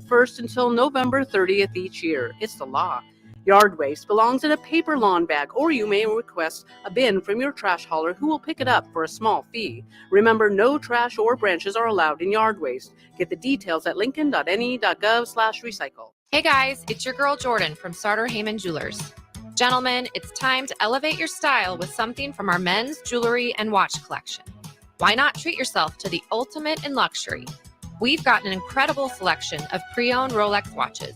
April 1st until November 30th each year. It's the law. Yard waste belongs in a paper lawn bag, or you may request a bin from your trash hauler who will pick it up for a small fee. Remember, no trash or branches are allowed in yard waste. Get the details at lincoln.ne.gov/recycle. Hey guys, it's your girl Jordan from Sartor Heyman Jewelers. Gentlemen, it's time to elevate your style with something from our men's jewelry and watch collection. Why not treat yourself to the ultimate in luxury? We've got an incredible selection of pre-owned Rolex watches,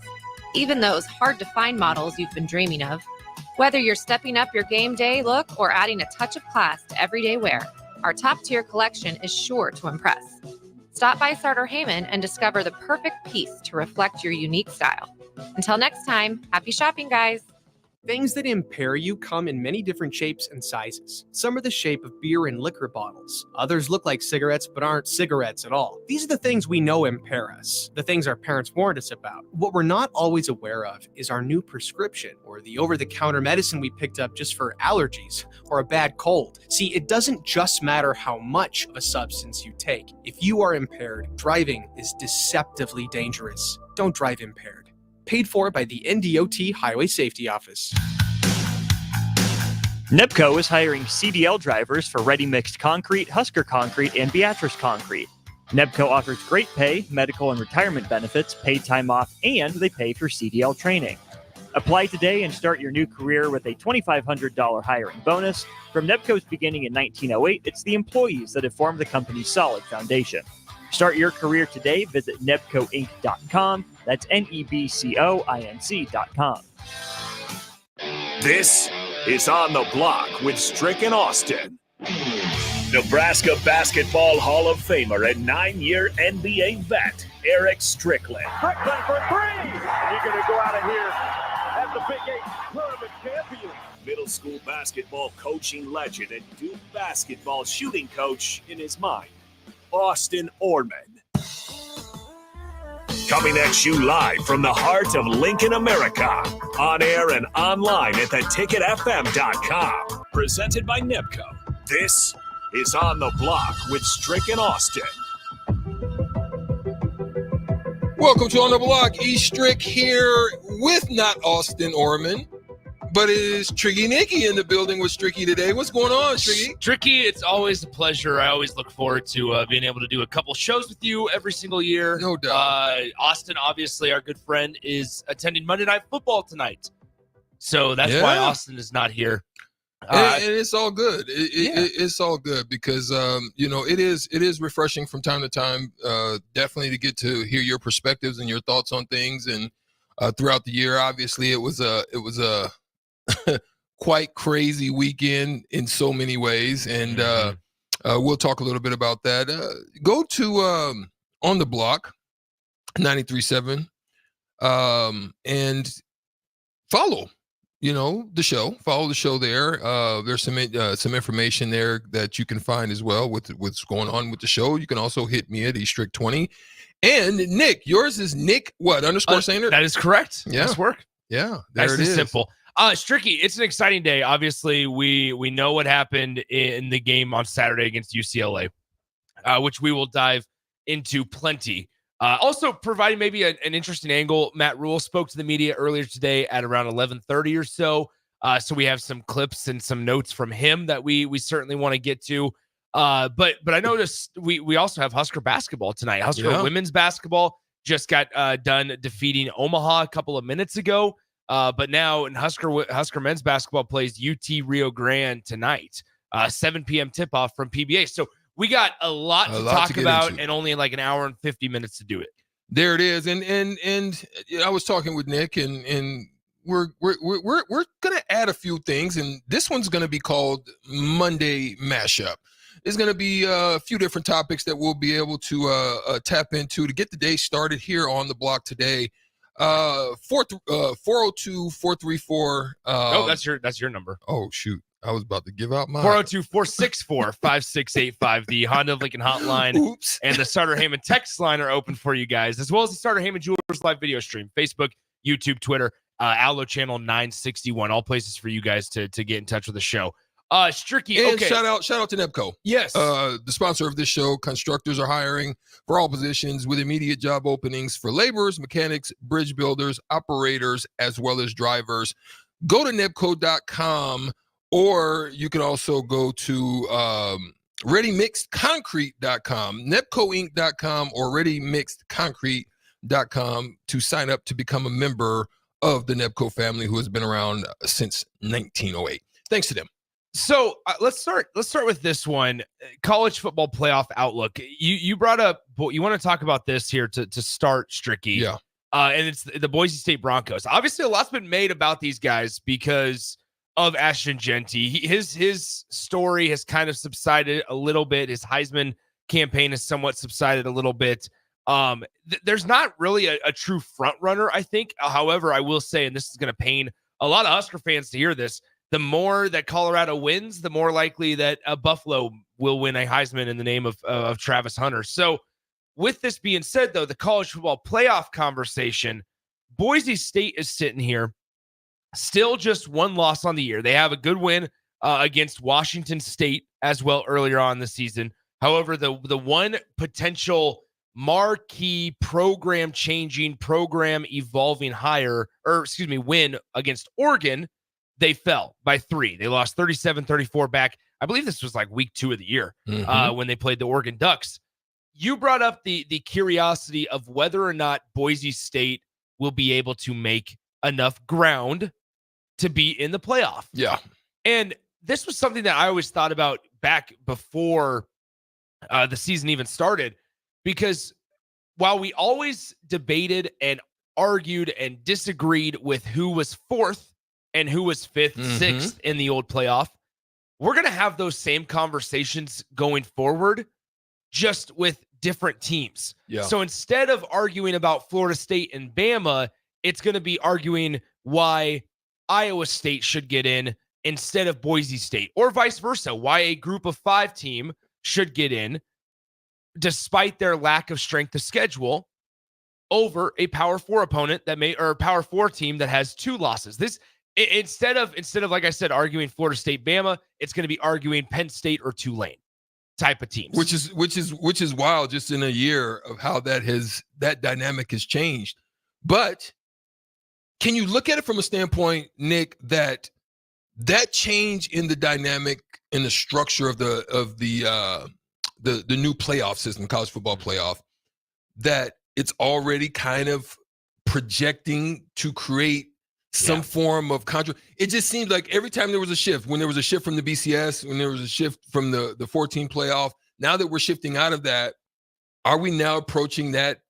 even those hard-to-find models you've been dreaming of. Whether you're stepping up your game day look or adding a touch of class to everyday wear, our top-tier collection is sure to impress. Stop by Sartor Heyman and discover the perfect piece to reflect your unique style. Until next time, happy shopping, guys. Things that impair you come in many different shapes and sizes. Some are the shape of beer and liquor bottles. Others look like cigarettes but aren't cigarettes at all. These are the things we know impair us, the things our parents warned us about. What we're not always aware of is our new prescription, or the over-the-counter medicine we picked up just for allergies or a bad cold. See, it doesn't just matter how much of a substance you take. If you are impaired, driving is deceptively dangerous. Don't drive impaired. Paid for by the NDOT Highway Safety Office. NEPCO is hiring CDL drivers for ready-mixed concrete, Husker Concrete, and Beatrice Concrete. NEPCO offers great pay, medical and retirement benefits, paid time off, and they pay for CDL training. Apply today and start your new career with a $2,500 hiring bonus. From NEPCO's beginning in 1908, it's the employees that have formed the company's solid foundation. Start your career today. Visit nebcoinc.com. That's NEBCOINC.com. This is On the Block with Strick and Austin. Nebraska Basketball Hall of Famer and 9-year NBA vet, Eric Strickland. Strickland for three! And you're going to go out of here as the Big 8 tournament champion. Middle school basketball coaching legend and Duke basketball shooting coach in his mind, Austin Orman. Coming at you live from the heart of Lincoln, America. On air and online at theticketfm.com. Presented by NEPCO. This is On the Block with Strick and Austin. Welcome to On the Block. E. Strick here with not Austin Orman, but it is Tricky Nicky in the building with Stricky today. What's going on, Tricky? Tricky, it's always a pleasure. I always look forward to being able to do a couple shows with you every single year. No doubt. Austin, obviously, our good friend, is attending Monday Night Football tonight. So that's why Austin is not here. And it's all good. It's all good because, it is refreshing from time to time, definitely to get to hear your perspectives and your thoughts on things. And throughout the year, obviously, it was a quite crazy weekend in so many ways, and we'll talk a little bit about that. Go to On the Block 93.7 and follow the show. Follow the show there. There's some information there that you can find as well with what's going on with the show. You can also hit me at eStrick20. And Nick, yours is Nick what _Sainer? That is correct. Yeah. Nice work. Yeah, there nice it is. Simple. Stricky, it's an exciting day. Obviously, we know what happened in the game on Saturday against UCLA, which we will dive into plenty. Also providing maybe an interesting angle. Matt Rule spoke to the media earlier today at around 11:30 or so. So we have some clips and some notes from him that we certainly want to get to. But I noticed we also have Husker basketball tonight. Husker women's basketball just got done defeating Omaha a couple of minutes ago. But now in Husker men's basketball plays UT Rio Grande tonight, 7 p.m. tip-off from PBA. So we got a lot to talk about and only like an hour and 50 minutes to do it. There it is. And I was talking with Nick and we're going to add a few things, and this one's going to be called Monday Mashup. There's going to be a few different topics that we'll be able to tap into to get the day started here on the block today. 402-434. That's your number. Oh, shoot. I was about to give out mine. 402-464-5685. The Honda of Lincoln hotline. Oops. And the Starter Heyman text line are open for you guys, as well as the Starter Heyman Jewelers live video stream, Facebook, YouTube, Twitter, Allo channel 961, all places for you guys to get in touch with the show. Stricky, And okay. shout out to Nebco. Yes. The sponsor of this show. Constructors are hiring for all positions with immediate job openings for laborers, mechanics, bridge builders, operators, as well as drivers. Go to nebco.com, or you can also go to readymixedconcrete.com, nebcoinc.com, or readymixedconcrete.com to sign up to become a member of the Nebco family, who has been around since 1908. Thanks to them. So let's start with this one. College football playoff outlook. You brought up, you want to talk about this here to start, Stricky. Yeah. And it's the Boise State Broncos. Obviously, a lot's been made about these guys because of Ashton Genty. His story has kind of subsided a little bit. His Heisman campaign has somewhat subsided a little bit. There's not really a true front runner, I think. However, I will say, and this is going to pain a lot of Husker fans to hear this, the more that Colorado wins, the more likely that Buffalo will win a Heisman in the name of Travis Hunter. So with this being said, though, the college football playoff conversation, Boise State is sitting here, still just one loss on the year. They have a good win against Washington State as well earlier on in the season. However, the one potential marquee program-changing, program-evolving win against Oregon, they fell by 3. They lost 37-34 back. I believe this was like week 2 of the year when they played the Oregon Ducks. You brought up the curiosity of whether or not Boise State will be able to make enough ground to be in the playoff. Yeah. And this was something that I always thought about back before the season even started, because while we always debated and argued and disagreed with who was 4th and who was 5th, 6th in the old playoff, we're going to have those same conversations going forward, just with different teams. Yeah. So instead of arguing about Florida State and Bama, it's going to be arguing why Iowa State should get in instead of Boise State, or vice versa, why a group of 5 team should get in despite their lack of strength of schedule over a Power 4 opponent or Power 4 team that has 2 losses. Instead of, like I said, arguing Florida State, Bama, it's going to be arguing Penn State or Tulane type of teams. Which is wild, just in a year of how that dynamic has changed. But can you look at it from a standpoint, Nick, that change in the dynamic in the structure of the new playoff system, college football playoff, that it's already kind of projecting to create some form of it just seems like every time there was a shift, when there was a shift from the BCS, when there was a shift from the 14 playoff, now that we're shifting out of that, are we now approaching that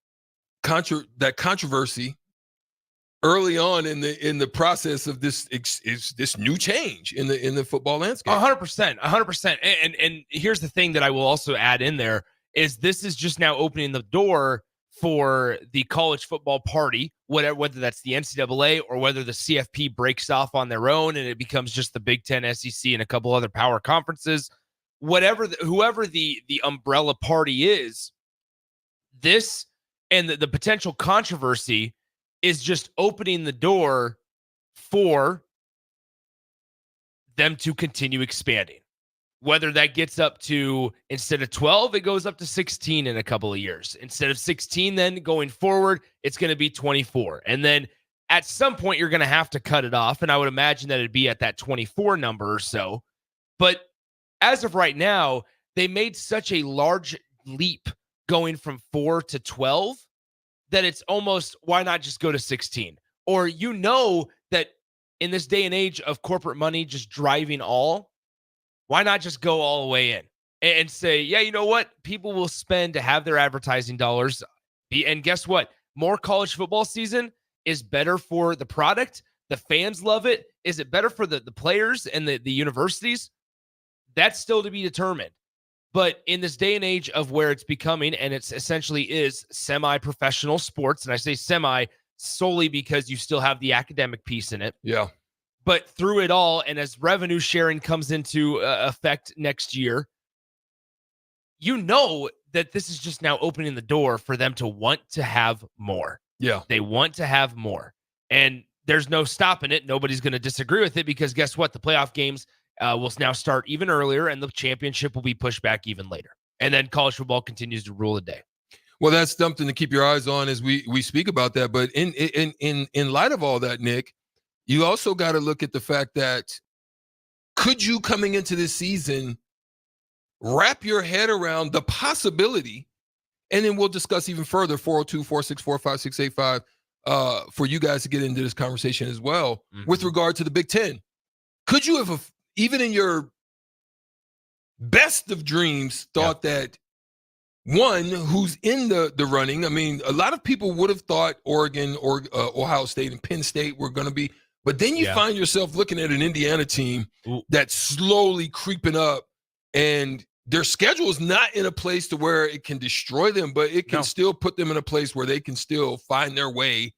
controversy early on in the process of this new change in the football landscape? 100%. And here's the thing that I will also add in there is this is just now opening the door for the college football party, whether that's the NCAA or whether the CFP breaks off on their own and it becomes just the Big Ten, SEC, and a couple other power conferences, whoever the umbrella party is, this and the potential controversy is just opening the door for them to continue expanding. Whether that gets up to, instead of 12, it goes up to 16 in a couple of years. Instead of 16, then going forward, it's going to be 24. And then at some point, you're going to have to cut it off. And I would imagine that it'd be at that 24 number or so. But as of right now, they made such a large leap going from 4 to 12 that it's almost, why not just go to 16? Or that in this day and age of corporate money just driving all, why not just go all the way in and say, yeah, you know what? People will spend to have their advertising dollars. And guess what? More college football season is better for the product. The fans love it. Is it better for the players and the universities? That's still to be determined. But in this day and age of where it's becoming, and it's essentially is semi-professional sports, and I say semi solely because you still have the academic piece in it. Yeah. But through it all, and as revenue sharing comes into effect next year, that this is just now opening the door for them to want to have more. Yeah. They want to have more. And there's no stopping it. Nobody's going to disagree with it because guess what? The playoff games will now start even earlier, and the championship will be pushed back even later. And then college football continues to rule the day. Well, that's something to keep your eyes on as we speak about that. But in light of all that, Nick, you also got to look at the fact that could you, coming into this season, wrap your head around the possibility, and then we'll discuss even further, 402-464-5685, for you guys to get into this conversation as well, with regard to the Big Ten. Could you have, even in your best of dreams, thought that one who's in the running, I mean, a lot of people would have thought Oregon or Ohio State and Penn State were going to be, but then you find yourself looking at an Indiana team that's slowly creeping up, and their schedule is not in a place to where it can destroy them, but it can still put them in a place where they can still find their way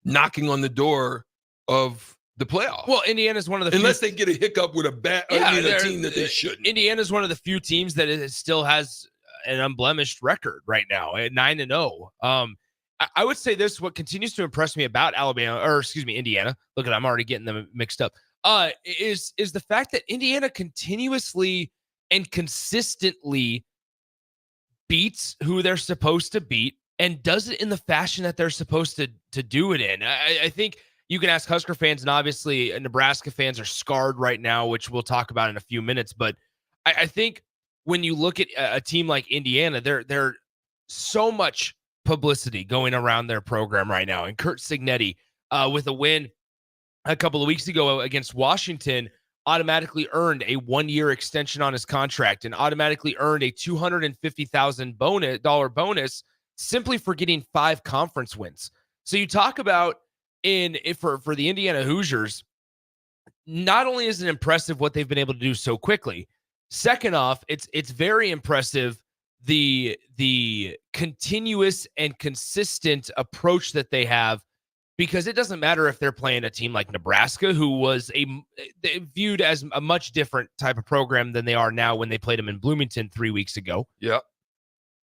knocking on the door of the playoff. Well, Indiana's one of the unless they get a hiccup with a team that they shouldn't. Indiana's one of the few teams that still has an unblemished record right now at 9-0. I would say this: what continues to impress me about Indiana. Look at, I'm already getting them mixed up. Is the fact that Indiana continuously and consistently beats who they're supposed to beat and does it in the fashion that they're supposed to do it in. I think you can ask Husker fans, and obviously Nebraska fans are scarred right now, which we'll talk about in a few minutes. But I think when you look at a team like Indiana, they're so much publicity going around their program right now. And Curt Cignetti, with a win a couple of weeks ago against Washington, automatically earned a 1-year extension on his contract and automatically earned a $250,000 bonus simply for getting 5 conference wins. So you talk about for the Indiana Hoosiers, not only is it impressive what they've been able to do so quickly, second off, it's very impressive the continuous and consistent approach that they have, because it doesn't matter if they're playing a team like Nebraska, who was viewed as a much different type of program than they are now when they played them in Bloomington 3 weeks ago. Yeah.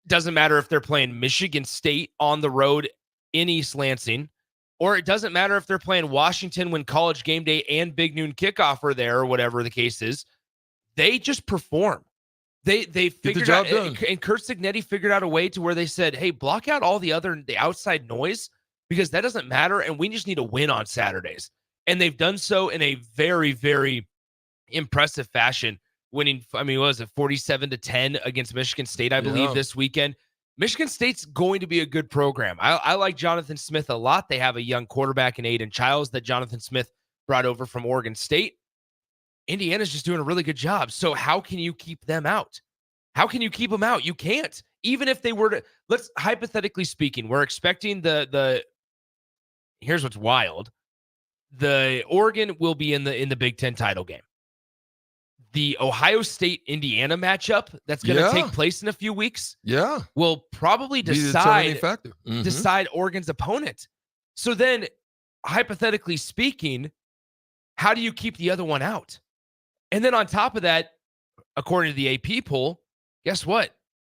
Doesn't matter if they're playing Michigan State on the road in East Lansing, or it doesn't matter if they're playing Washington when College Game Day and Big Noon Kickoff are there, or whatever the case is. They just perform. They figured out, and Curt Cignetti figured out a way to where they said, hey, block out all the outside noise, because that doesn't matter, and we just need to win on Saturdays. And they've done so in a very, very impressive fashion, winning, what was it, 47-10 against Michigan State, I believe, this weekend. Michigan State's going to be a good program. I like Jonathan Smith a lot. They have a young quarterback in Aiden Childs that Jonathan Smith brought over from Oregon State. Indiana's just doing a really good job. So how can you keep them out? How can you keep them out? You can't. Even if they were to, let's hypothetically speaking, we're expecting here's what's wild. The Oregon will be in the Big Ten title game. The Ohio State-Indiana matchup that's going to take place in a few weeks will probably decide Oregon's opponent. So then, hypothetically speaking, how do you keep the other one out? And then on top of that, according to the AP poll, guess what?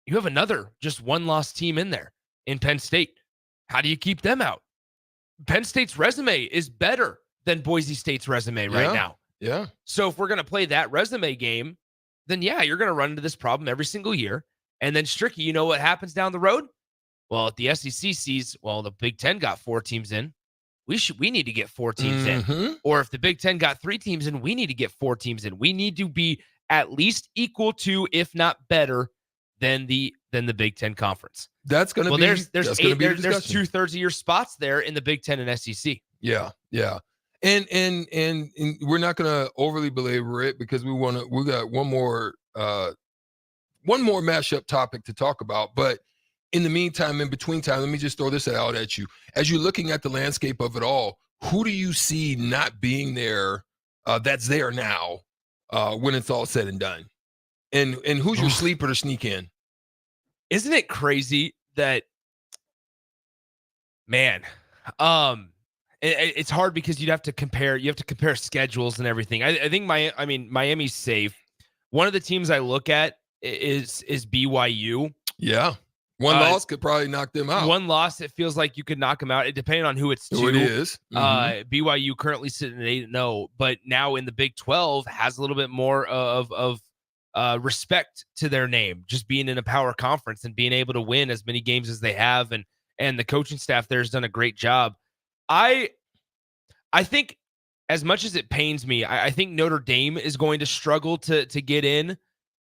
You have another just one-loss team in there in Penn State. How do you keep them out? Penn State's resume is better than Boise State's resume right now. Yeah. So if we're going to play that resume game, then you're going to run into this problem every single year. And then Stricky, you know what happens down the road? Well, if the SEC sees, the Big Ten got 4 teams in, we need to get 4 teams in. Or if the Big Ten got 3 teams in, we need to get 4 teams in. We need to be at least equal to, if not better, than the Big Ten Conference. That's going to be there's 2/3 of your spots there in the Big Ten and SEC. Yeah. And we're not going to overly belabor it, because we got one more mashup topic to talk about. But in the meantime, in between time, let me just throw this out at you. As you're looking at the landscape of it all, who do you see not being there that's there now when it's all said and done? And who's your sleeper to sneak in? Isn't it crazy that, man, it's hard because you have to compare schedules and everything. I think Miami's safe. One of the teams I look at is BYU. Yeah. One loss could probably knock them out. One loss, it feels like you could knock them out. It depending on who it's to. Who it is. BYU currently sitting at 8-0, but now in the Big 12 has a little bit more of respect to their name, just being in a power conference and being able to win as many games as they have, and the coaching staff there has done a great job. I think, as much as it pains me, I think Notre Dame is going to struggle to get in,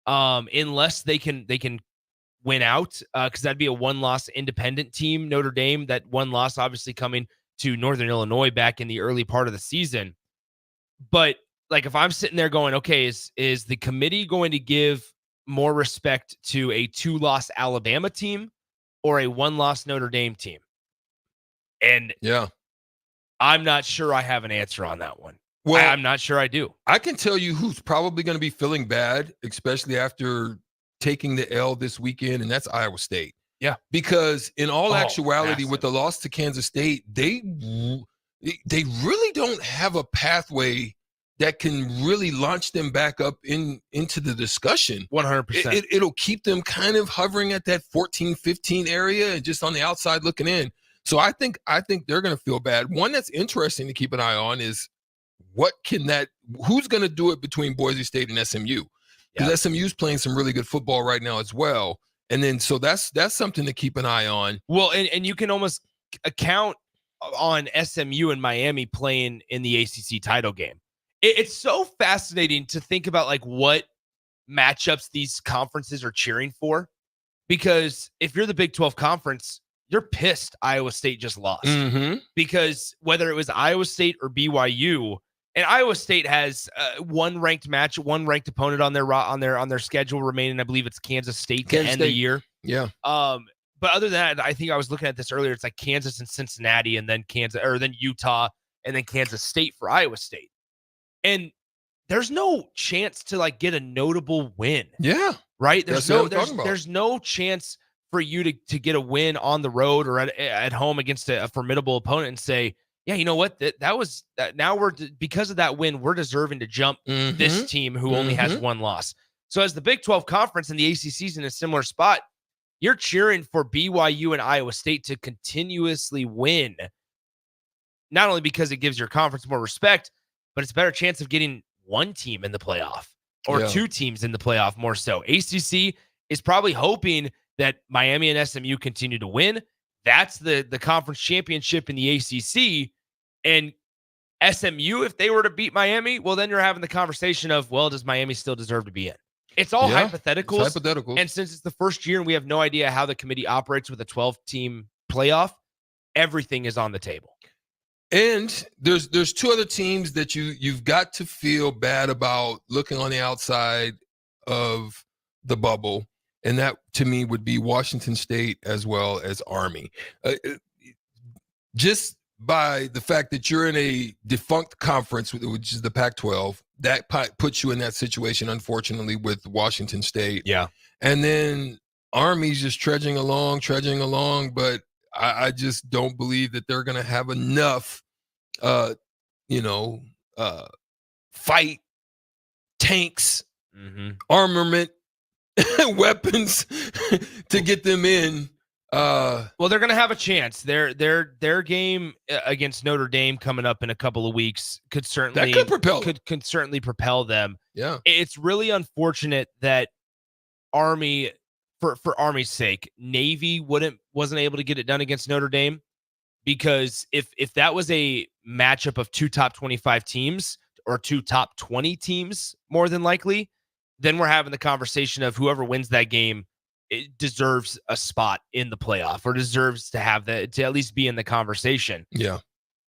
unless they can win out, because that'd be a one-loss independent team, Notre Dame. That one loss obviously coming to Northern Illinois back in the early part of the season. But like, if I'm sitting there going, okay, is the committee going to give more respect to a 2-loss Alabama team or a 1-loss Notre Dame team? And I'm not sure I have an answer on that one. Well, I'm not sure I do. I can tell you who's probably going to be feeling bad, especially after taking the L this weekend, and that's Iowa State. Yeah. Because in all actuality, massive. with the loss to Kansas State, they really don't have a pathway that can really launch them back up into the discussion. 100%. It'll keep them kind of hovering at that 14-15 area and just on the outside looking in. So I think they're going to feel bad. One that's interesting to keep an eye on is who's going to do it between Boise State and SMU? Because SMU's playing some really good football right now as well. And then, so that's something to keep an eye on. Well, and you can almost account on SMU and Miami playing in the ACC title game. It's so fascinating to think about, like, what matchups these conferences are cheering for. Because if you're the Big 12 conference, you're pissed Iowa State just lost. Because whether it was Iowa State or BYU, and Iowa State has one ranked opponent on their schedule remaining. I believe it's Kansas State to end the year. Yeah. But other than that, I think I was looking at this earlier. It's like Kansas and Cincinnati, and then then Utah, and then Kansas State for Iowa State. And there's no chance to, like, get a notable win. Yeah. Right. There's no chance for you to get a win on the road or at home against a formidable opponent and say, yeah, you know what? Now because of that win, we're deserving to jump this team who only has one loss. So as the Big 12 conference and the ACC's in a similar spot, you're cheering for BYU and Iowa State to continuously win, not only because it gives your conference more respect, but it's a better chance of getting one team in the playoff or two teams in the playoff more so. ACC is probably hoping that Miami and SMU continue to win. That's the conference championship in the ACC. And SMU, if they were to beat Miami, well, then you're having the conversation of, well, does Miami still deserve to be in? It's all hypotheticals. It's hypotheticals. And since it's the first year and we have no idea how the committee operates with a 12-team playoff, everything is on the table. And there's two other teams that you've got to feel bad about looking on the outside of the bubble. And that, to me, would be Washington State as well as Army. Just by the fact that you're in a defunct conference, which is the Pac-12, that puts you in that situation, unfortunately, with Washington State. Yeah. And then Army's just trudging along, but I just don't believe that they're going to have enough, fight, tanks, armament, weapons to get them in. Well, they're going to have a chance. Their game against Notre Dame coming up in a couple of weeks could certainly propel them. Yeah, it's really unfortunate that Army, for Army's sake, Navy wasn't able to get it done against Notre Dame, because if that was a matchup of two top 25 teams or two top 20 teams, more than likely, then we're having the conversation of whoever wins that game, it deserves a spot in the playoff or deserves to at least be in the conversation. Yeah.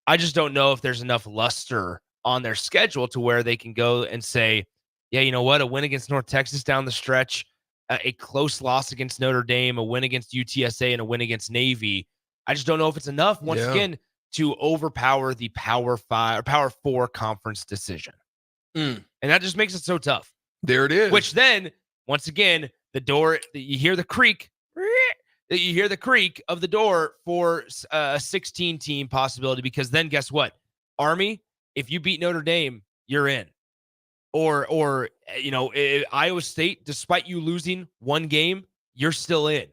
I just don't know if there's enough luster on their schedule to where they can go and say, yeah, you know what? A win against North Texas down the stretch, a close loss against Notre Dame, a win against UTSA, and a win against Navy. I just don't know if it's enough once again to overpower the Power 4 conference decision. And that just makes it so tough. There it is. Which then, once again, you hear the creak of the door for a 16-team possibility, because then guess what? Army, if you beat Notre Dame, you're in. Or Iowa State, despite you losing one game, you're still in.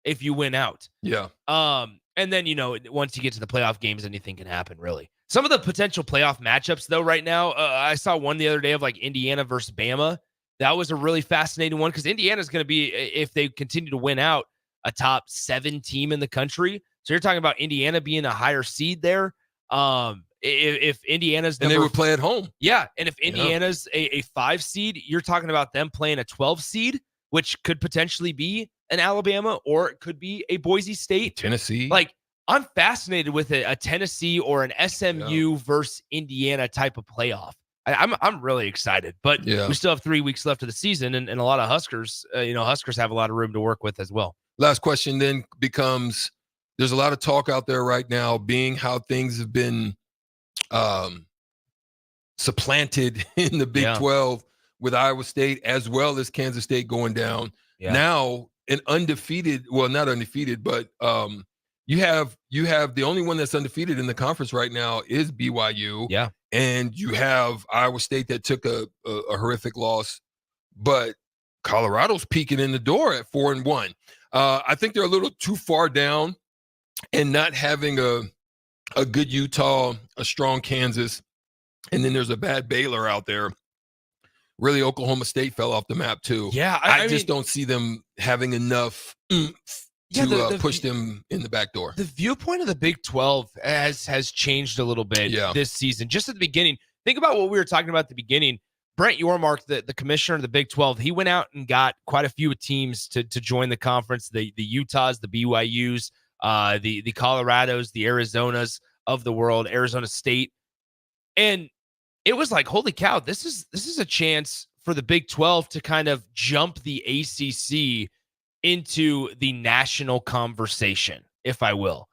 if you win out. Yeah. And then, once you get to the playoff games, anything can happen, really. Some of the potential playoff matchups, though, right now, I saw one the other day of like Indiana versus Bama. That was a really fascinating one because Indiana's going to be, if they continue to win out, a top 7 team in the country. So you're talking about Indiana being a higher seed there. If Indiana's and they would play at home. Yeah. And if Indiana's a 5 seed, you're talking about them playing a 12 seed, which could potentially be an Alabama, or it could be a Boise State. Tennessee. Like, I'm fascinated with a Tennessee or an SMU versus Indiana type of playoff. I'm really excited, but we still have 3 weeks left of the season, and a lot of Huskers, Huskers have a lot of room to work with as well. Last question then becomes, there's a lot of talk out there right now, being how things have been supplanted in the Big 12 with Iowa State as well as Kansas State going down. Yeah. Now, an undefeated, well, not undefeated, but you have the only one that's undefeated in the conference right now is BYU. Yeah. And you have Iowa State that took a horrific loss, but Colorado's peeking in the door at 4-1. I think they're a little too far down, and not having a good Utah, a strong Kansas, and then there's a bad Baylor out there. Really, Oklahoma State fell off the map too. Yeah, I just don't see them having enough to push them in the back door. The viewpoint of the Big 12 has changed a little bit this season. Just at the beginning, think about what we were talking about at the beginning. Brent Yormark, the commissioner of the Big 12, he went out and got quite a few teams to join the conference. The Utahs, the BYUs, the Colorados, the Arizonas of the world, Arizona State. And it was like, holy cow, this is a chance for the Big 12 to kind of jump the ACC into the national conversation, if I will.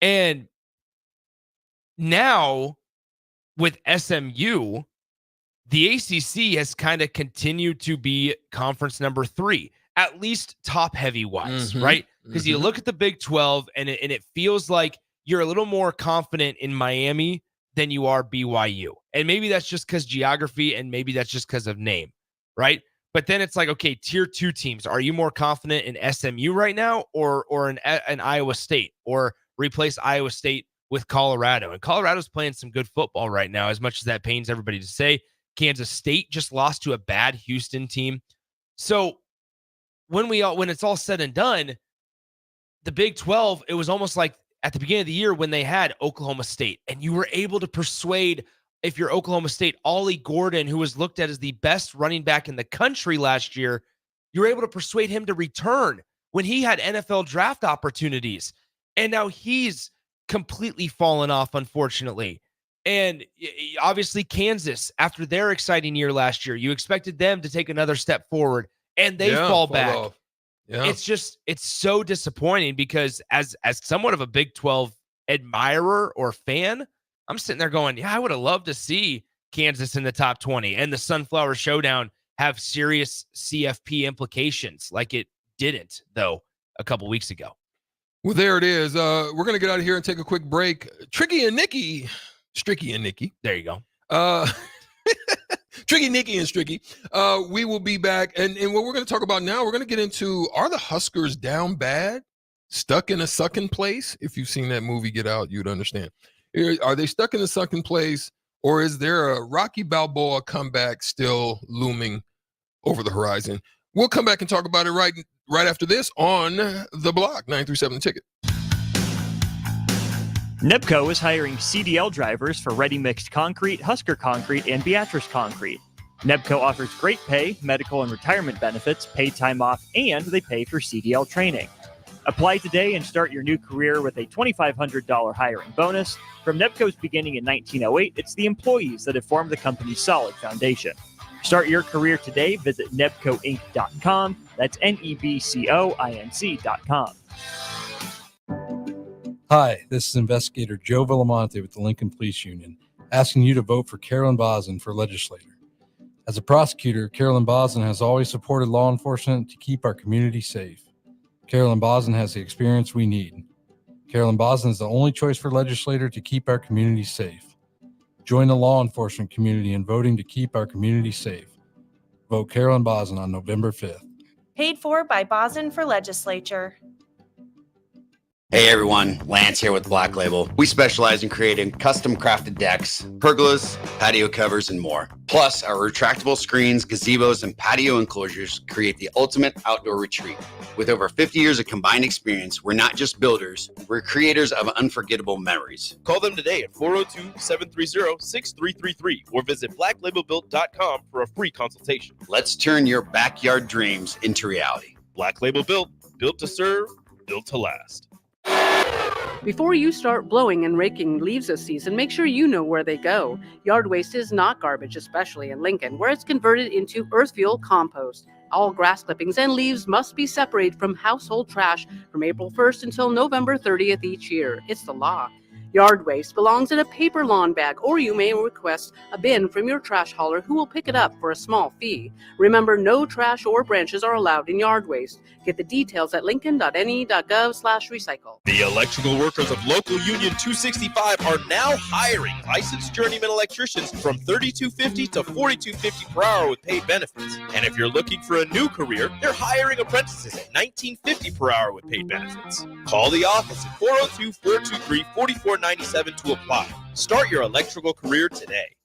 And now with SMU, the ACC has kind of continued to be conference number 3, at least top heavy wise, right? Because you look at the Big 12 and it feels like you're a little more confident in Miami than you are BYU. And maybe that's just because geography, and maybe that's just because of name, right? But then it's like, okay, tier 2 teams, are you more confident in SMU right now or in Iowa State, or replace Iowa State with Colorado? And Colorado's playing some good football right now, as much as that pains everybody to say. Kansas State just lost to a bad Houston team. So when it's all said and done, the Big 12, it was almost like at the beginning of the year when they had Oklahoma State, and you were able to persuade, if you're Oklahoma State, Ollie Gordon, who was looked at as the best running back in the country last year, you were able to persuade him to return when he had NFL draft opportunities. And now he's completely fallen off, unfortunately. And obviously Kansas, after their exciting year last year, you expected them to take another step forward, and they fall back. Off. Yeah. It's so disappointing, because as somewhat of a Big 12 admirer or fan, I'm sitting there going, yeah, I would have loved to see Kansas in the top 20 and the Sunflower Showdown have serious CFP implications, like it didn't, though, a couple weeks ago. Well, there it is. We're going to get out of here and take a quick break. Stricky and Nikki. There you go. Tricky Nikki and Stricky. We will be back. And what we're going to talk about now, we're going to get into, are the Huskers down bad? Stuck in a sucking place? If you've seen that movie, Get Out, you'd understand. Are they stuck in a sucking place, or is there a Rocky Balboa comeback still looming over the horizon? We'll come back and talk about it right after this on The Block, 937 The Ticket. Nebco is hiring CDL drivers for Ready Mixed Concrete, Husker Concrete, and Beatrice Concrete. Nebco offers great pay, medical and retirement benefits, paid time off, and they pay for CDL training. Apply today and start your new career with a $2,500 hiring bonus. From Nebco's beginning in 1908, it's the employees that have formed the company's solid foundation. Start your career today. Visit nebcoinc.com. That's NEBCOINC.com. Hi, this is Investigator Joe Villamonte with the Lincoln Police Union, asking you to vote for Carolyn Bosin for legislator. As a prosecutor, Carolyn Bosin has always supported law enforcement to keep our community safe. Carolyn Bosin has the experience we need. Carolyn Bosin is the only choice for legislator to keep our community safe. Join the law enforcement community in voting to keep our community safe. Vote Carolyn Bosin on November 5th. Paid for by Bosin for Legislature. Hey everyone, Lance here with Black Label. We specialize in creating custom crafted decks, pergolas, patio covers, and more. Plus, our retractable screens, gazebos, and patio enclosures create the ultimate outdoor retreat. With over 50 years of combined experience, we're not just builders, we're creators of unforgettable memories. Call them today at 402-730-6333 or visit blacklabelbuilt.com for a free consultation. Let's turn your backyard dreams into reality. Black Label Built, built to serve, built to last. Before you start blowing and raking leaves this season, make sure you know where they go. Yard waste is not garbage, especially in Lincoln, where it's converted into earth fuel compost. All grass clippings and leaves must be separated from household trash from April 1st until November 30th each year. It's the law. Yard waste belongs in a paper lawn bag, or you may request a bin from your trash hauler who will pick it up for a small fee. Remember, no trash or branches are allowed in yard waste. Get the details at lincoln.ne.gov/recycle. The electrical workers of Local Union 265 are now hiring licensed journeyman electricians from $32.50 to $42.50 per hour with paid benefits. And if you're looking for a new career, they're hiring apprentices at $19.50 per hour with paid benefits. Call the office at 402-423-4497 to apply. Start your electrical career today.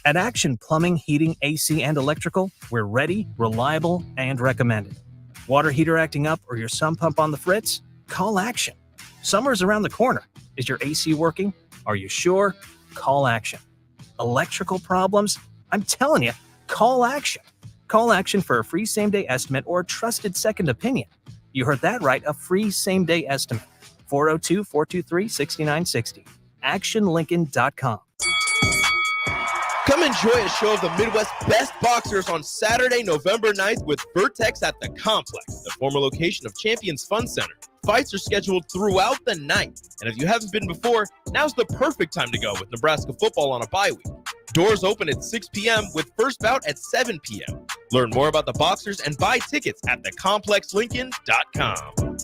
At Action Plumbing, Heating, AC, and Electrical, we're ready, reliable, and recommended. Water heater acting up or your sump pump on the fritz? Call Action. Summer's around the corner. Is your AC working? Are you sure? Call Action. Electrical problems? I'm telling you, call Action. Call Action for a free same-day estimate or a trusted second opinion. You heard that right, a free same-day estimate. 402-423-6960. ActionLincoln.com. Come enjoy a show of the Midwest's best boxers on Saturday, November 9th with Vertex at the Complex, the former location of Champions Fun Center. Fights are scheduled throughout the night, and if you haven't been before, now's the perfect time to go with Nebraska football on a bye week. Doors open at 6 p.m. with first bout at 7 p.m. Learn more about the boxers and buy tickets at thecomplexlincoln.com.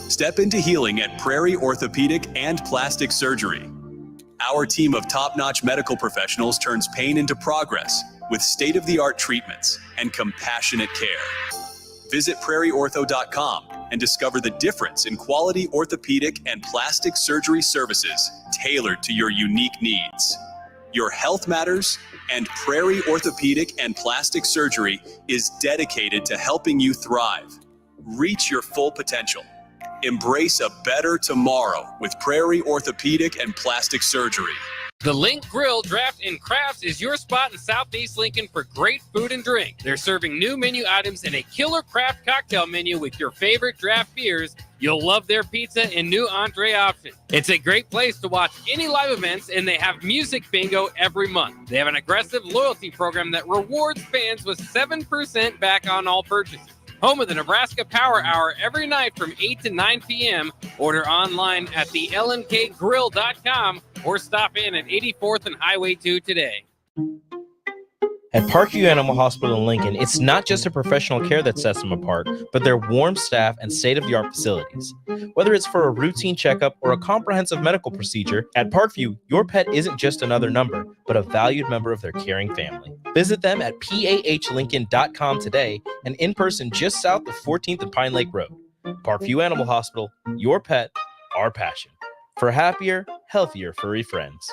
Step into healing at Prairie Orthopedic and Plastic Surgery. Our team of top-notch medical professionals turns pain into progress with state-of-the-art treatments and compassionate care. Visit prairieortho.com and discover the difference in quality orthopedic and plastic surgery services tailored to your unique needs. Your health matters, and Prairie Orthopedic and Plastic Surgery is dedicated to helping you thrive. Reach your full potential. Embrace a better tomorrow with Prairie Orthopedic and Plastic Surgery. The Link Grill Draft and Crafts is your spot in Southeast Lincoln for great food and drink. They're serving new menu items and a killer craft cocktail menu with your favorite draft beers. You'll love their pizza and new entree options. It's a great place to watch any live events, and they have music bingo every month. They have an aggressive loyalty program that rewards fans with 7% back on all purchases. Home of the Nebraska Power Hour every night from 8 to 9 p.m. Order online at thelnkgrill.com or stop in at 84th and Highway 2 today. At Parkview Animal Hospital in Lincoln, it's not just a professional care that sets them apart, but their warm staff and state-of-the-art facilities. Whether it's for a routine checkup or a comprehensive medical procedure, at Parkview, your pet isn't just another number, but a valued member of their caring family. Visit them at pahlincoln.com today and in person just south of 14th and Pine Lake Road. Parkview Animal Hospital, your pet, our passion. For happier, healthier furry friends.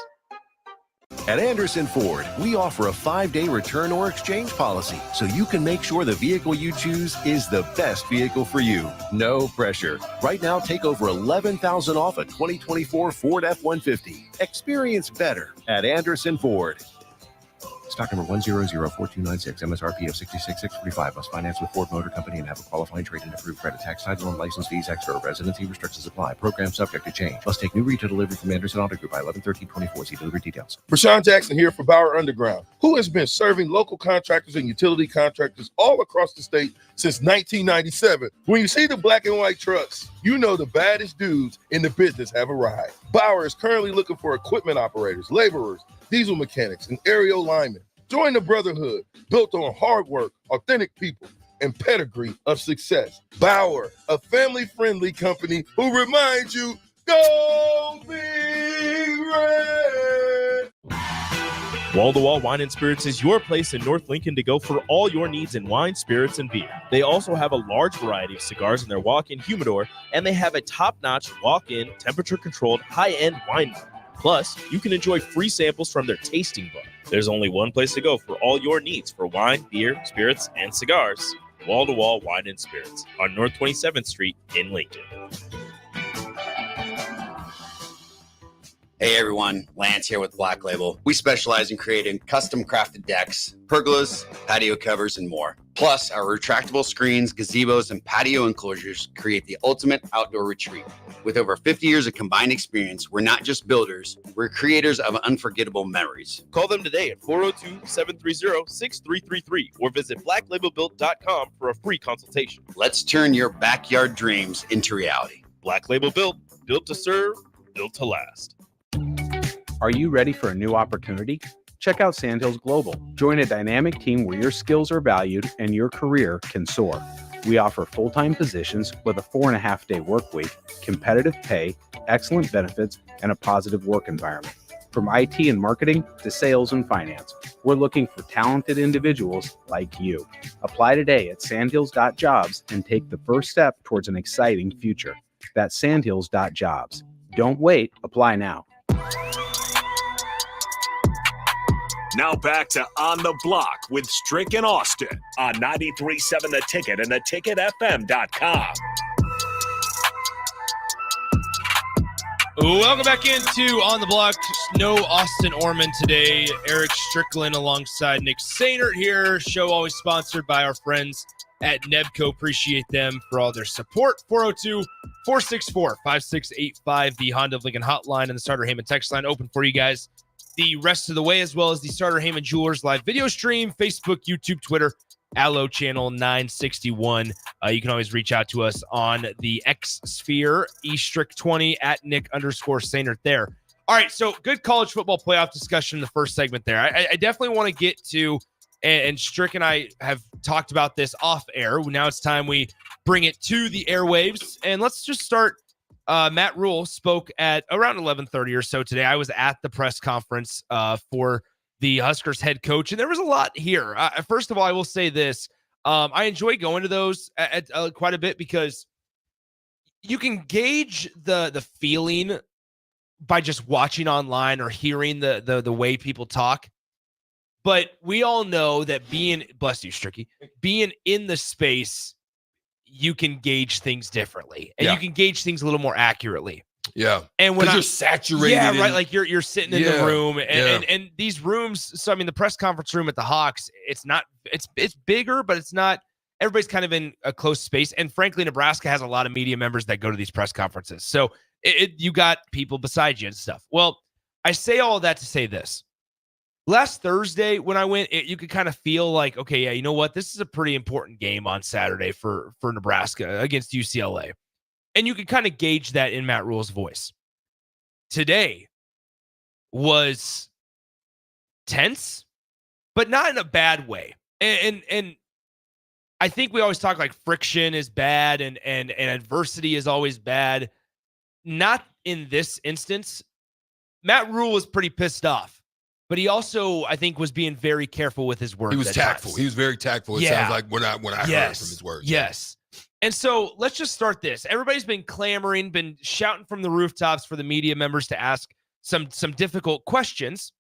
At Anderson Ford, we offer a 5-day return or exchange policy so you can make sure the vehicle you choose is the best vehicle for you. No pressure. Right now, take over $11,000 off a 2024 Ford F-150. Experience better at Anderson Ford. Stock number 1004296, MSRP of $66,645. Must finance with Ford Motor Company and have a qualifying trade and approved credit. Tax, side loan, license fees, extra. Residency restrictions apply. Program subject to change. Must take new retail delivery from Anderson Auto Group by 11/13/24. See delivery details. Rashawn Jackson here for Bauer Underground, who has been serving local contractors and utility contractors all across the state since 1997. When you see the black and white trucks, you know the baddest dudes in the business have arrived. Bauer is currently looking for equipment operators, laborers, diesel mechanics, and aerial linemen. Join the brotherhood built on hard work, authentic people, and pedigree of success. Bauer, a family-friendly company who reminds you, go Big Red! Wall-to-Wall Wine and Spirits is your place in North Lincoln to go for all your needs in wine, spirits, and beer. They also have a large variety of cigars in their walk-in humidor, and they have a top-notch walk-in, temperature-controlled, high-end wine bar. Plus, you can enjoy free samples from their tasting book. There's only one place to go for all your needs for wine, beer, spirits, and cigars. Wall-to-Wall Wine and Spirits on North 27th Street in Lincoln. Hey everyone, Lance here with Black Label. We specialize in creating custom crafted decks, pergolas, patio covers, and more. Plus, our retractable screens, gazebos, and patio enclosures create the ultimate outdoor retreat. With over 50 years of combined experience, we're not just builders, we're creators of unforgettable memories. Call them today at 402-730-6333 or visit blacklabelbuilt.com for a free consultation. Let's turn your backyard dreams into reality. Black Label Built, built to serve, built to last. Are you ready for a new opportunity? Check out Sandhills Global. Join a dynamic team where your skills are valued and your career can soar. We offer full-time positions with a 4.5-day work week, competitive pay, excellent benefits, and a positive work environment. From IT and marketing to sales and finance, we're looking for talented individuals like you. Apply today at sandhills.jobs and take the first step towards an exciting future. That's sandhills.jobs. Don't wait. Apply now. Now back to On the Block with Strick and Austin on 93.7 The Ticket and theticketfm.com. Welcome back into On the Block. No Austin Orman today. Eric Strickland alongside Nick Sainert here. Show always sponsored by our friends at Nebco. Appreciate them for all their support. 402-464-5685, the Honda of Lincoln hotline and the Starter Heyman text line open for you guys the rest of the way, as well as the Starter Heyman Jewelers live video stream, Facebook, YouTube, Twitter, Allo Channel 961. You can always reach out to us on the X Sphere, estrick20 at Nick_Sainert there. All right, so good college football playoff discussion in the first segment there. I definitely want to get to, and Strick and I have talked about this off air. Now it's time we bring it to the airwaves, and let's just start. Matt Rule spoke at around 11:30 or so today. I was at the press conference for the Huskers head coach, and there was a lot here. First of all, I will say this. I enjoy going to those at quite a bit because you can gauge the feeling by just watching online or hearing the way people talk. But we all know that bless you, Stricky, being in the space, you can gauge things differently and you can gauge things a little more accurately. Yeah. And when you're saturated. Yeah, right. Like you're sitting in the room and these rooms. So, I mean, the press conference room at the Hawks, it's bigger, but it's not, everybody's kind of in a close space. And frankly, Nebraska has a lot of media members that go to these press conferences. So you got people beside you and stuff. Well, I say all of that to say this. Last Thursday, when I went, you could kind of feel like, okay, yeah, you know what? This is a pretty important game on Saturday for Nebraska against UCLA. And you could kind of gauge that in Matt Rule's voice. Today was tense, but not in a bad way. And I think we always talk like friction is bad and adversity is always bad. Not in this instance. Matt Rule was pretty pissed off. But he also, I think, was being very careful with his words. He was tactful. He was very tactful. It sounds like when I heard from his words. Yes. And so let's just start this. Everybody's been clamoring, been shouting from the rooftops for the media members to ask some difficult questions.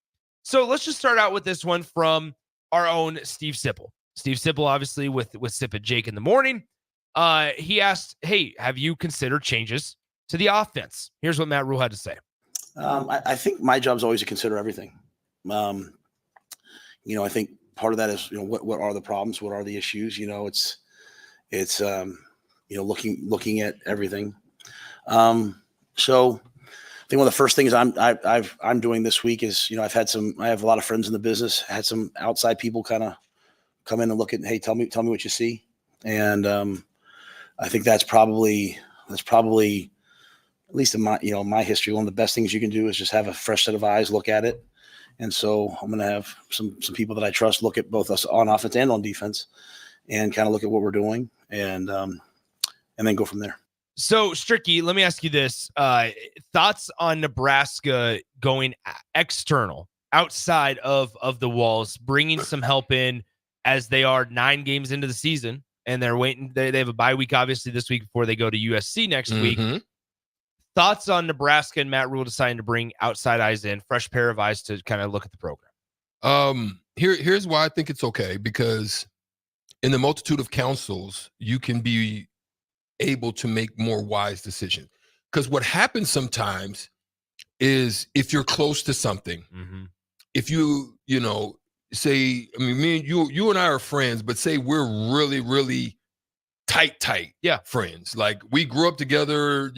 So let's just start out with this one from our own Steve Sipple. Steve Sipple, obviously, with Sip and Jake in the morning. He asked, hey, have you considered changes to the offense? Here's what Matt Rule had to say. I think my job's always to consider everything. I think part of that is, what are the problems? What are the issues? It's looking at everything. So I think one of the first things I'm doing this week is, I have a lot of friends in the business, had some outside people kind of come in and look at, hey, tell me what you see. And I think that's probably at least in my history, one of the best things you can do is just have a fresh set of eyes, look at it. And so I'm going to have some people that I trust look at both us on offense and on defense and kind of look at what we're doing and then go from there. So, Stricky, let me ask you this. Thoughts on Nebraska going external outside of the walls, bringing some help in as they are 9 games into the season and they're waiting. They have a bye week, obviously, this week before they go to USC next week. Thoughts on Nebraska and Matt Rule deciding to bring outside eyes in, fresh pair of eyes to kind of look at the program? Here's why I think it's okay, because in the multitude of counsels, you can be able to make more wise decisions. Because what happens sometimes is if you're close to something, if you say, I mean, me and you and I are friends, but say we're really, really tight friends. Like we grew up together,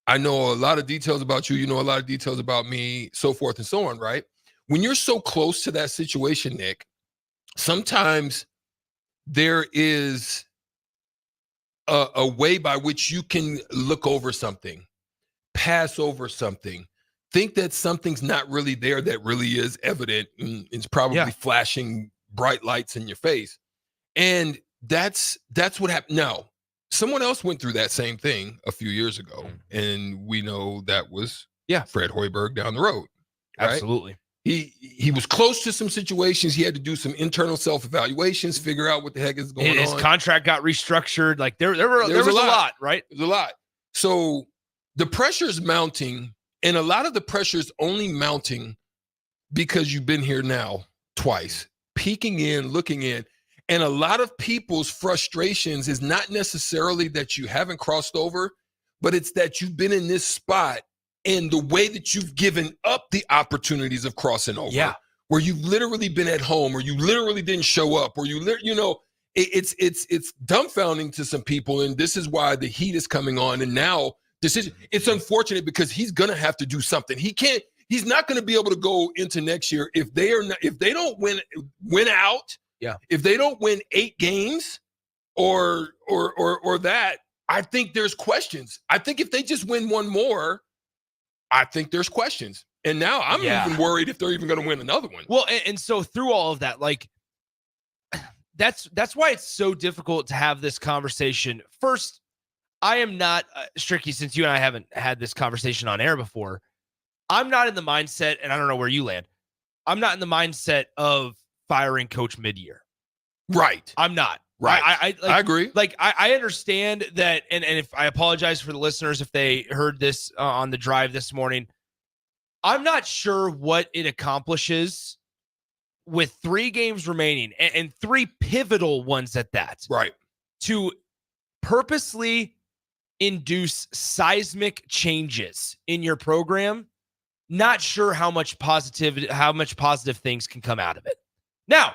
I know a lot of details about you, you know a lot of details about me, so forth and so on, right? When you're so close to that situation, Nick, sometimes there is a way by which you can look over something, pass over something, think that something's not really there that really is evident and it's probably flashing bright lights in your face. And that's what happened. Now, someone else went through that same thing a few years ago, and we know that was Fred Hoiberg down the road. Right? Absolutely. He was close to some situations. He had to do some internal self-evaluations, figure out what the heck is going on. His contract got restructured. Like there was a lot, right? There's a lot. So the pressure's mounting, and a lot of the pressure's only mounting because you've been here now twice, peeking in, looking in. And a lot of people's frustrations is not necessarily that you haven't crossed over, but it's that you've been in this spot and the way that you've given up the opportunities of crossing over. Yeah. Where you've literally been at home, or you literally didn't show up, or it's dumbfounding to some people. And this is why the heat is coming on. And now it's unfortunate because he's going to have to do something. He's not going to be able to go into next year if they don't win out. Yeah. If they don't win 8 games or that, I think there's questions. I think if they just win one more, I think there's questions. And now I'm even worried if they're even going to win another one. Well, and so through all of that, like that's why it's so difficult to have this conversation. First, I am not Stricky, since you and I haven't had this conversation on air before. I'm not in the mindset, and I don't know where you land. I'm not in the mindset of firing coach mid-year. Right. I'm not. Right. I agree. Like I understand that, and if I apologize for the listeners if they heard this on the drive this morning. I'm not sure what it accomplishes with 3 games remaining and 3 pivotal ones at that. Right. To purposely induce seismic changes in your program. Not sure how much positive things can come out of it. Now,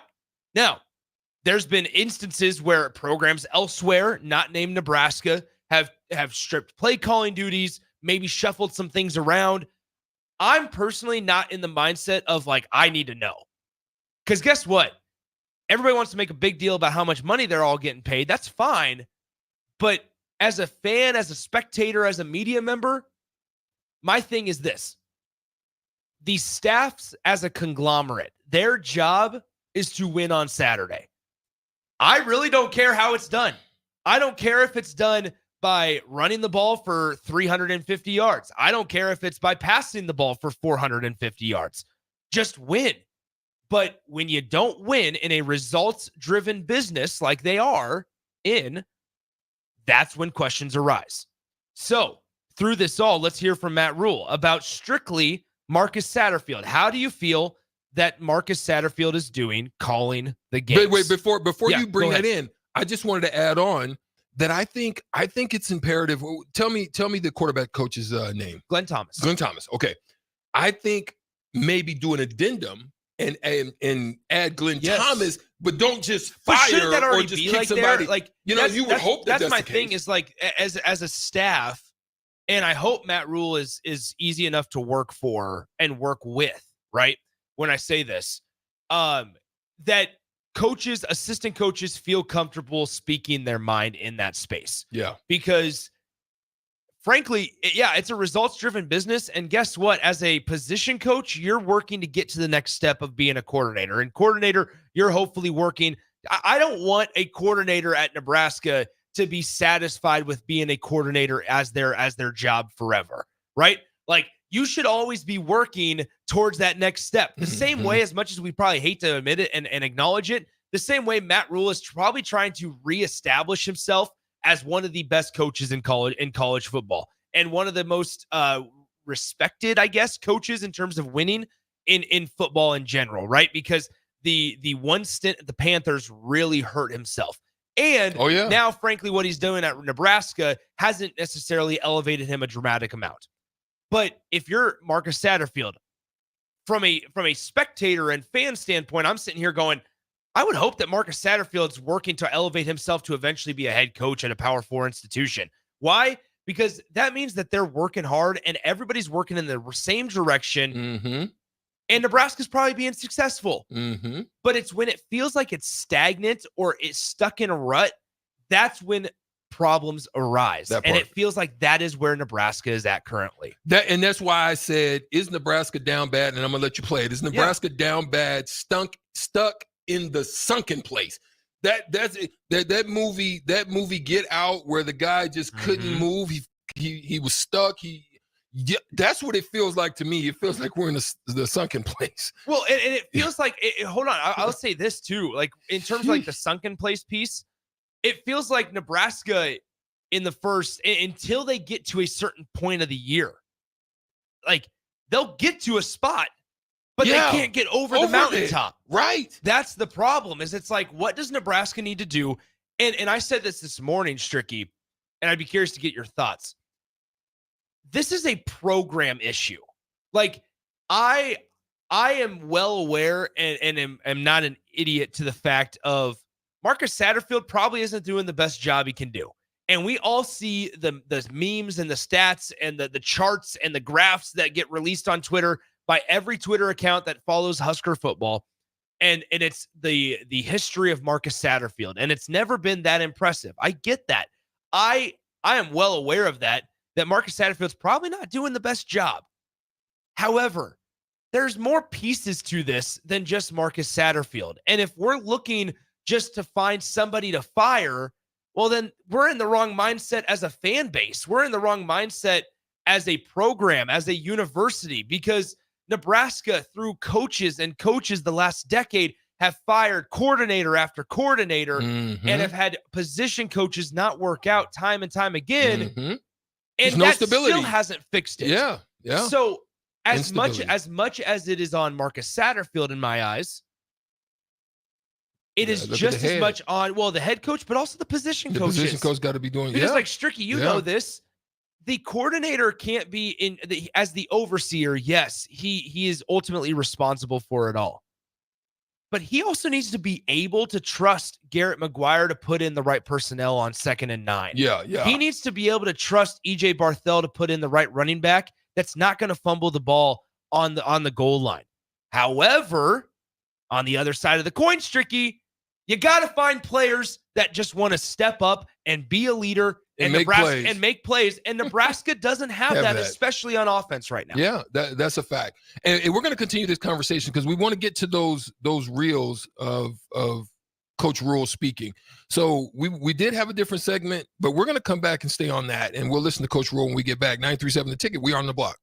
there's been instances where programs elsewhere, not named Nebraska, have stripped play calling duties, maybe shuffled some things around. I'm personally not in the mindset of like, I need to know. Because guess what? Everybody wants to make a big deal about how much money they're all getting paid. That's fine. But as a fan, as a spectator, as a media member, my thing is this. These staffs as a conglomerate, their job is to win on Saturday. I really don't care how it's done. I don't care if it's done by running the ball for 350 yards. I don't care if it's by passing the ball for 450 yards. Just win. But when you don't win in a results-driven business like they are in, that's when questions arise. So, through this all, let's hear from Matt Rule about strictly Marcus Satterfield. How do you feel that Marcus Satterfield is doing calling the games? Wait, before you bring that in, I just wanted to add on that I think it's imperative. Tell me the quarterback coach's name. Glenn Thomas. Glenn Thomas. Okay. I think maybe do an addendum and add Glenn Thomas, but don't just fire or just kick somebody. You would hope that's my thing is like as a staff, and I hope Matt Rule is easy enough to work for and work with, right? When I say this, that coaches, assistant coaches feel comfortable speaking their mind in that space. Yeah. Because frankly, it's a results-driven business. And guess what? As a position coach, you're working to get to the next step of being a coordinator. And coordinator, you're hopefully working. I don't want a coordinator at Nebraska to be satisfied with being a coordinator as their job forever, right? Like, you should always be working towards that next step. The same way, as much as we probably hate to admit it and acknowledge it, the same way Matt Rule is probably trying to reestablish himself as one of the best coaches in college football and one of the most respected, I guess, coaches in terms of winning in football in general, right? Because the one stint at the Panthers really hurt himself. And now, frankly, what he's doing at Nebraska hasn't necessarily elevated him a dramatic amount. But if you're Marcus Satterfield, from a spectator and fan standpoint, I'm sitting here going, I would hope that Marcus Satterfield's working to elevate himself to eventually be a head coach at a Power 4 institution. Why? Because that means that they're working hard and everybody's working in the same direction. And Nebraska's probably being successful. But it's when it feels like it's stagnant or it's stuck in a rut, that's when problems arise. And it feels like that is where Nebraska is at currently. That's why I said, is Nebraska down bad? And I'm gonna let you play it. Is Nebraska down bad, stuck in the sunken place? That movie Get Out, where the guy just couldn't move. He was stuck. That's what it feels like to me. It feels like we're in the sunken place. Well, and it feels like hold on. I'll say this too. Like in terms of like the sunken place piece, it feels like Nebraska in the first, until they get to a certain point of the year, like they'll get to a spot, but they can't get over the mountaintop. Right. That's the problem. Is it's like, what does Nebraska need to do? And I said this morning, Stricky, and I'd be curious to get your thoughts. This is a program issue. Like I am well aware and am not an idiot to the fact of Marcus Satterfield probably isn't doing the best job he can do. And we all see the memes and the stats and the charts and the graphs that get released on Twitter by every Twitter account that follows Husker football. And it's the history of Marcus Satterfield. And it's never been that impressive. I get that. I am well aware of that Marcus Satterfield's probably not doing the best job. However, there's more pieces to this than just Marcus Satterfield. And if we're looking just to find somebody to fire, well, then we're in the wrong mindset as a fan base. We're in the wrong mindset as a program, as a university, because Nebraska, through coaches the last decade, have fired coordinator after coordinator and have had position coaches not work out time and time again. And no that stability. Still hasn't fixed it. Yeah. So as much as it is on Marcus Satterfield in my eyes, it is just as much on the head coach, but also the position coaches. The position coach got to be doing. Because like Stricky, you know this. The coordinator can't be as the overseer. Yes, he is ultimately responsible for it all. But he also needs to be able to trust Garrett McGuire to put in the right personnel on 2nd and 9. Yeah. He needs to be able to trust EJ Barthel to put in the right running back that's not going to fumble the ball on the goal line. However, on the other side of the coin, Stricky, you got to find players that just want to step up and be a leader and make plays. And Nebraska doesn't have that, especially on offense right now. Yeah, that's a fact. And we're going to continue this conversation because we want to get to those reels of Coach Rule speaking. So we did have a different segment, but we're going to come back and stay on that, and we'll listen to Coach Rule when we get back. 937 The Ticket. We are on the block.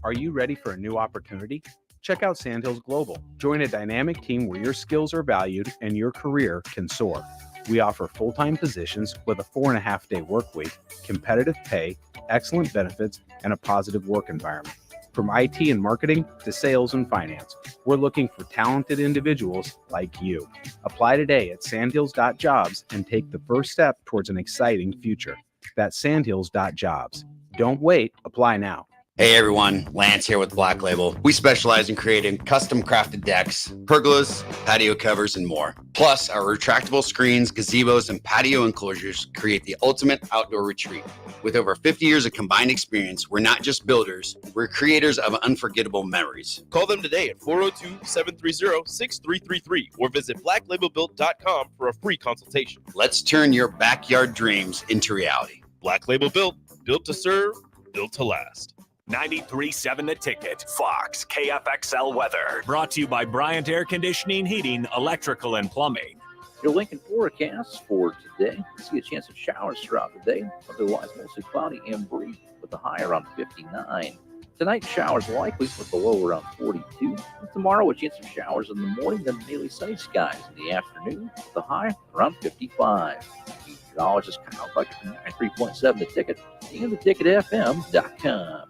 Are you ready for a new opportunity? Check out Sandhills Global. Join a dynamic team where your skills are valued and your career can soar. We offer full-time positions with a 4.5-day work week, competitive pay, excellent benefits, and a positive work environment. From IT and marketing to sales and finance, we're looking for talented individuals like you. Apply today at sandhills.jobs and take the first step towards an exciting future. That's sandhills.jobs. Don't wait. Apply now. Hey everyone, Lance here with Black Label. We specialize in creating custom crafted decks, pergolas, patio covers, and more. Plus, our retractable screens, gazebos, and patio enclosures create the ultimate outdoor retreat. With over 50 years of combined experience, we're not just builders, we're creators of unforgettable memories. Call them today at 402-730-6333 or visit blacklabelbuilt.com for a free consultation. Let's turn your backyard dreams into reality. Black Label Built, built to serve, built to last. 93.7 The Ticket, Fox, KFXL weather. Brought to you by Bryant Air Conditioning, Heating, Electrical, and Plumbing. Your Lincoln forecast for today. See a chance of showers throughout the day. Otherwise, mostly cloudy and breezy with a high around 59. Tonight, showers likely with the low around 42. And tomorrow, a chance of showers in the morning, then mainly sunny skies in the afternoon, with the high around 55. Meteorologist Kyle Bucket from 93.7 The Ticket and theticketfm.com.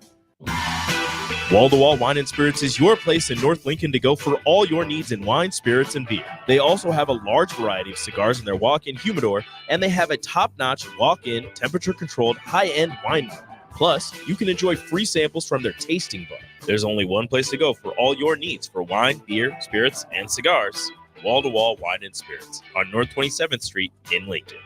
Wall-to-Wall Wine and Spirits is your place in North Lincoln to go for all your needs in wine, spirits, and beer. They also have a large variety of cigars in their walk-in humidor, and they have a top-notch walk-in, temperature-controlled, high-end wine bar. Plus, you can enjoy free samples from their tasting bar. There's only one place to go for all your needs for wine, beer, spirits, and cigars. Wall-to-Wall Wine and Spirits on North 27th Street in Lincoln.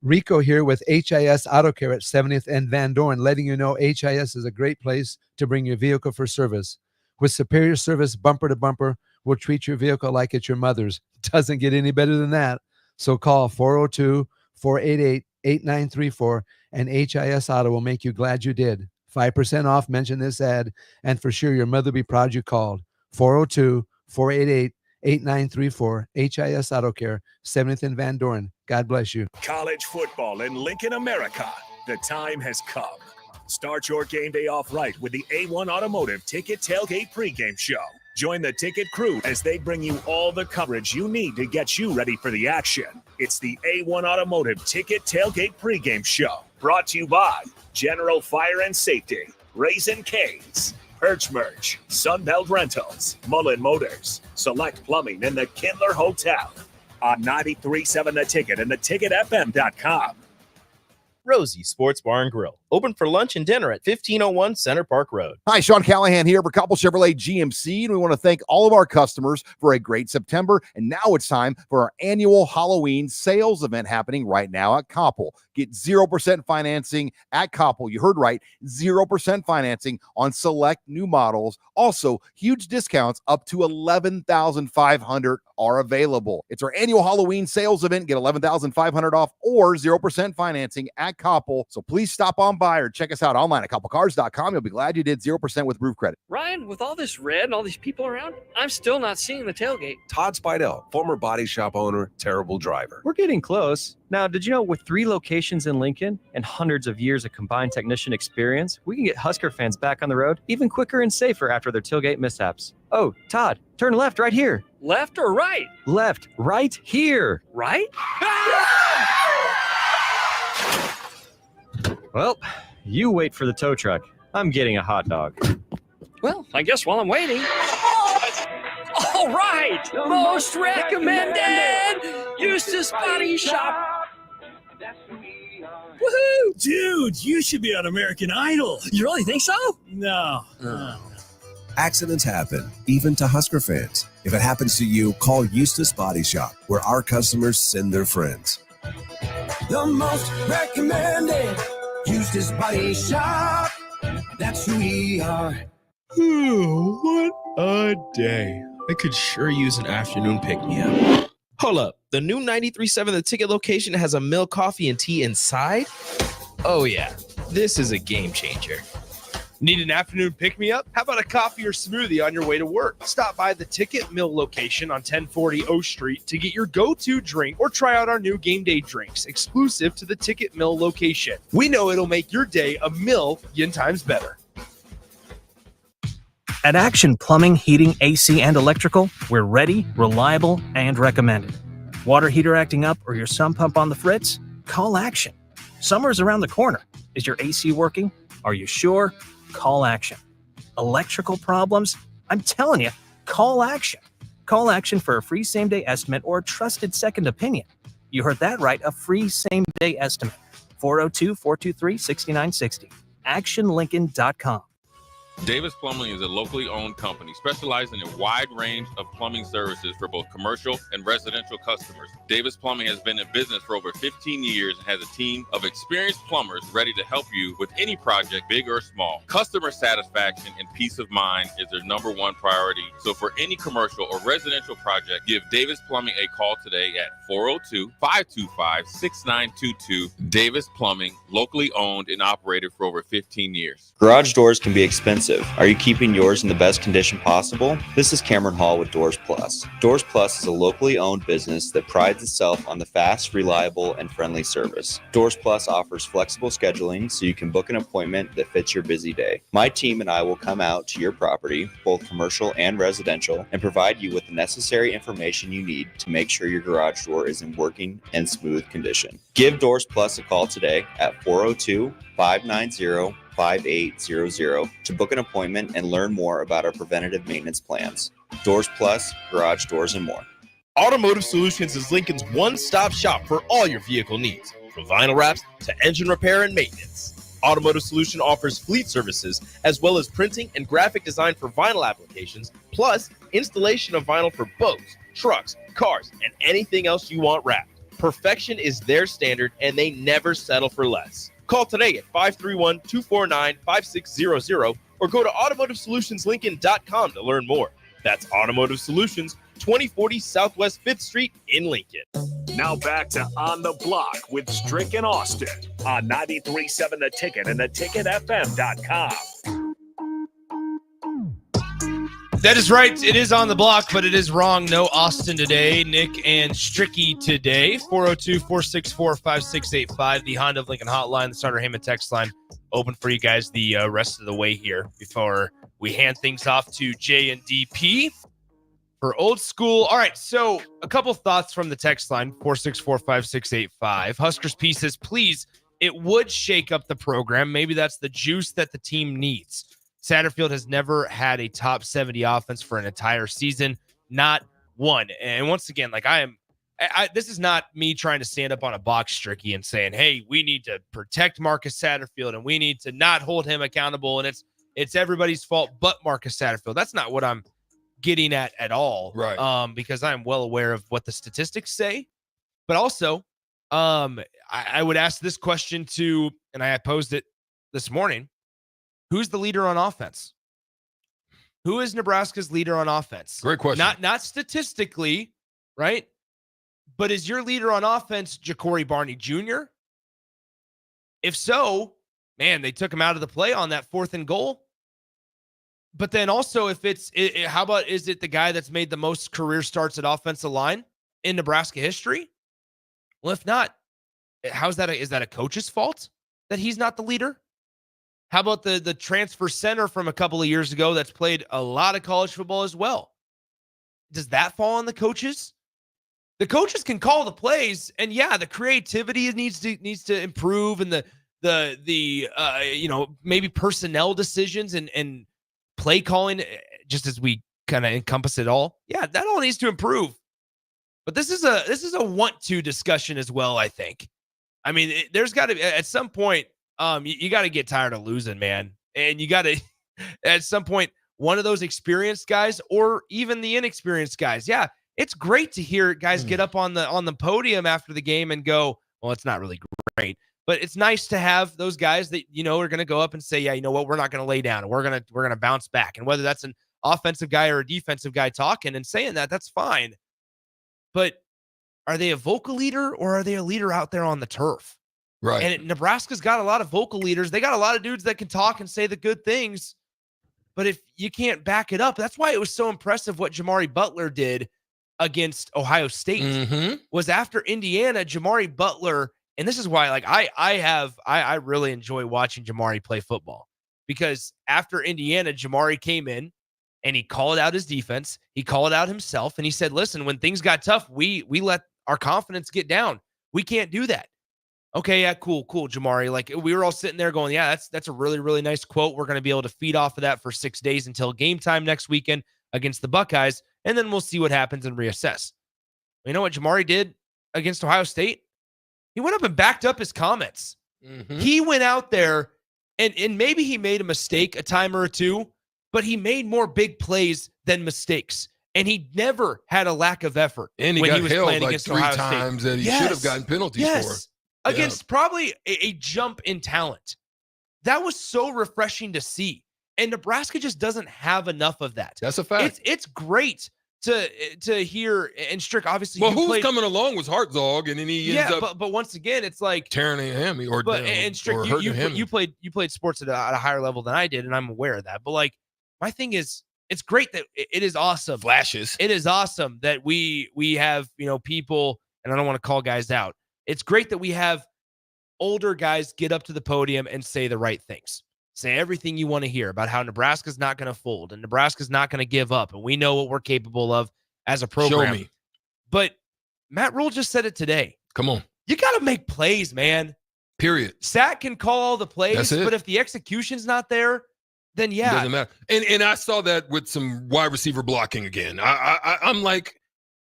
Rico here with HIS Auto Care at 70th and Van Dorn, letting you know HIS is a great place to bring your vehicle for service. With superior service bumper to bumper, we'll treat your vehicle like it's your mother's. Doesn't get any better than that. So call 402-488-8934 and HIS Auto will make you glad you did. 5% off, mention this ad, and for sure your mother will be proud you called. 402-488-8934, HIS Auto Care, 70th and Van Dorn. God bless you. College football in Lincoln, America. The time has come. Start your game day off right with the A1 Automotive Ticket Tailgate pregame show. Join the ticket crew as they bring you all the coverage you need to get you ready for the action. It's the A1 Automotive Ticket Tailgate pregame show. Brought to you by General Fire and Safety, Raisin Canes, Perch Merch, Sunbelt Rentals, Mullen Motors, Select Plumbing, and the Kindler Hotel. On 93.7 The Ticket and theticketfm.com. Rosie Sports Bar and Grill, open for lunch and dinner at 1501 Center Park Road. Hi, Sean Callahan here for Koppel Chevrolet GMC, and we want to thank all of our customers for a great September. And now it's time for our annual Halloween sales event happening right now at Koppel. Get 0% financing at Koppel. You heard right, 0% financing on select new models. Also, huge discounts up to $11,500 are available. It's our annual Halloween sales event. Get $11,500 off or 0% financing at Koppel. So please stop on by or check us out online at koppelcars.com. You'll be glad you did. 0% with roof credit. Ryan, with all this red and all these people around, I'm still not seeing the tailgate. Todd Spidell, former body shop owner, terrible driver. We're getting close. Now, did you know with 3 locations in Lincoln and hundreds of years of combined technician experience, we can get Husker fans back on the road even quicker and safer after their tailgate mishaps? Oh, Todd, turn left right here. Left or right? Left, right here. Right? Well, you wait for the tow truck. I'm getting a hot dog. Well, I guess while I'm waiting. All right, most recommended Eustace Body Shop. Woohoo! Dude, you should be on American Idol. You really think so? No. Accidents happen, even to Husker fans. If it happens to you, call Eustace Body Shop, where our customers send their friends. The most recommended Eustace Body Shop. That's who we are. What a day. I could sure use an afternoon pick-me-up. Hold up. The new 93.7 The Ticket location has a milk, coffee, and tea inside? Oh, yeah. This is a game changer. Need an afternoon pick-me-up? How about a coffee or smoothie on your way to work? Stop by the Ticket Mill location on 1040 O Street to get your go-to drink or try out our new game day drinks exclusive to the Ticket Mill location. We know it'll make your day a million times better. At Action Plumbing, Heating, AC, and Electrical, we're ready, reliable, and recommended. Water heater acting up or your sump pump on the fritz? Call Action. Summer's around the corner. Is your AC working? Are you sure? Call Action. Electrical problems? I'm telling you, call Action. Call Action for a free same-day estimate or a trusted second opinion. You heard that right, a free same-day estimate. 402-423-6960. ActionLincoln.com. Davis Plumbing is a locally owned company specializing in a wide range of plumbing services for both commercial and residential customers. Davis Plumbing has been in business for over 15 years and has a team of experienced plumbers ready to help you with any project, big or small. Customer satisfaction and peace of mind is their number one priority. So for any commercial or residential project, give Davis Plumbing a call today at 402-525-6922. Davis Plumbing, locally owned and operated for over 15 years. Garage doors can be expensive expensive. Are you keeping yours in the best condition possible? This is Cameron Hall with Doors Plus. Doors Plus is a locally owned business that prides itself on the fast, reliable, and friendly service. Doors Plus offers flexible scheduling so you can book an appointment that fits your busy day. My team and I will come out to your property, both commercial and residential, and provide you with the necessary information you need to make sure your garage door is in working and smooth condition. Give Doors Plus a call today at 402-590-5800 to book an appointment and learn more about our preventative maintenance plans. Doors Plus, garage doors, and more. Automotive Solutions is Lincoln's one-stop shop for all your vehicle needs, from vinyl wraps to engine repair and maintenance. Automotive Solution offers fleet services as well as printing and graphic design for vinyl applications, plus installation of vinyl for boats, trucks, cars, and anything else you want wrapped. Perfection is their standard, and they never settle for less. Call today at 531-249-5600 or go to automotivesolutionslincoln.com to learn more. That's Automotive Solutions, 2040 Southwest 5th Street in Lincoln. Now back to On the Block with Strick and Austin on 93.7 The Ticket and theticketfm.com. That is right. It is On the Block, but it is wrong. No Austin today. Nick and Stricky today. 402-464-5685. The Honda of Lincoln hotline, the Starter Heyman text line, open for you guys the rest of the way here before we hand things off to J and DP for old school. All right, so a couple thoughts from the text line, 464-5685. Huskers pieces, please. It would shake up the program. Maybe that's the juice that the team needs. Satterfield has never had a top 70 offense for an entire season, not one. And once again, like this is not me trying to stand up on a box, Stricky, and saying, hey, we need to protect Marcus Satterfield and we need to not hold him accountable. And it's everybody's fault but Marcus Satterfield. That's not what I'm getting at all. Right. Because I'm well aware of what the statistics say. But also, I would ask this question to, and I posed it this morning, who's the leader on offense? Who is Nebraska's leader on offense? Great question. Not statistically, right? But is your leader on offense Ja'Cory Barney Jr.? If so, man, they took him out of the play on that 4th and goal. But then also, if how about, is it the guy that's made the most career starts at offensive line in Nebraska history? Well, if not, is that a coach's fault that he's not the leader? How about the transfer center from a couple of years ago that's played a lot of college football as well? Does that fall on the coaches? The coaches can call the plays, and yeah, the creativity needs to improve, and the maybe personnel decisions and play calling, just as we kind of encompass it all. Yeah, that all needs to improve. But this is a want to discussion as well, I think. I mean, there's got to, at some point, you got to get tired of losing, man. And you got to, at some point, one of those experienced guys or even the inexperienced guys. Yeah, it's great to hear guys get up on the podium after the game and go, well, it's not really great. But it's nice to have those guys that, are going to go up and say, yeah, you know what, we're not going to lay down. We're going to bounce back. And whether that's an offensive guy or a defensive guy talking and saying that, that's fine. But are they a vocal leader or are they a leader out there on the turf? Right. And Nebraska's got a lot of vocal leaders. They got a lot of dudes that can talk and say the good things. But if you can't back it up, that's why it was so impressive what Jamari Butler did against Ohio State. Was after Indiana, Jamari Butler, and this is why, like, I really enjoy watching Jamari play football, because after Indiana, Jamari came in and he called out his defense. He called out himself, and he said, listen, when things got tough, we let our confidence get down. We can't do that. Okay, yeah, cool, Jamari. Like, we were all sitting there going, yeah, that's a really, really nice quote. We're going to be able to feed off of that for 6 days until game time next weekend against the Buckeyes, and then we'll see what happens and reassess. You know what Jamari did against Ohio State? He went up and backed up his comments. He went out there, and maybe he made a mistake a time or two, but he made more big plays than mistakes. And he never had a lack of effort. And he when got he was held playing like against 3 Ohio times State. that he should have gotten penalties for. Against probably a jump in talent. That was so refreshing to see. And Nebraska just doesn't have enough of that. That's a fact. It's great to hear, and Strick, obviously, Well, you who's played, coming along was Hartzog, and then he ends up but once again, it's like tearing a hammy or Strick, or hurting him. you played sports at a higher level than I did, and I'm aware of that. But like, my thing is, it's great that it is awesome. Flashes. It is awesome that we have, people, and I don't want to call guys out. It's great that we have older guys get up to the podium and say the right things. Say everything you want to hear about how Nebraska's not going to fold and Nebraska's not going to give up. And we know what we're capable of as a program. Show me. But Matt Rule just said it today. Come on. You got to make plays, man. Period. Sat can call all the plays, That's it. but if the execution's not there, then yeah. It doesn't matter. And I saw that with some wide receiver blocking again. I'm like,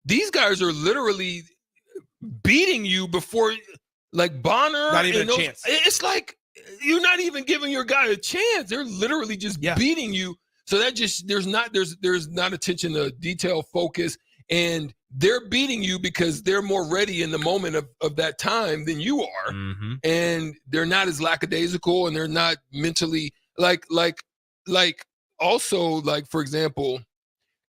these guys are literally beating you before, like Bonner. Not even a chance. It's like you're not even giving your guy a chance. They're literally just beating you. So that just there's not attention to detail, focus, and they're beating you because they're more ready in the moment of that time than you are, and they're not as lackadaisical, and they're not mentally like also, like, for example,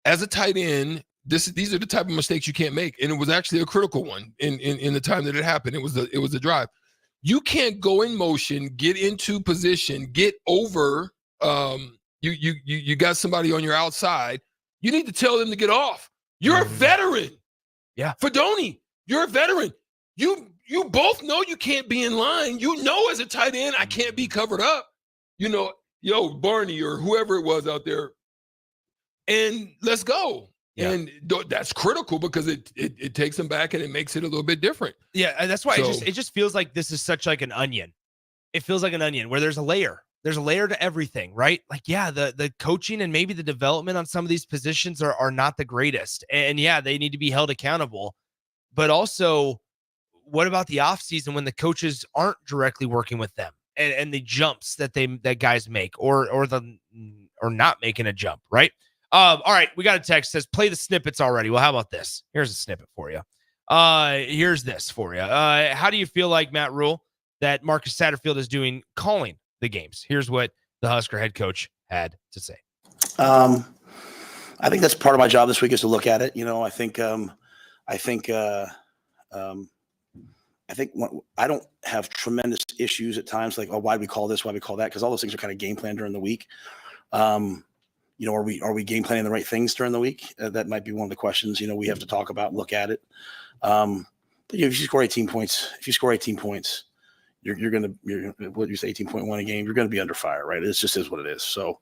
as a tight end, these are the type of mistakes you can't make. And it was actually a critical one in the time that it happened. It was a drive. You can't go in motion, get into position, get over. You got somebody on your outside. You need to tell them to get off. You're a veteran. Yeah. Fedoni, you're a veteran. You both know you can't be in line. You know, as a tight end, I can't be covered up. Barney or whoever it was out there. And let's go. Yeah. And that's critical because it takes them back and it makes it a little bit different. Yeah, and that's why it just feels like this is such like an onion. It feels like an onion where there's a layer. There's a layer to everything, right? Like, yeah, the coaching and maybe the development on some of these positions are not the greatest. And yeah, they need to be held accountable. But also, what about the offseason when the coaches aren't directly working with them and the jumps that guys make or not making a jump, right? All right, we got a text that says play the snippets already. Well, how about this? Here's a snippet for you. Here's this for you. How do you feel like, Matt Rule, that Marcus Satterfield is doing calling the games? Here's what the Husker head coach had to say. I think that's part of my job this week is to look at it. I think I don't have tremendous issues at times like, oh, why do we call this? Why do we call that? Because all those things are kind of game planned during the week. Are we game planning the right things during the week? That might be one of the questions, we have to talk about and look at it. But if you score 18 points, you're going to, what you say, 18.1 a game, you're going to be under fire, right? It just is what it is. So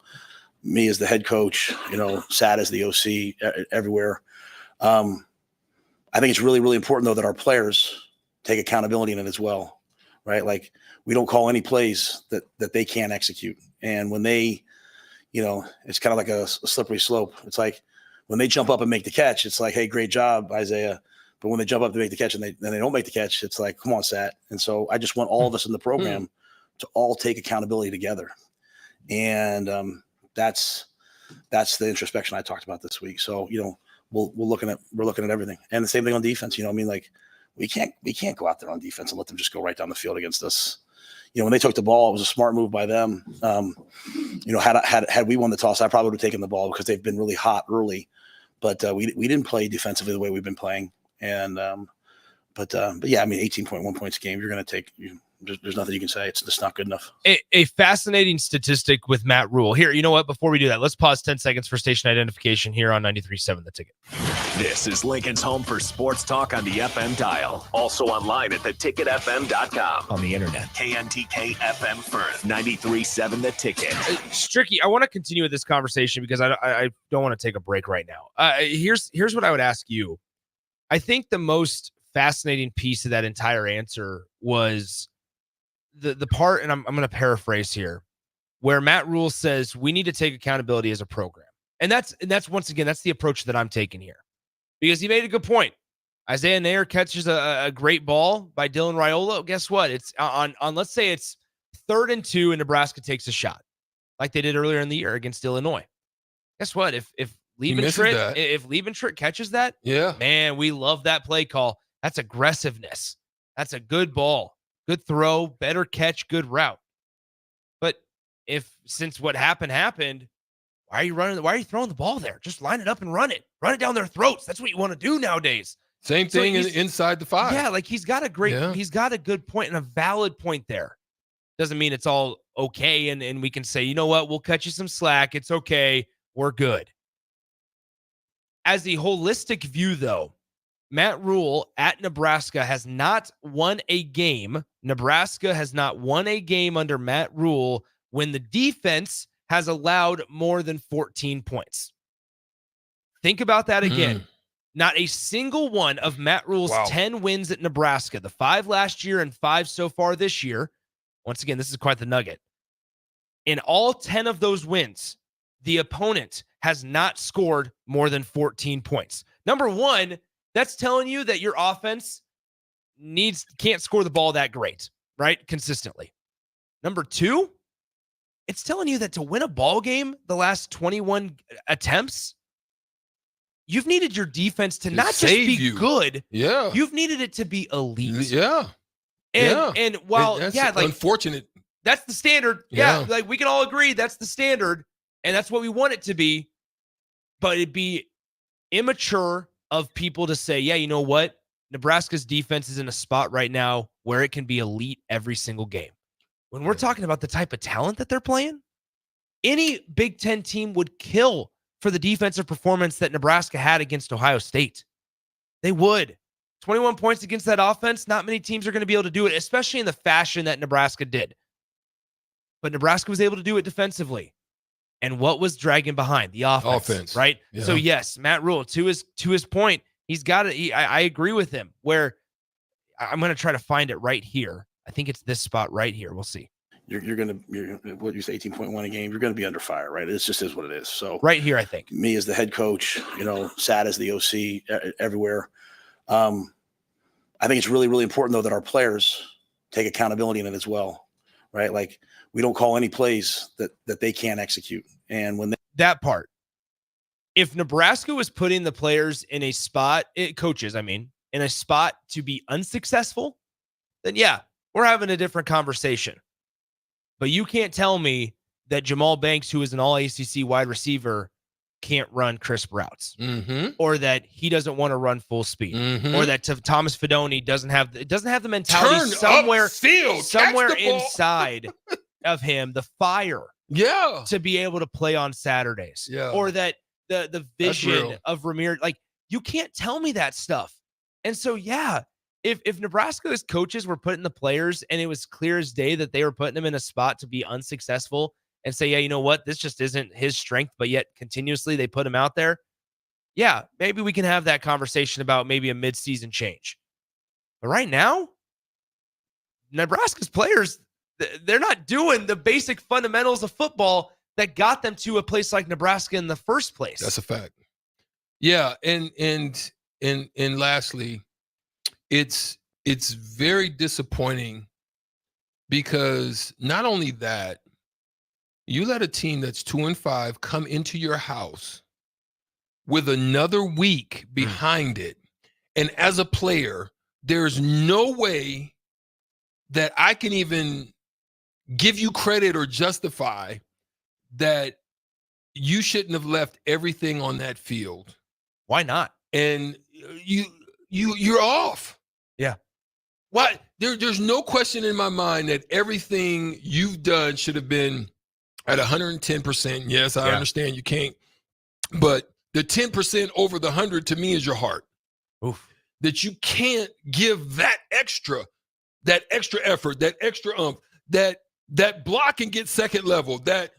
me as the head coach, Sat as the OC everywhere. I think it's really, really important though, that our players take accountability in it as well, right? Like we don't call any plays that they can't execute. And when they, it's kind of like a slippery slope. It's like when they jump up and make the catch, it's like, hey, great job, Isaiah. But when they jump up to make the catch and they don't make the catch, it's like, come on, Sat. And so I just want all of us in the program to all take accountability together. And that's the introspection I talked about this week. So, we're looking at everything. And the same thing on defense. We can't go out there on defense and let them just go right down the field against us. When they took the ball, it was a smart move by them. Had we won the toss, I probably would have taken the ball because they've been really hot early. But we didn't play defensively the way we've been playing. And but yeah, 18.1 points a game, you're going to take. There's nothing you can say. It's just not good enough. A fascinating statistic with Matt Rule. Here, you know what? Before we do that, let's pause 10 seconds for station identification here on 93.7 The Ticket. This is Lincoln's home for sports talk on the FM dial. Also online at theticketfm.com. On the internet. KNTK FM Firth, 93.7 The Ticket. Stricky, I want to continue with this conversation because I don't want to take a break right now. Here's what I would ask you. I think the most fascinating piece of that entire answer was the part, and I'm going to paraphrase here, where Matt Rule says we need to take accountability as a program. And that's once again, that's the approach that I'm taking here. Because he made a good point. Isaiah Nair catches a great ball by Dylan Raiola. Guess what? It's on let's say it's 3rd and 2 and Nebraska takes a shot like they did earlier in the year against Illinois. Guess what? If Liebentritt catches that, yeah, man, we love that play call. That's aggressiveness. That's a good ball, good throw, better catch, good route. But since what happened, Why are you running? Why are you throwing the ball there? Just line it up and run it. Run it down their throats. That's what you want to do nowadays. Same thing inside the 5. Yeah, like he's got a good point and a valid point there. Doesn't mean it's all okay, and we can say, you know what, we'll cut you some slack. It's okay. We're good. As a holistic view, though, Matt Rule at Nebraska has not won a game. Nebraska has not won a game under Matt Rule when the defense has allowed more than 14 points. Think about that again. Not a single one of Matt Rule's 10 wins at Nebraska, the 5 last year and 5 so far this year. Once again, this is quite the nugget. In all 10 of those wins, the opponent has not scored more than 14 points. Number one, that's telling you that your offense can't score the ball that great, right? Consistently. Number two, it's telling you that to win a ball game the last 21 attempts, you've needed your defense to not just be good. Yeah. You've needed it to be elite. Yeah. And while, that's like unfortunate. That's the standard. Yeah. Like we can all agree that's the standard and that's what we want it to be. But it'd be immature of people to say, yeah, you know what? Nebraska's defense is in a spot right now where it can be elite every single game. When we're talking about the type of talent that they're playing, any Big Ten team would kill for the defensive performance that Nebraska had against Ohio State. They would. 21 points against that offense, not many teams are going to be able to do it, especially in the fashion that Nebraska did. But Nebraska was able to do it defensively. And what was dragging behind? The offense. Right? Yeah. So, yes, Matt Rule, to his point, he's got it. I agree with him where I'm going to try to find it right here. I think it's this spot right here. We'll see. You're what you say, 18.1 a game. You're going to be under fire, right? It just is what it is. So right here, I think me as the head coach, Sad as the OC everywhere. I think it's really, really important though that our players take accountability in it as well, right? Like we don't call any plays that they can't execute. And when that part, if Nebraska was putting the players in a spot, coaches, in a spot to be unsuccessful, then yeah, we're having a different conversation. But you can't tell me that Jamal Banks, who is an all-ACC wide receiver, can't run crisp routes, or that he doesn't want to run full speed, or that Thomas Fidone doesn't have the mentality somewhere inside of him, the fire, to be able to play on Saturdays, or that the vision of Ramir, like you can't tell me that stuff. And so, yeah. If Nebraska's coaches were putting the players and it was clear as day that they were putting them in a spot to be unsuccessful and say, yeah, you know what, this just isn't his strength, but yet continuously they put him out there. Yeah, maybe we can have that conversation about maybe a midseason change. But right now, Nebraska's players, they're not doing the basic fundamentals of football that got them to a place like Nebraska in the first place. That's a fact. Yeah, and lastly, it's very disappointing because not only that, you let a team that's 2-5 come into your house with another week behind it. And as a player, there's no way that I can even give you credit or justify that you shouldn't have left everything on that field. Why not? And you're off. Yeah. What? There's no question in my mind that everything you've done should have been at 110%. Yes, I understand you can't. But the 10% over the 100 to me is your heart. Oof. That you can't give that extra effort, that extra that block and get second level, that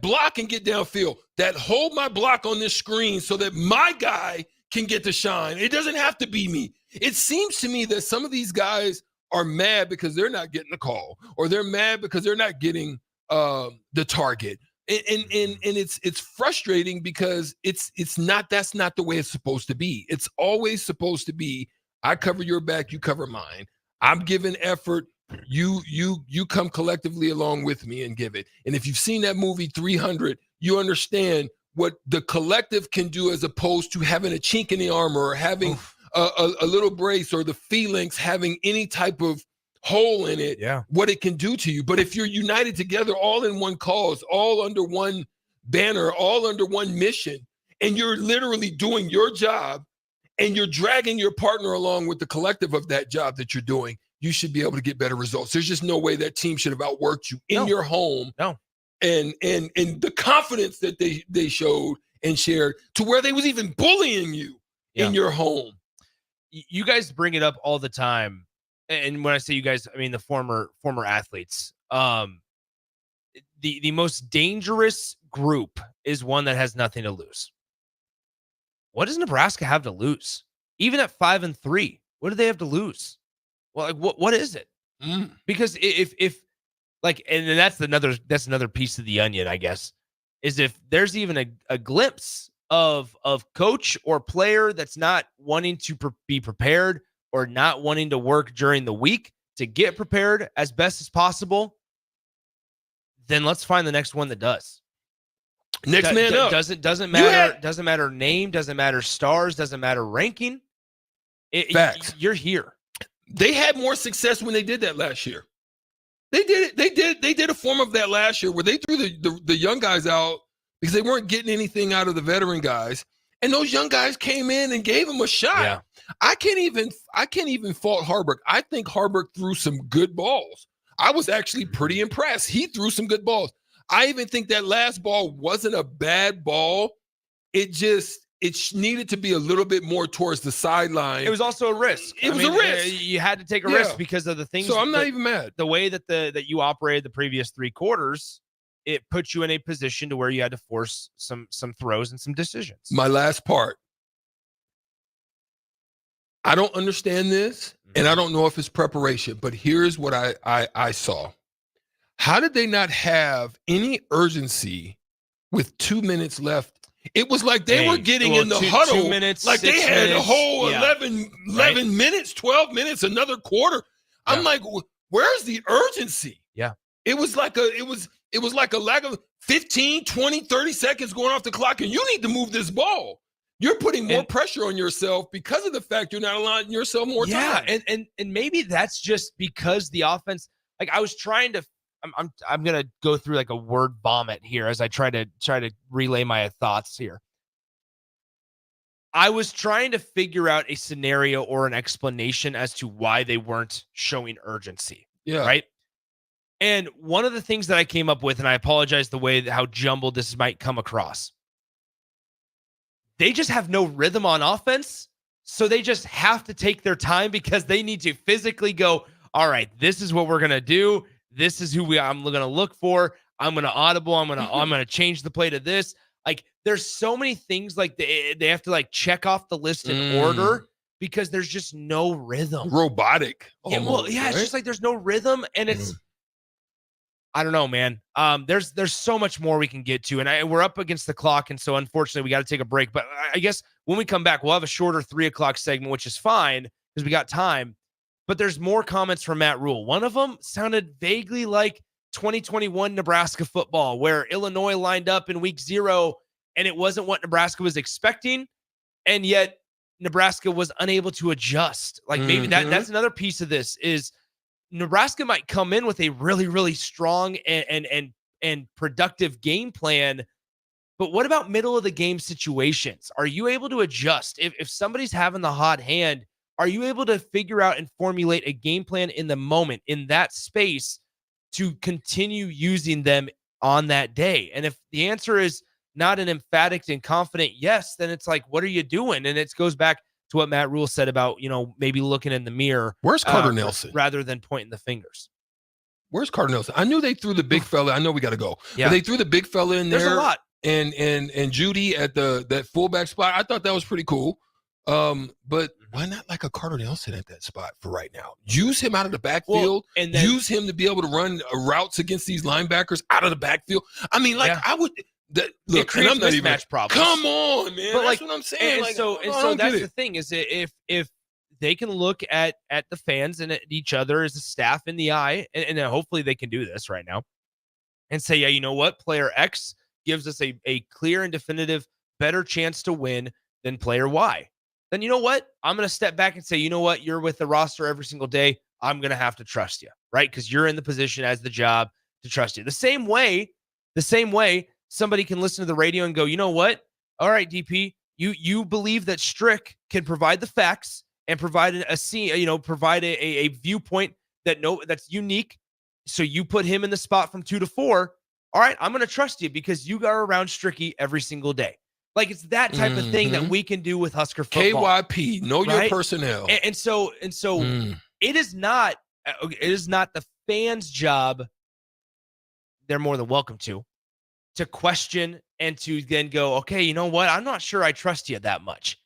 block and get downfield, that hold my block on this screen so that my guy can get to shine. It doesn't have to be me. It seems to me that some of these guys are mad because they're not getting the call, or they're mad because they're not getting the target. And it's frustrating because that's not the way it's supposed to be. It's always supposed to be, I cover your back, you cover mine. I'm giving effort. You come collectively along with me and give it. And if you've seen that movie 300, you understand what the collective can do as opposed to having a chink in the armor or having a little brace, or the phalanx having any type of hole in it, what it can do to you. But if you're united together, all in one cause, all under one banner all under one mission, and you're literally doing your job and you're dragging your partner along with the collective of that job that you're doing, you should be able to get better results. There's just no way that team should have outworked you in your home. No. And the confidence that they showed and shared to where they was even bullying you in your home. You guys bring it up all the time. And when I say you guys, I mean the former athletes. The most dangerous group is one that has nothing to lose. What does Nebraska have to lose? Even at 5-3, what do they have to lose? Well, like what is it? Because if like, and then that's another piece of the onion, I guess, is if there's even a glimpse of coach or player that's not wanting to be prepared or not wanting to work during the week to get prepared as best as possible, then let's find the next one that does. Next man up. Doesn't matter. Doesn't matter name. Doesn't matter stars. Doesn't matter ranking. Facts. You're here. They had more success when they did that last year. They did it. They did a form of that last year where they threw the young guys out because they weren't getting anything out of the veteran guys, and those young guys came in and gave them a shot. Yeah. I can't even fault Harburg. I think Harburg threw some good balls. I was actually pretty impressed. He threw some good balls. I even think that last ball wasn't a bad ball. It needed to be a little bit more towards the sideline. It was also a risk. It was a risk. You had to take a risk because of the things. So I'm not even mad. The way that you operated the previous 3 quarters, it put you in a position to where you had to force some throws and some decisions. My last part. I don't understand this, and I don't know if it's preparation, but here's what I saw. How did they not have any urgency with 2 minutes left? It was like they were getting in the huddle. 2 minutes, like they had minutes, a whole 11 right? minutes, 12 minutes, another quarter. I'm like, where's the urgency? Yeah. It was like a lack of 15, 20, 30 seconds going off the clock, and you need to move this ball. You're putting more pressure on yourself because of the fact you're not allowing yourself more time. And maybe that's just because the offense, like I was trying to, I'm gonna go through like a word vomit here as I try to relay my thoughts here. I was trying to figure out a scenario or an explanation as to why they weren't showing urgency. Yeah. Right. And one of the things that I came up with, and I apologize the way how jumbled this might come across. They just have no rhythm on offense. So they just have to take their time because they need to physically go, all right, this is what we're going to do. This is who I'm going to look for. I'm going to audible. I'm going to change the play to this. Like there's so many things like they have to like check off the list in order because there's just no rhythm. Robotic. Almost, it's just like there's no rhythm and it's, I don't know, man. There's so much more we can get to, and we're up against the clock, and so unfortunately we got to take a break. But I guess when we come back, we'll have a shorter 3:00 segment, which is fine because we got time. But there's more comments from Matt Rule. One of them sounded vaguely like 2021 Nebraska football, where Illinois lined up in week 0, and it wasn't what Nebraska was expecting, and yet Nebraska was unable to adjust. Like maybe that's another piece of this is. Nebraska might come in with a really, really strong and productive game plan, but what about middle of the game situations? Are you able to adjust? If somebody's having the hot hand, are you able to figure out and formulate a game plan in the moment, in that space, to continue using them on that day? And if the answer is not an emphatic and confident yes, then it's like, what are you doing? And it goes back to what Matt Rule said about, maybe looking in the mirror. Where's Carter Nelson? Rather than pointing the fingers. Where's Carter Nelson? I knew they threw the big fella. I know we got to go. Yeah. But they threw the big fella in there. There's a lot. And Judy at that fullback spot. I thought that was pretty cool. But why not like a Carter Nelson at that spot for right now? Use him out of the backfield and then, use him to be able to run routes against these linebackers out of the backfield. I mean, I would. Look, creates I'm not mismatch even, problems. Come on, man. But that's what I'm saying. And so that's the thing is if they can look at the fans and at each other as a staff in the eye, and hopefully they can do this right now, and say, yeah, you know what, player X gives us a clear and definitive better chance to win than player Y. Then you know what? I'm going to step back and say, you know what? You're with the roster every single day. I'm going to have to trust you, right? Because you're in the position as the job to trust you. The same way somebody can listen to the radio and go, you know what? All right, DP, you believe that Strick can provide the facts and provide provide a viewpoint that's unique. So you put him in the spot from 2 to 4. All right, I'm going to trust you because you are around Stricky every single day. Like, it's that type of thing that we can do with Husker football. KYP, know your personnel. And so it is not the fans' job. They're more than welcome to question and to then go, okay, you know what? I'm not sure I trust you that much.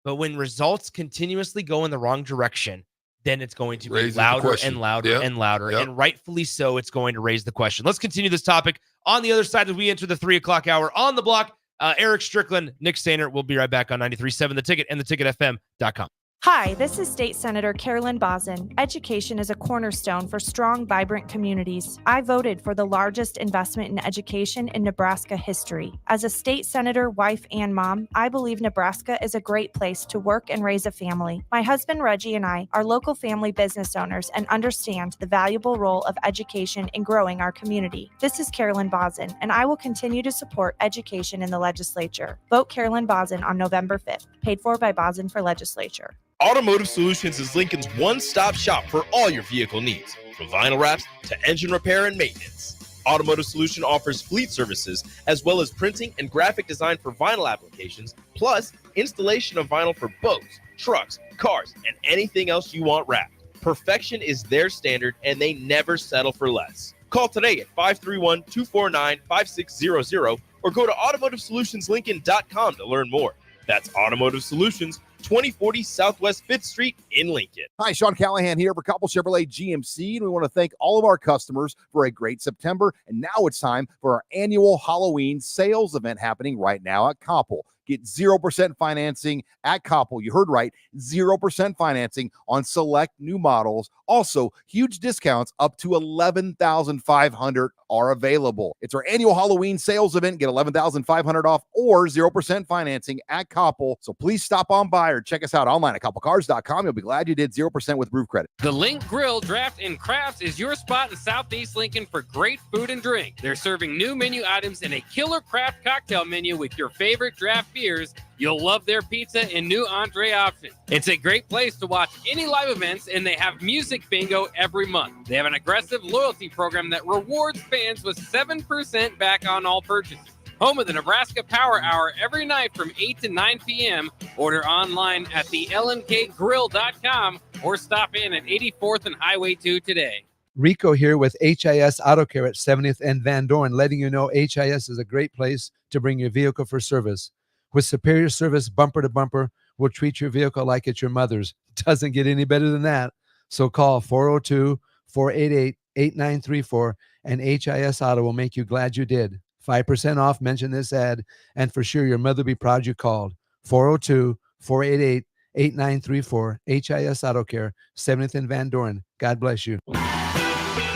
But when results continuously go in the wrong direction, then it's going to be louder and louder and louder. And rightfully so, it's going to raise the question. Let's continue this topic on the other side as we enter the 3 o'clock hour on the block. Eric Strickland, Nick Sainer. We'll be right back on 93.7 The Ticket and theticketfm.com. Hi, this is State Senator Carolyn Bosson. Education is a cornerstone for strong, vibrant communities. I voted for the largest investment in education in Nebraska history. As a state senator, wife, and mom, I believe Nebraska is a great place to work and raise a family. My husband Reggie and I are local family business owners and understand the valuable role of education in growing our community. This is Carolyn Bosson, and I will continue to support education in the legislature. Vote Carolyn Bosson on November 5th, paid for by Bosson for Legislature. Automotive Solutions is Lincoln's one-stop shop for all your vehicle needs, from vinyl wraps to engine repair and maintenance. Automotive Solution offers fleet services as well as printing and graphic design for vinyl applications, plus installation of vinyl for boats, trucks, cars, and anything else you want wrapped. Perfection is their standard, and they never settle for less. Call today at 531-249-5600 or go to automotivesolutionslincoln.com to learn more. That's Automotive Solutions, 2040 Southwest 5th Street in Lincoln. Hi, Sean Callahan here for Koppel Chevrolet GMC, and we want to thank all of our customers for a great September. And now it's time for our annual Halloween sales event happening right now at Koppel. Get 0% financing at Koppel. You heard right, 0% financing on select new models. Also, huge discounts up to $11,500 are available. It's our annual Halloween sales event. Get $11,500 off or 0% financing at Koppel. So please stop on by or check us out online at koppelcars.com. You'll be glad you did 0% with roof credit. The Link Grill, Draft, and Crafts is your spot in Southeast Lincoln for great food and drink. They're serving new menu items and a killer craft cocktail menu with your favorite draft beers. You'll love their pizza and new entree options. It's a great place to watch any live events, and they have music bingo every month. They have an aggressive loyalty program that rewards fans with 7% back on all purchases. Home of the Nebraska Power Hour every night from 8 to 9 p.m. Order online at thelnkgrill.com or stop in at 84th and Highway 2 today. Rico here with HIS Auto Care at 70th and Van Dorn, letting you know HIS is a great place to bring your vehicle for service. With superior service, bumper to bumper, we'll treat your vehicle like it's your mother's. Doesn't get any better than that. So call 402-488-8934 and HIS Auto will make you glad you did. 5% off, mention this ad, and for sure your mother will be proud you called. 402-488-8934, HIS Auto Care, 70th and Van Dorn. God bless you.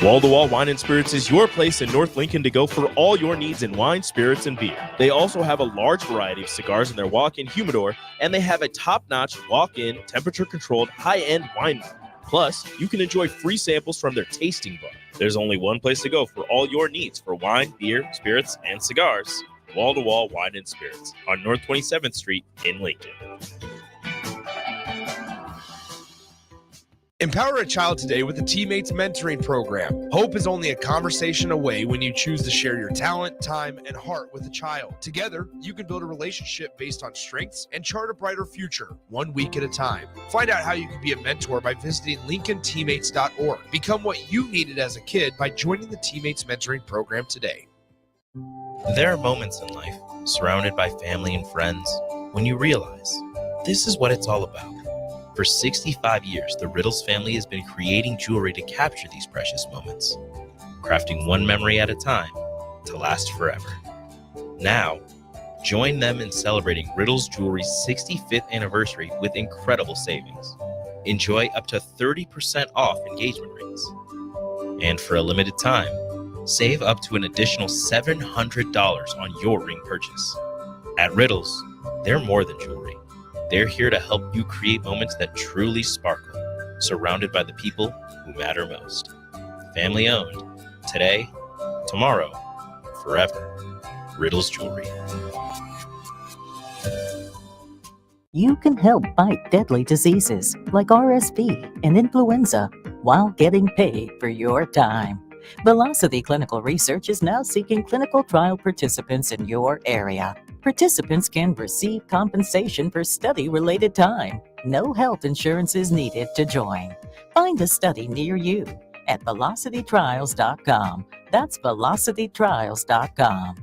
Wall-to-Wall Wine and Spirits is your place in North Lincoln to go for all your needs in wine, spirits, and beer. They also have a large variety of cigars in their walk-in humidor, and they have a top-notch walk-in, temperature-controlled, high-end wine bar. Plus, you can enjoy free samples from their tasting bar. There's only one place to go for all your needs for wine, beer, spirits, and cigars. Wall-to-Wall Wine and Spirits on North 27th Street in Lincoln. Empower a child today with the Teammates Mentoring Program. Hope is only a conversation away when you choose to share your talent, time, and heart with a child. Together, you can build a relationship based on strengths and chart a brighter future, 1 week at a time. Find out how you can be a mentor by visiting LincolnTeammates.org. Become what you needed as a kid by joining the Teammates Mentoring Program today. There are moments in life, surrounded by family and friends, when you realize this is what it's all about. For 65 years, the Riddles family has been creating jewelry to capture these precious moments, crafting one memory at a time to last forever. Now, join them in celebrating Riddles Jewelry's 65th anniversary with incredible savings. Enjoy up to 30% off engagement rings. And for a limited time, save up to an additional $700 on your ring purchase. At Riddles, they're more than jewelry. They're here to help you create moments that truly sparkle, surrounded by the people who matter most. Family owned, today, tomorrow, forever. Riddles Jewelry. You can help fight deadly diseases like RSV and influenza while getting paid for your time. Velocity Clinical Research is now seeking clinical trial participants in your area. Participants can receive compensation for study-related time. No health insurance is needed to join. Find a study near you at velocitytrials.com. That's velocitytrials.com.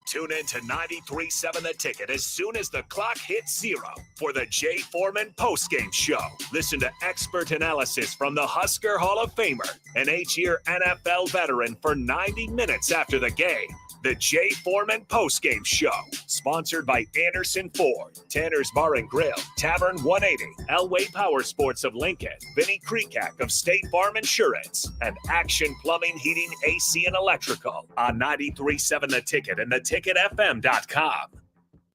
Tune in to 93.7 The Ticket as soon as the clock hits 0 for the Jay Foreman postgame show. Listen to expert analysis from the Husker Hall of Famer, an 8-year NFL veteran, for 90 minutes after the game. The Jay Foreman postgame show, sponsored by Anderson Ford, Tanner's Bar and Grill, Tavern 180, Elway Power Sports of Lincoln, Vinnie Kreekak of State Farm Insurance, and Action Plumbing, Heating, AC, and Electrical on 93.7 The Ticket and theticketfm.com.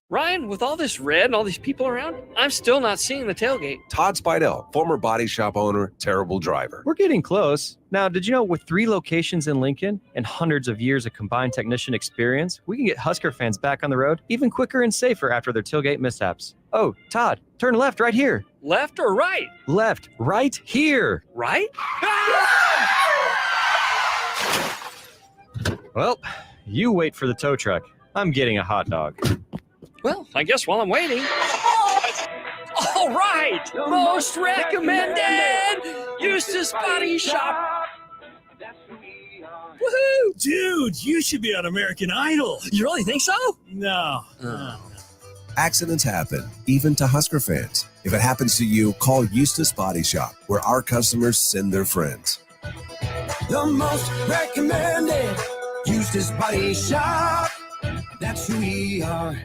Ryan, with all this red and all these people around, I'm still not seeing the tailgate. Todd Spidell, former body shop owner, terrible driver. We're getting close. Now, did you know with 3 locations in Lincoln and hundreds of years of combined technician experience, we can get Husker fans back on the road even quicker and safer after their tailgate mishaps? Oh, Todd, turn left right here. Left or right? Left, right here. Right? Well, you wait for the tow truck. I'm getting a hot dog. Well, I guess while I'm waiting. All right! Most recommended! Eustace Body Shop! Woohoo! Dude, you should be on American Idol. You really think so? No. Accidents happen, even to Husker fans. If it happens to you, call Eustace Body Shop, where our customers send their friends. The most recommended Eustace Body Shop. That's who we are.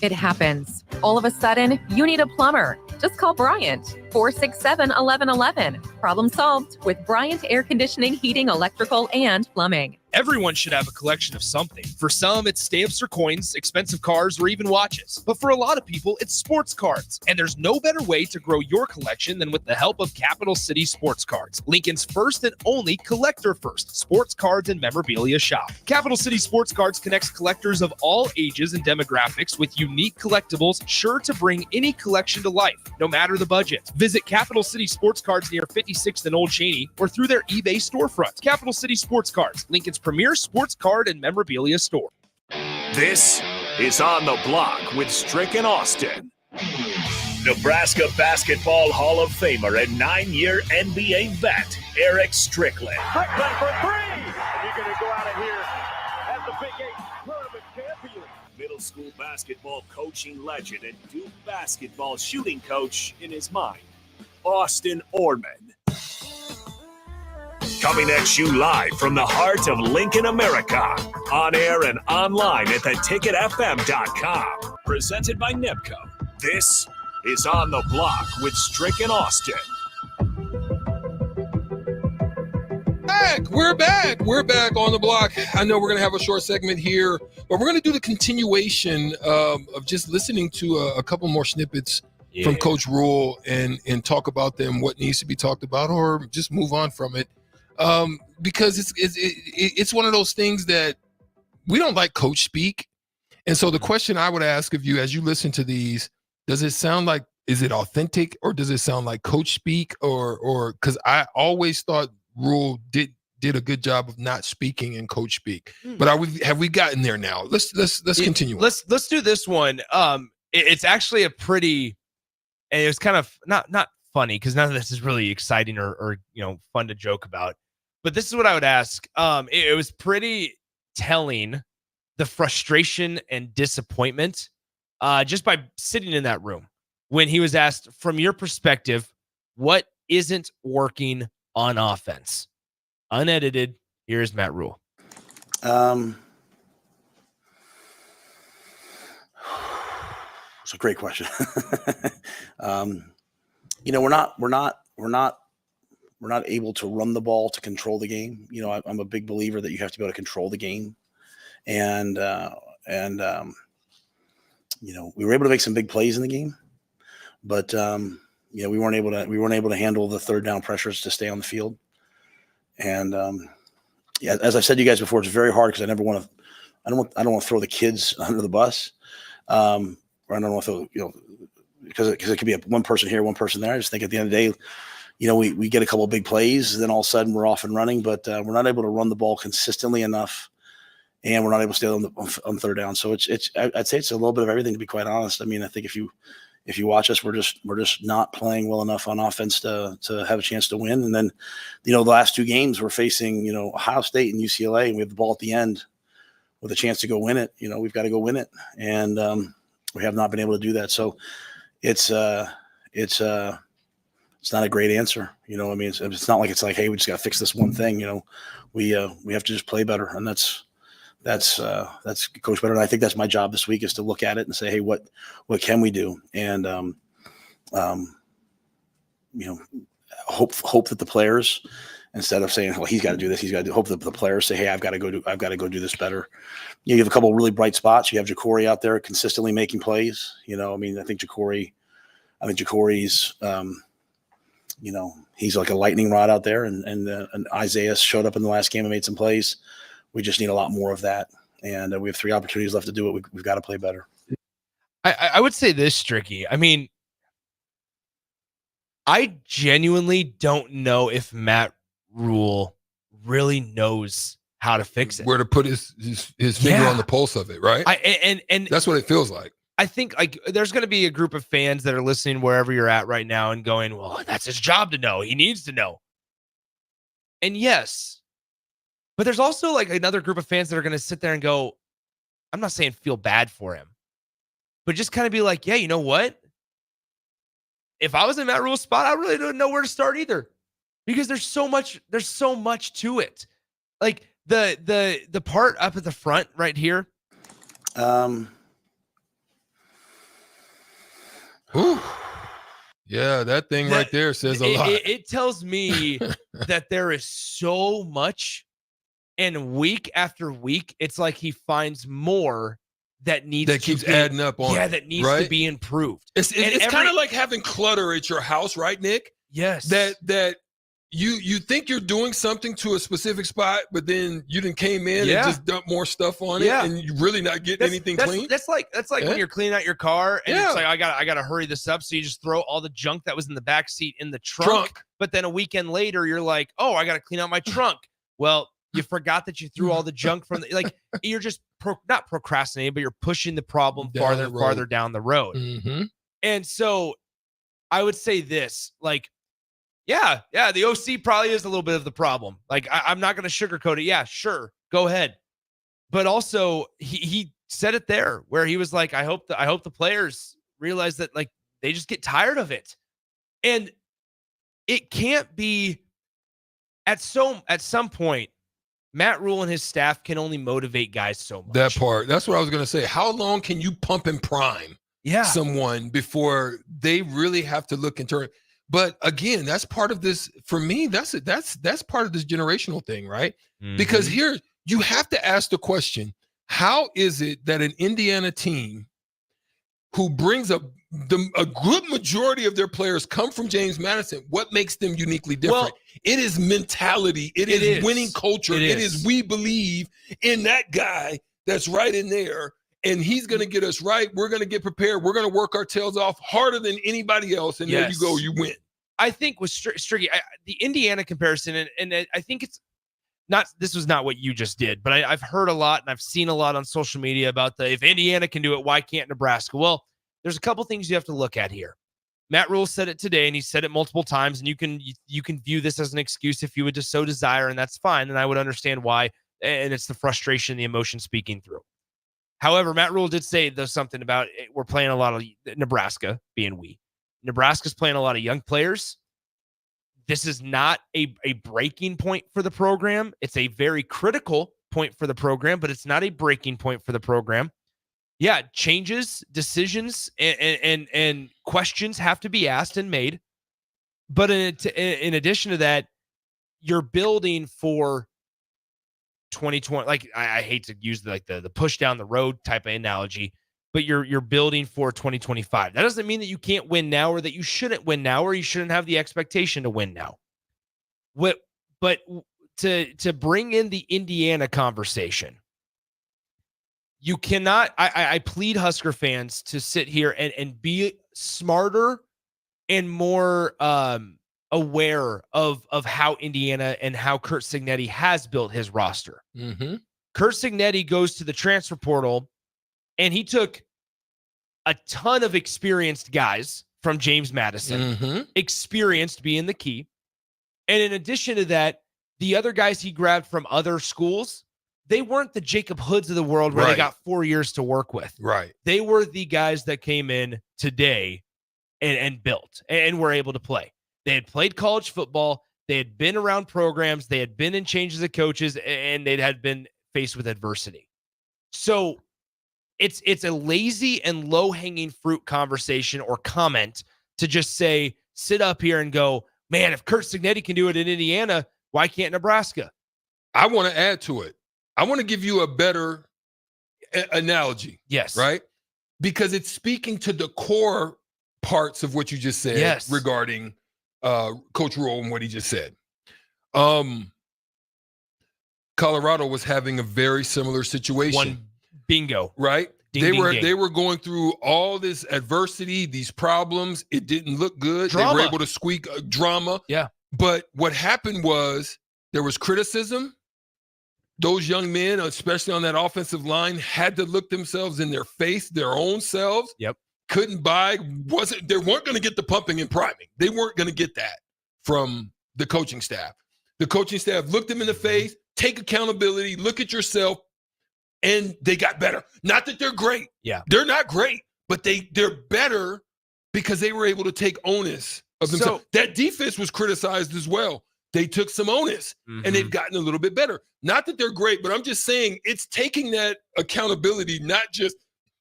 It happens. All of a sudden, you need a plumber. Just call Bryant, 467-1111. Problem solved with Bryant Air Conditioning, Heating, Electrical, and Plumbing. Everyone should have a collection of something. For some, it's stamps or coins, expensive cars, or even watches. But for a lot of people, it's sports cards. And there's no better way to grow your collection than with the help of Capital City Sports Cards, Lincoln's first and only collector-first sports cards and memorabilia shop. Capital City Sports Cards connects collectors of all ages and demographics with unique collectibles sure to bring any collection to life, no matter the budget. Visit Capital City Sports Cards near 56th and Old Cheney or through their eBay storefront. Capital City Sports Cards, Lincoln's premier sports card and memorabilia store. This is On the Block with Strick and Austin. Nebraska Basketball Hall of Famer and 9-year NBA vet, Eric Strickland. Strickland for 3! And you're going to go out of here as the Big 8 tournament champion. Middle school basketball coaching legend and Duke basketball shooting coach in his mind, Austin Orman. Coming at you live from the heart of Lincoln, America. On air and online at theticketfm.com. Presented by NIPCO. This is On the Block with Strick and Austin. We're back on the block. I know we're going to have a short segment here, but we're going to do the continuation of just listening to a couple more snippets from Coach Rule and talk about them, what needs to be talked about, or just move on from it. Because it's one of those things that we don't like coach speak. And so the question I would ask of you as you listen to these, does it sound like, is it authentic, or does it sound like coach speak, or because I always thought Rule did a good job of not speaking in coach speak, but have we gotten there now? Let's continue. Let's do this one. It's actually a pretty, and it was kind of not funny because none of this is really exciting or fun to joke about. But this is what I would ask. It was pretty telling, the frustration and disappointment just by sitting in that room when he was asked, from your perspective, what isn't working on offense? Unedited, here's Matt Rule. It's a great question. We're not able to run the ball to control the game. I'm a big believer that you have to be able to control the game, and we were able to make some big plays in the game, but we weren't able to handle the third down pressures to stay on the field. And yeah, as I've said to you guys before, it's very hard because I don't want to throw the kids under the bus. Or I don't want to throw, because it could be one person here, one person there. I just think at the end of the day, we get a couple of big plays, then all of a sudden we're off and running, but we're not able to run the ball consistently enough, and we're not able to stay on third down. So I'd say it's a little bit of everything, to be quite honest. I mean, I think if you watch us, we're just not playing well enough on offense to have a chance to win. And then, the last two games we're facing, Ohio State and UCLA, and we have the ball at the end with a chance to go win it. We've got to go win it, and we have not been able to do that. So it's not a great answer. I mean, it's not like it's like, hey, we just got to fix this one thing. We have to just play better, and that's Coach Better. And I think that's my job this week, is to look at it and say, hey, what can we do? And hope that the players, instead of saying, well, he's got to do this, he's got to do, hope that the players say, hey, I've got to go do this better. You have a couple of really bright spots. You have Ja'Cory out there consistently making plays. I mean, I think Ja'Cory's he's like a lightning rod out there, and Isaiah showed up in the last game and made some plays. We just need a lot more of that, and we have 3 opportunities left to do it. We've got to play better. I would say this, Stricky. I mean, I genuinely don't know if Matt Rule really knows how to fix it, where to put his finger on the pulse of it, right? And that's what it feels like. I think there's going to be a group of fans that are listening wherever you're at right now and going, well, that's his job to know. He needs to know. And yes, but there's also another group of fans that are going to sit there and go, I'm not saying feel bad for him, but just kind of be like, yeah, you know what? If I was in Matt Rule's spot, I really don't know where to start either, because there's so much to it. Like the part up at the front right here. Whew. Yeah, that thing right there says a lot. It tells me that there is so much, and week after week, it's like he finds more that keeps adding up on. Yeah, that needs to be improved. It's kind of like having clutter at your house, right, Nick? Yes. That you think you're doing something to a specific spot, but then you done came in and just dumped more stuff on it, and you really not getting anything clean. That's like when you're cleaning out your car, and it's like, I gotta hurry this up, so you just throw all the junk that was in the back seat in the trunk. But then a weekend later, you're like, oh, I gotta clean out my trunk. Well, you forgot that you threw all the junk from you're just not procrastinating, but you're pushing the problem farther down the road. Mm-hmm. And so I would say this, yeah, the OC probably is a little bit of the problem. I'm not going to sugarcoat it. Yeah, sure, go ahead. But also, he said it there where he was like, I hope the players realize that they just get tired of it, and it can't be. At some point, Matt Rule and his staff can only motivate guys so much. That part. That's what I was going to say. How long can you pump and prime someone before they really have to look into it? But again, that's part of this. For me, that's part of this generational thing, right? Mm-hmm. Because here you have to ask the question: how is it that an Indiana team who brings a good majority of their players come from James Madison? What makes them uniquely different? Well, it is mentality. It is winning culture. It is we believe in that guy that's right in there, and he's going to get us right. We're going to get prepared. We're going to work our tails off harder than anybody else, and there you go, you win. I think with Stricky, the Indiana comparison, and I think it's not. This was not what you just did, but I've heard a lot and I've seen a lot on social media about if Indiana can do it, why can't Nebraska? Well, there's a couple things you have to look at here. Matt Rule said it today, and he said it multiple times, and you can view this as an excuse if you would just so desire, and that's fine, and I would understand why, and it's the frustration, the emotion speaking through. However, Matt Rule did say, though, something about we're playing a lot of Nebraska, being we. Nebraska's playing a lot of young players. This is not a breaking point for the program. It's a very critical point for the program, but it's not a breaking point for the program. Yeah, changes, decisions, and questions have to be asked and made. But in addition to that, you're building for 2020. I hate to use the push down the road type of analogy, but you're building for 2025. That doesn't mean that you can't win now, or that you shouldn't win now, or you shouldn't have the expectation to win now. But to bring in the Indiana conversation, you cannot. I plead Husker fans to sit here and be smarter and more aware of how Indiana and how Curt Cignetti has built his roster. Mm-hmm. Curt Cignetti goes to the transfer portal, and he took a ton of experienced guys from James Madison, experienced being the key. And in addition to that, the other guys he grabbed from other schools, they weren't the Jacob Hoods of the world where they got 4 years to work with. Right. They were the guys that came in today and built and were able to play. They had played college football. They had been around programs. They had been in changes of coaches, and they had been faced with adversity. So it's a lazy and low-hanging fruit conversation or comment to just say, sit up here and go, man, if Curt Cignetti can do it in Indiana, why can't Nebraska? I want to add to it. I want to give you a better analogy. Yes. Right? Because it's speaking to the core parts of what you just said regarding Coach Rule and what he just said. Colorado was having a very similar situation. One bingo. Right? Ding, ding, ding. They were going through all this adversity, these problems. It didn't look good. Drama. They were able to squeak drama. Yeah. But what happened was there was criticism. Those young men, especially on that offensive line, had to look themselves in their face, their own selves. Yep. Couldn't buy, they weren't going to get the pumping and priming. They weren't going to get that from the coaching staff. The coaching staff looked them in the face, take accountability, look at yourself, and they got better. Not that they're great. Yeah. They're not great, but they're better because they were able to take onus of themselves. So, that defense was criticized as well. They took some onus, and they've gotten a little bit better. Not that they're great, but I'm just saying it's taking that accountability, not just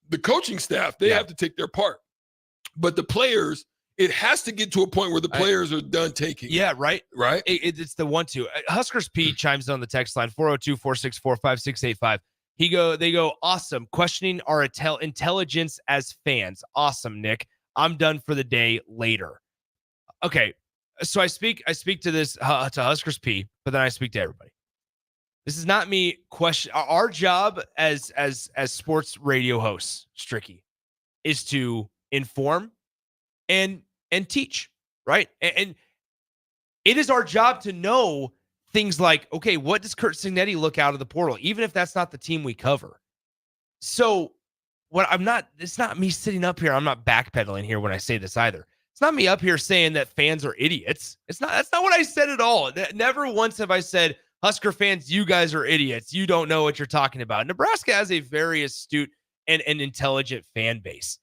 the coaching staff. They have to take their part. But the players, it has to get to a point where the players are done taking. Yeah, right. Right? It's the 1-2. Huskers P chimes in on the text line, 402-464-5685. They go, awesome. Questioning our intelligence as fans. Awesome, Nick. I'm done for the day later. Okay. So I speak to this to Huskers P, but then I speak to everybody. This is not me question. Our job as sports radio hosts, Stricky, is to inform and teach, right? And it is our job to know things like, okay, what does Curt Cignetti look out of the portal, even if that's not the team we cover? So it's not me sitting up here. I'm not backpedaling here when I say this either. It's not me up here saying that fans are idiots. That's not what I said at all. Never once have I said, Husker fans, you guys are idiots. You don't know what you're talking about. Nebraska has a very astute and intelligent fan base.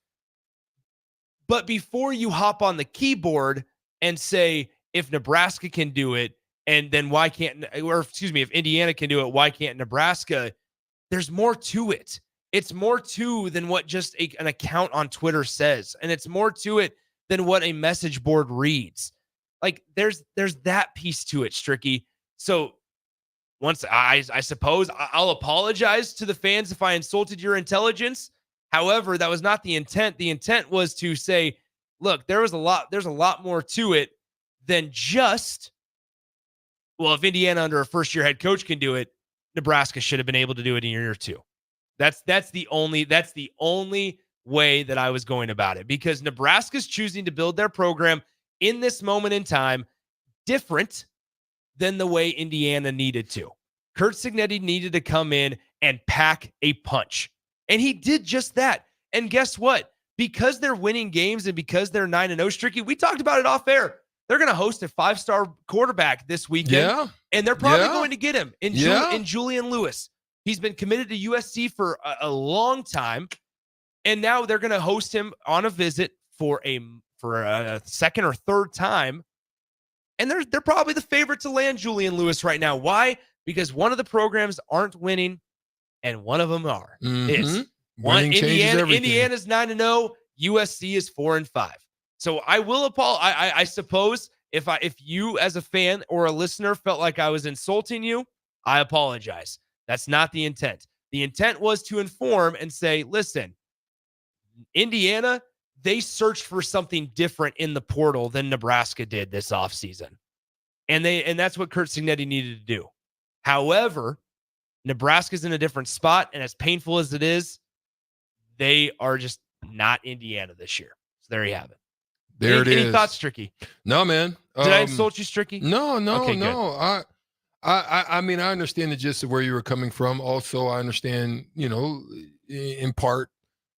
But before you hop on the keyboard and say, if Nebraska can do it, and then why can't, or excuse me, if Indiana can do it, why can't Nebraska? There's more to it. It's more to than what just an account on Twitter says. And it's more to it than what a message board reads. Like there's that piece to it, Stricky. So once I suppose I'll apologize to the fans if I insulted your intelligence. However, that was not the intent. The intent was to say, look, there's a lot more to it than just, well, if Indiana under a first-year head coach can do it, Nebraska should have been able to do it in year two. That's the only way that I was going about it, because Nebraska's choosing to build their program in this moment in time different than the way Indiana needed to. Curt Cignetti needed to come in and pack a punch. And he did just that. And guess what? Because they're winning games and because they're 9-0, Stricky, we talked about it off air. They're going to host a 5-star quarterback this weekend. Yeah. And they're probably going to get him in Julian Lewis. He's been committed to USC for a long time. And now they're going to host him on a visit for a second or third time. And they're probably the favorite to land Julian Lewis right now. Why? Because one of the programs aren't winning and one of them are. Indiana's 9-0, USC is 4-5. So I will I suppose if you as a fan or a listener felt like I was insulting you, I apologize. That's not the intent. The intent was to inform and say, listen, Indiana, they searched for something different in the portal than Nebraska did this offseason. And that's what Curt Cignetti needed to do. However, Nebraska's in a different spot, and as painful as it is, they are just not Indiana this year. So there you have it. There it is. Any thoughts, Stricky? No, man. Did I insult you, Stricky? No. Okay, no. I mean, I understand the gist of where you were coming from. Also, I understand, in part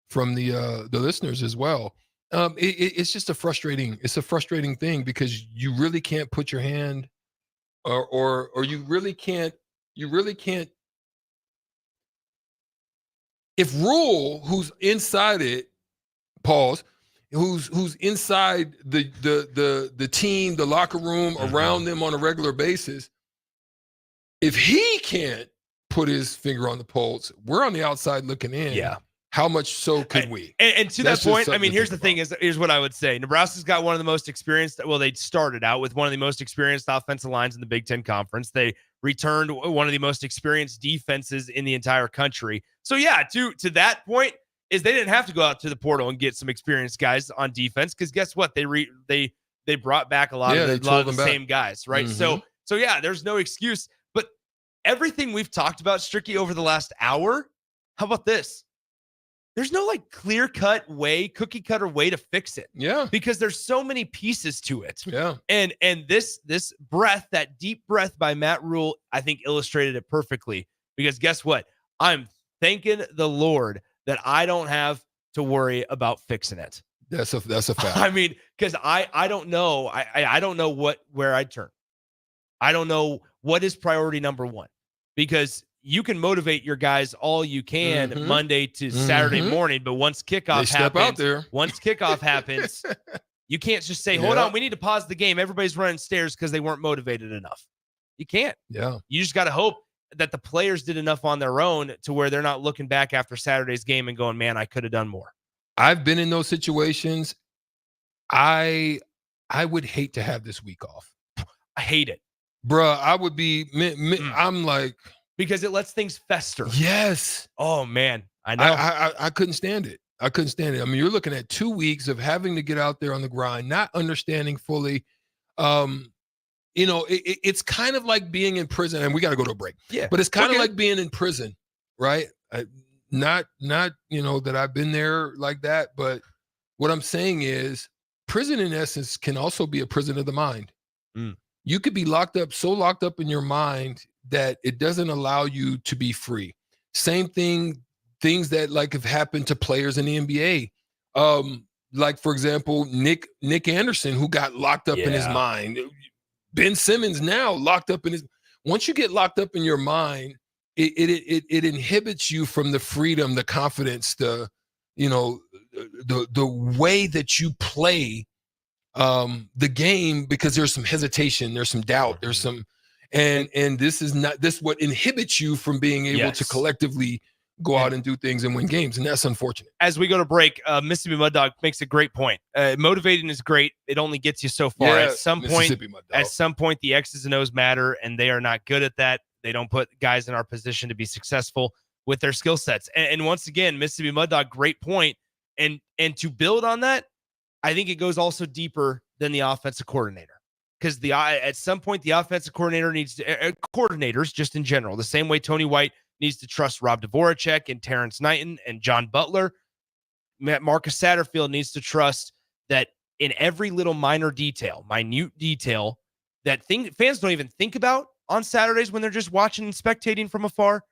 from the listeners as well. It's just a frustrating thing because you really can't put your hand or you really can't. If Rule, who's inside it, pause, who's inside the team, the locker room, around them on a regular basis, if he can't put his finger on the pulse, we're on the outside looking in. Yeah. How much so could we? And to that point, I mean, here's the thing: here's what I would say. Nebraska's got one of the most experienced. Well, they started out with one of the most experienced offensive lines in the Big Ten Conference. They returned one of the most experienced defenses in the entire country. So yeah, to that point, is they didn't have to go out to the portal and get some experienced guys on defense because guess what? They brought back a lot of the same guys, right? Mm-hmm. So yeah, there's no excuse. But everything we've talked about, Stricky, over the last hour, how about this? There's no clear-cut way, cookie-cutter way to fix it. Yeah. Because there's so many pieces to it. Yeah. And this breath, that deep breath by Matt Rule, I think illustrated it perfectly. Because guess what? I'm thanking the Lord that I don't have to worry about fixing it. That's a fact. I mean, because I don't know. I don't know where I'd turn. I don't know what is priority number one. Because you can motivate your guys all you can Monday to Saturday morning, but once kickoff happens, you can't just say, hold on, we need to pause the game. Everybody's running stairs because they weren't motivated enough. You can't. Yeah. You just got to hope that the players did enough on their own to where they're not looking back after Saturday's game and going, man, I could have done more. I've been in those situations. I would hate to have this week off. I hate it. Bruh, I would be, I'm like, because it lets things fester. Yes. Oh, man. I know. I couldn't stand it. I mean, you're looking at 2 weeks of having to get out there on the grind, not understanding fully. It's kind of like being in prison, and we got to go to a break. Yeah. But it's kind of like being in prison, right? Not that I've been there like that, but what I'm saying is prison, in essence, can also be a prison of the mind. You could be so locked up in your mind that it doesn't allow you to be free. Same thing, things that have happened to players in the NBA. For example, Nick Anderson, who got locked up in his mind. Ben Simmons now locked up in his. Once you get locked up in your mind, it inhibits you from the freedom, the confidence, the way that you play the game, because there's some hesitation, there's some doubt, there's some. And this is what inhibits you from being able to collectively go out and do things and win games. And that's unfortunate. As we go to break, Mississippi Mud Dog makes a great point. Motivating is great. It only gets you so far. At some point, the X's and O's matter, and they are not good at that. They don't put guys in our position to be successful with their skill sets. And once again, Mississippi Mud Dog, great point. And to build on that, I think it goes also deeper than the offensive coordinator. Because at some point, the offensive coordinator needs to coordinators just in general, the same way Tony White needs to trust Rob Dvorak and Terrence Knighton and John Butler. Marcus Satterfield needs to trust that in every little minute detail, that fans don't even think about on Saturdays when they're just watching and spectating from afar.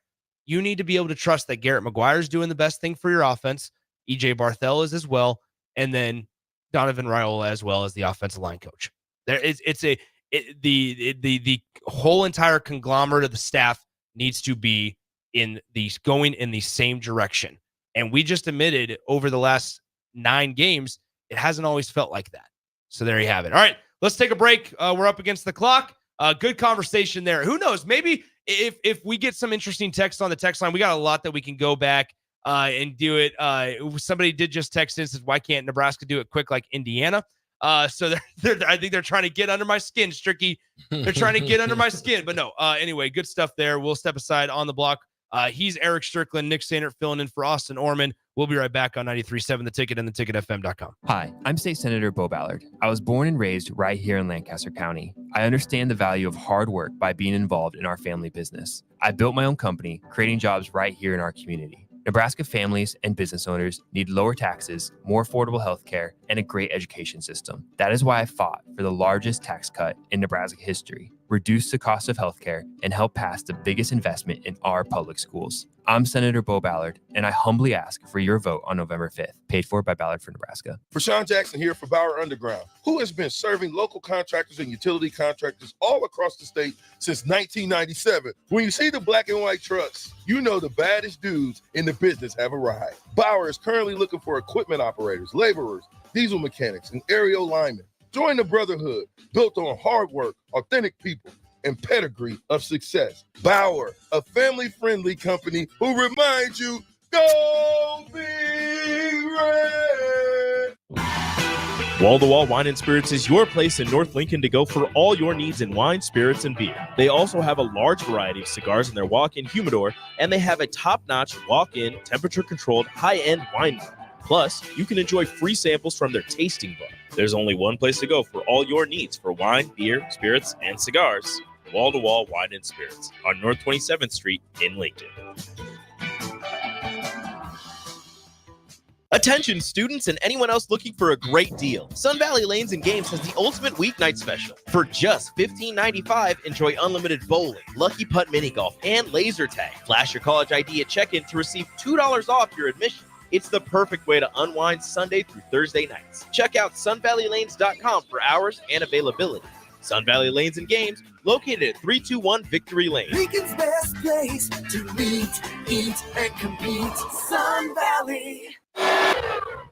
You need to be able to trust that Garrett McGuire is doing the best thing for your offense. EJ Barthel is as well, and then Donovan Raiola as well as the offensive line coach. The whole entire conglomerate of the staff needs to be going in the same direction. And we just admitted over the last 9 games, it hasn't always felt like that. So there you have it. All right, let's take a break. We're up against the clock. Good conversation there. Who knows? Maybe if we get some interesting text on the text line, we got a lot that we can go back and do it. Somebody did just text in and says, why can't Nebraska do it quick like Indiana? So I think they're trying to get under my skin, Stricky. They're trying to get under my skin. But no, anyway, good stuff there. We'll step aside on the block. He's Eric Strickland, Nick Sainert filling in for Austin Orman. We'll be right back on 93.7 The Ticket and theticketfm.com. Hi, I'm State Senator Bo Ballard. I was born and raised right here in Lancaster County. I understand the value of hard work by being involved in our family business. I built my own company, creating jobs right here in our community. Nebraska families and business owners need lower taxes, more affordable health care, and a great education system. That is why I fought for the largest tax cut in Nebraska history, reduce the cost of healthcare, and help pass the biggest investment in our public schools. I'm Senator Bo Ballard, and I humbly ask for your vote on November 5th. Paid for by Ballard for Nebraska. Rashawn Jackson here for Bauer Underground, who has been serving local contractors and utility contractors all across the state since 1997. When you see the black and white trucks, you know the baddest dudes in the business have arrived. Bauer is currently looking for equipment operators, laborers, diesel mechanics, and aerial linemen. Join the brotherhood built on hard work, authentic people, and pedigree of success. Bauer, a family-friendly company who reminds you, go Big Red! Wall-to-Wall Wine and Spirits is your place in North Lincoln to go for all your needs in wine, spirits, and beer. They also have a large variety of cigars in their walk-in humidor, and they have a top-notch walk-in, temperature-controlled, high-end wine bar. Plus, you can enjoy free samples from their tasting book. There's only one place to go for all your needs for wine, beer, spirits, and cigars. Wall-to-Wall Wine and Spirits on North 27th Street in Lincoln. Attention students and anyone else looking for a great deal. Sun Valley Lanes and Games has the ultimate weeknight special. For just $15.95, enjoy unlimited bowling, lucky putt mini golf, and laser tag. Flash your college ID at check-in to receive $2 off your admission. It's the perfect way to unwind Sunday through Thursday nights. Check out sunvalleylanes.com for hours and availability. Sun Valley Lanes and Games, located at 321 Victory Lane. Lincoln's best place to meet, eat, and compete. Sun Valley.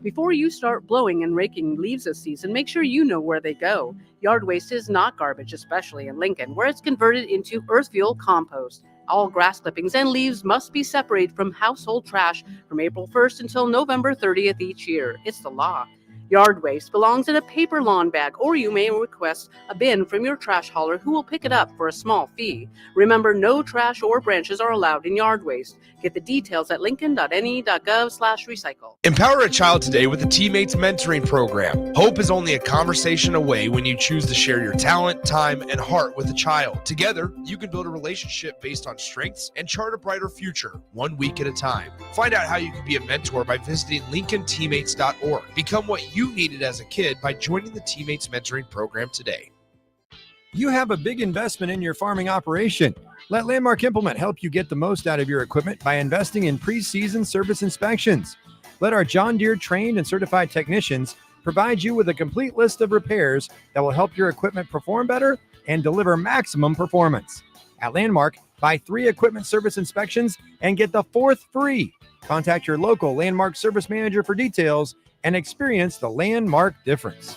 Before you start blowing and raking leaves this season, make sure you know where they go. Yard waste is not garbage, especially in Lincoln, where it's converted into earth fuel compost. All grass clippings and leaves must be separated from household trash from April 1st until November 30th each year. It's the law. Yard waste belongs in a paper lawn bag, or you may request a bin from your trash hauler who will pick it up for a small fee. Remember, no trash or branches are allowed in yard waste. Get the details at lincoln.ne.gov/recycle. Empower a child today with the Teammates Mentoring Program. Hope is only a conversation away when you choose to share your talent, time, and heart with a child. Together, you can build a relationship based on strengths and chart a brighter future, 1 week at a time. Find out how you can be a mentor by visiting lincolnteammates.org. Become what you needed as a kid by joining the Teammates Mentoring Program today. You have a big investment in your farming operation. Let Landmark Implement help you get the most out of your equipment by investing in pre-season service inspections. Let our John Deere trained and certified technicians provide you with a complete list of repairs that will help your equipment perform better and deliver maximum performance. At Landmark, buy 3 equipment service inspections and get the 4th free. Contact your local Landmark service manager for details and experience the Landmark difference.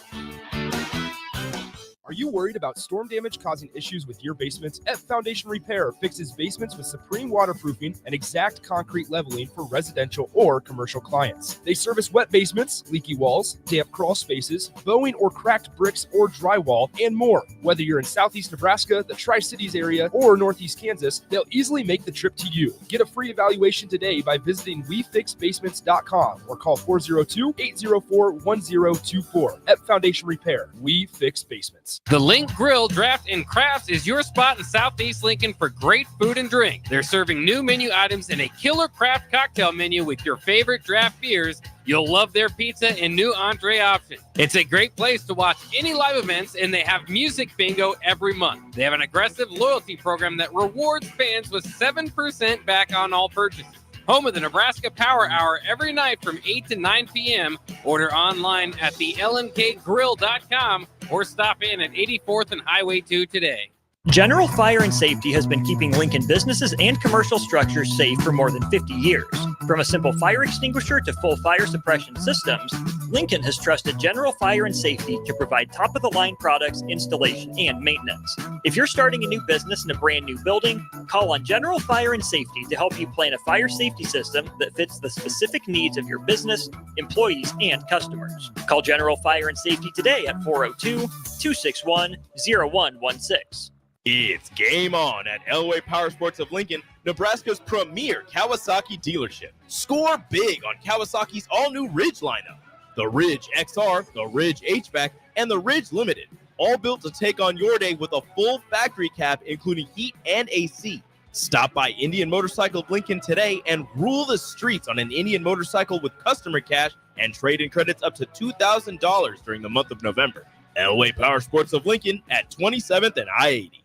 Are you worried about storm damage causing issues with your basement? F Foundation Repair fixes basements with supreme waterproofing and exact concrete leveling for residential or commercial clients. They service wet basements, leaky walls, damp crawl spaces, bowing or cracked bricks or drywall, and more. Whether you're in Southeast Nebraska, the Tri-Cities area, or Northeast Kansas, they'll easily make the trip to you. Get a free evaluation today by visiting WeFixBasements.com or call 402-804-1024. F Foundation Repair. We fix basements. The Link Grill, Draft, and Crafts is your spot in Southeast Lincoln for great food and drink. They're serving new menu items and a killer craft cocktail menu with your favorite draft beers. You'll love their pizza and new entree options. It's a great place to watch any live events, and they have music bingo every month. They have an aggressive loyalty program that rewards fans with 7% back on all purchases. Home of the Nebraska Power Hour every night from 8 to 9 p.m. Order online at thelmkgrill.com or stop in at 84th and Highway 2 today. General Fire and Safety has been keeping Lincoln businesses and commercial structures safe for more than 50 years. From a simple fire extinguisher to full fire suppression systems, Lincoln has trusted General Fire and Safety to provide top-of-the-line products, installation, and maintenance. If you're starting a new business in a brand new building, call on General Fire and Safety to help you plan a fire safety system that fits the specific needs of your business, employees, and customers. Call General Fire and Safety today at 402-261-0116. It's game on at Elway Power Sports of Lincoln, Nebraska's premier Kawasaki dealership. Score big on Kawasaki's all-new Ridge lineup. The Ridge XR, the Ridge HVAC, and the Ridge Limited. All built to take on your day with a full factory cab, including heat and AC. Stop by Indian Motorcycle of Lincoln today and rule the streets on an Indian motorcycle with customer cash and trade-in credits up to $2,000 during the month of November. Elway Power Sports of Lincoln at 27th and I-80.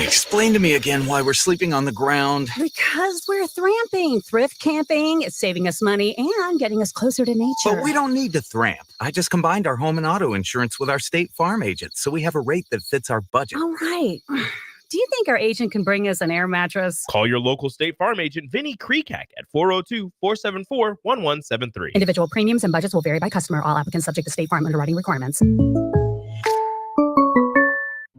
Explain to me again why we're sleeping on the ground. Because we're thramping. Thrift camping. It's saving us money and getting us closer to nature. But we don't need to thramp. I just combined our home and auto insurance with our State Farm agent, so we have a rate that fits our budget. All right. Do you think our agent can bring us an air mattress? Call your local State Farm agent, Vinny Kreekak, at 402-474-1173. Individual premiums and budgets will vary by customer. All applicants subject to State Farm underwriting requirements.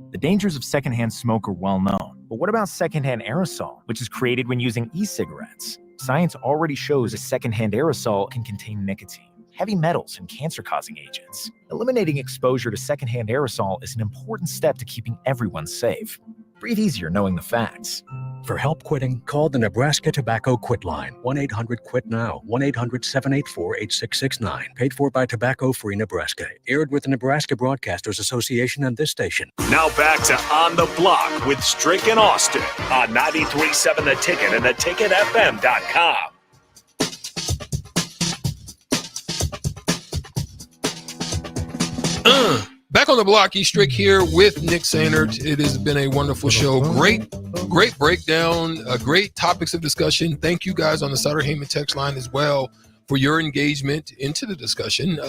The dangers of secondhand smoke are well known. But what about secondhand aerosol, which is created when using e-cigarettes? Science already shows a secondhand aerosol can contain nicotine, heavy metals, and cancer-causing agents. Eliminating exposure to secondhand aerosol is an important step to keeping everyone safe. Breathe easier knowing the facts. For help quitting, call the Nebraska Tobacco Quit Line, 1-800-QUIT-NOW, 1-800-784-8669. Paid for by Tobacco Free Nebraska. Aired with the Nebraska Broadcasters Association and this station. Now back to On the Block with Strick and Austin on 93.7 The Ticket and theticketfm.com. Back on the block, Strick here with Nick Sainert. It has been a wonderful show. Great breakdown, great topics of discussion. Thank you guys on the Sutter Heyman text line as well for your engagement into the discussion.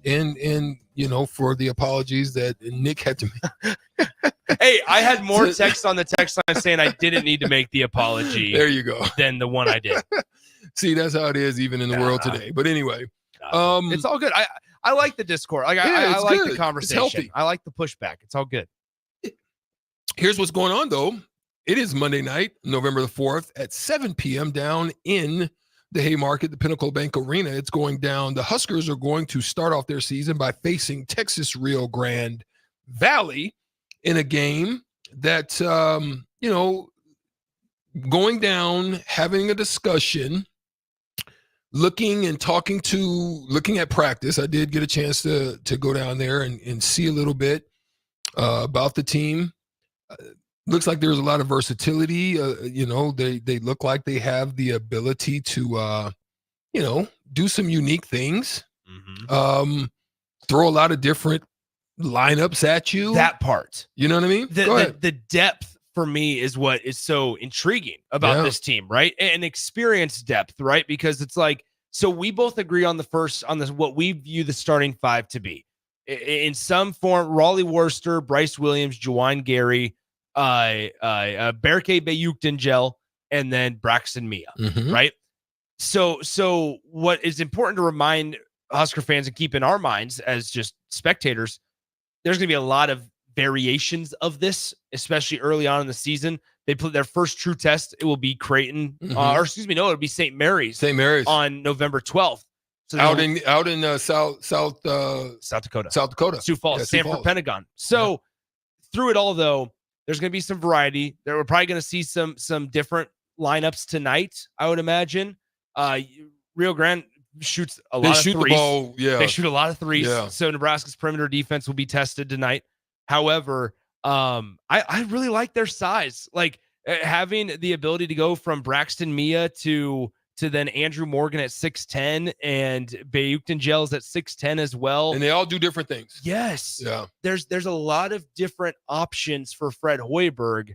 And you know, for the apologies that Nick had to make. Hey, I had more text on the text line saying I didn't need to make the apology. There you go. Than the one I did. See, that's how it is even in the world today. But anyway, it's all good. I like the discourse. Like I like good. the conversation. It's healthy. I like the pushback. It's all good. Here's what's going on, though. It is Monday night, November the 4th at 7 p.m. down in the Haymarket, the Pinnacle Bank Arena. It's going down. The Huskers are going to start off their season by facing Texas Rio Grande Valley in a game that, going down, having a discussion, looking at practice. I did get a chance to go down there and see a little bit about the team. Looks like there's a lot of versatility. They look like they have the ability to, do some unique things. Mm-hmm. Throw a lot of different lineups at you. That part. You know what I mean? The depth for me is what is so intriguing about this team, right? And experience depth, right? Because it's like, so we both agree on what we view the starting five to be. In some form, Raleigh Worcester, Bryce Williams, Juwan Gary, Berke Bayukdengel, and then Braxton Mia, right? So what is important to remind Husker fans and keep in our minds as just spectators, there's going to be a lot of variations of this, especially early on in the season. They put their first true test. It will be Creighton, it'll be St. Mary's on November 12th. So out in South Dakota, Sioux Falls, yeah, Sanford, Pentagon. So through it all, though, there's going to be some variety. We're probably going to see some different lineups tonight, I would imagine. Rio Grande shoots a lot of threes. The ball, They shoot a lot of threes. Yeah. So Nebraska's perimeter defense will be tested tonight. However, I really like their size. Like having the ability to go from Braxton Mia to then Andrew Morgan at 6'10" and Bayukdengel at 6'10" as well. And they all do different things. Yes. Yeah. There's a lot of different options for Fred Hoiberg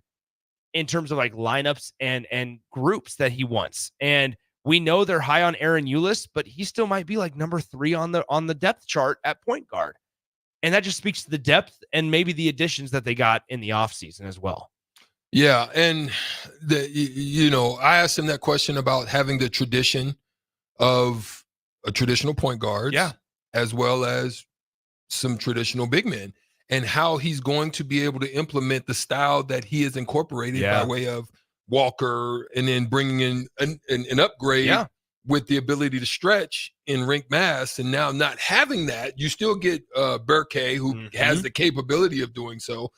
in terms of like lineups and groups that he wants. And we know they're high on Aaron Eulis, but he still might be like number 3 on the depth chart at point guard. And that just speaks to the depth and maybe the additions that they got in the offseason as well. Yeah, and I asked him that question about having the tradition of a traditional point guard, as well as some traditional big men, and how he's going to be able to implement the style that he has incorporated by way of Walker, and then bringing in an upgrade with the ability to stretch in rink mass. And now not having that, you still get Berke, who has the capability of doing so.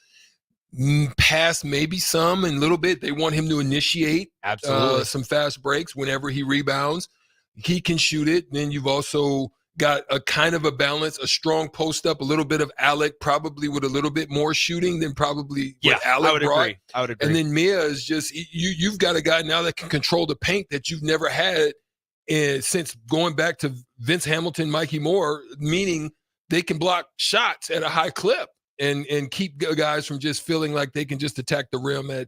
pass maybe some and a little bit. They want him to initiate some fast breaks whenever he rebounds. He can shoot it. Then you've also got a kind of a balance, a strong post up, a little bit of Alec, probably with a little bit more shooting than probably what Alec brought. I would agree. And then Mia is just, you've got a guy now that can control the paint that you've never had since going back to Vince Hamilton, Mikey Moore, meaning they can block shots at a high clip and keep guys from just feeling like they can just attack the rim at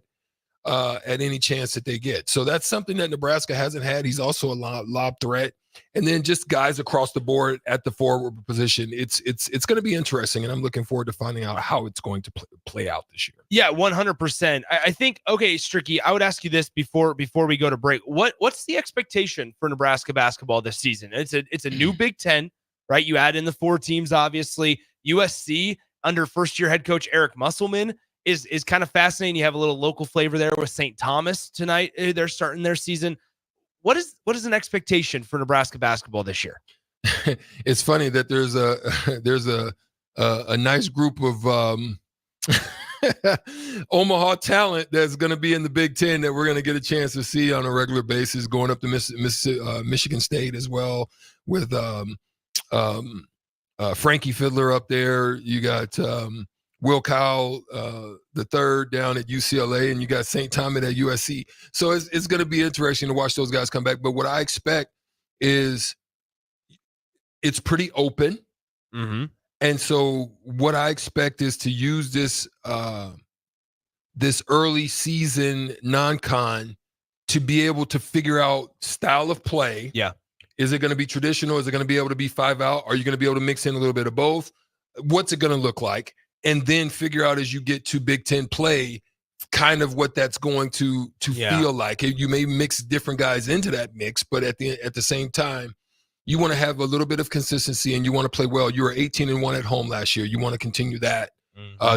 any chance that they get. So that's something that Nebraska hasn't had. He's also a lob threat. And then just guys across the board at the forward position. It's going to be interesting, and I'm looking forward to finding out how it's going to play out this year. Yeah, 100%. I think, okay, Stricky, I would ask you this before we go to break. What's the expectation for Nebraska basketball this season? It's a new Big Ten, right? You add in the 4 teams, obviously. USC under first-year head coach Eric Musselman is kind of fascinating. You have a little local flavor there with St. Thomas tonight. They're starting their season. What is an expectation for Nebraska basketball this year? It's funny that there's a nice group of Omaha talent that's going to be in the Big Ten that we're going to get a chance to see on a regular basis, going up to Michigan State as well with Frankie Fiddler up there. You got Will Kyle the third down at UCLA, and you got St. Thomas at USC. So it's going to be interesting to watch those guys come back. But what I expect is it's pretty open. Mm-hmm. And so what I expect is to use this early season non-con to be able to figure out style of play. Yeah. Is it going to be traditional? Is it going to be able to be 5 out? Are you going to be able to mix in a little bit of both? What's it going to look like? And then figure out as you get to Big Ten play, kind of what that's going to feel like. You may mix different guys into that mix, but at the same time, you want to have a little bit of consistency and you want to play well. You were 18-1 at home last year. You want to continue that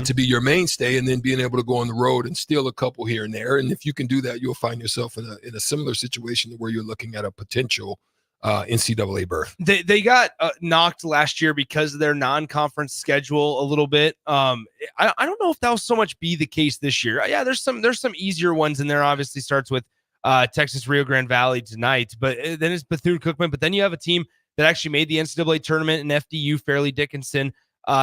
to be your mainstay, and then being able to go on the road and steal a couple here and there. And if you can do that, you'll find yourself in a similar situation where you're looking at a potential NCAA berth. They got knocked last year because of their non-conference schedule a little bit. I don't know if that will so much be the case this year. Yeah, there's some easier ones in there. Obviously starts with Texas Rio Grande Valley tonight, but then it's Bethune-Cookman. But then you have a team that actually made the NCAA tournament in FDU, Fairleigh Dickinson,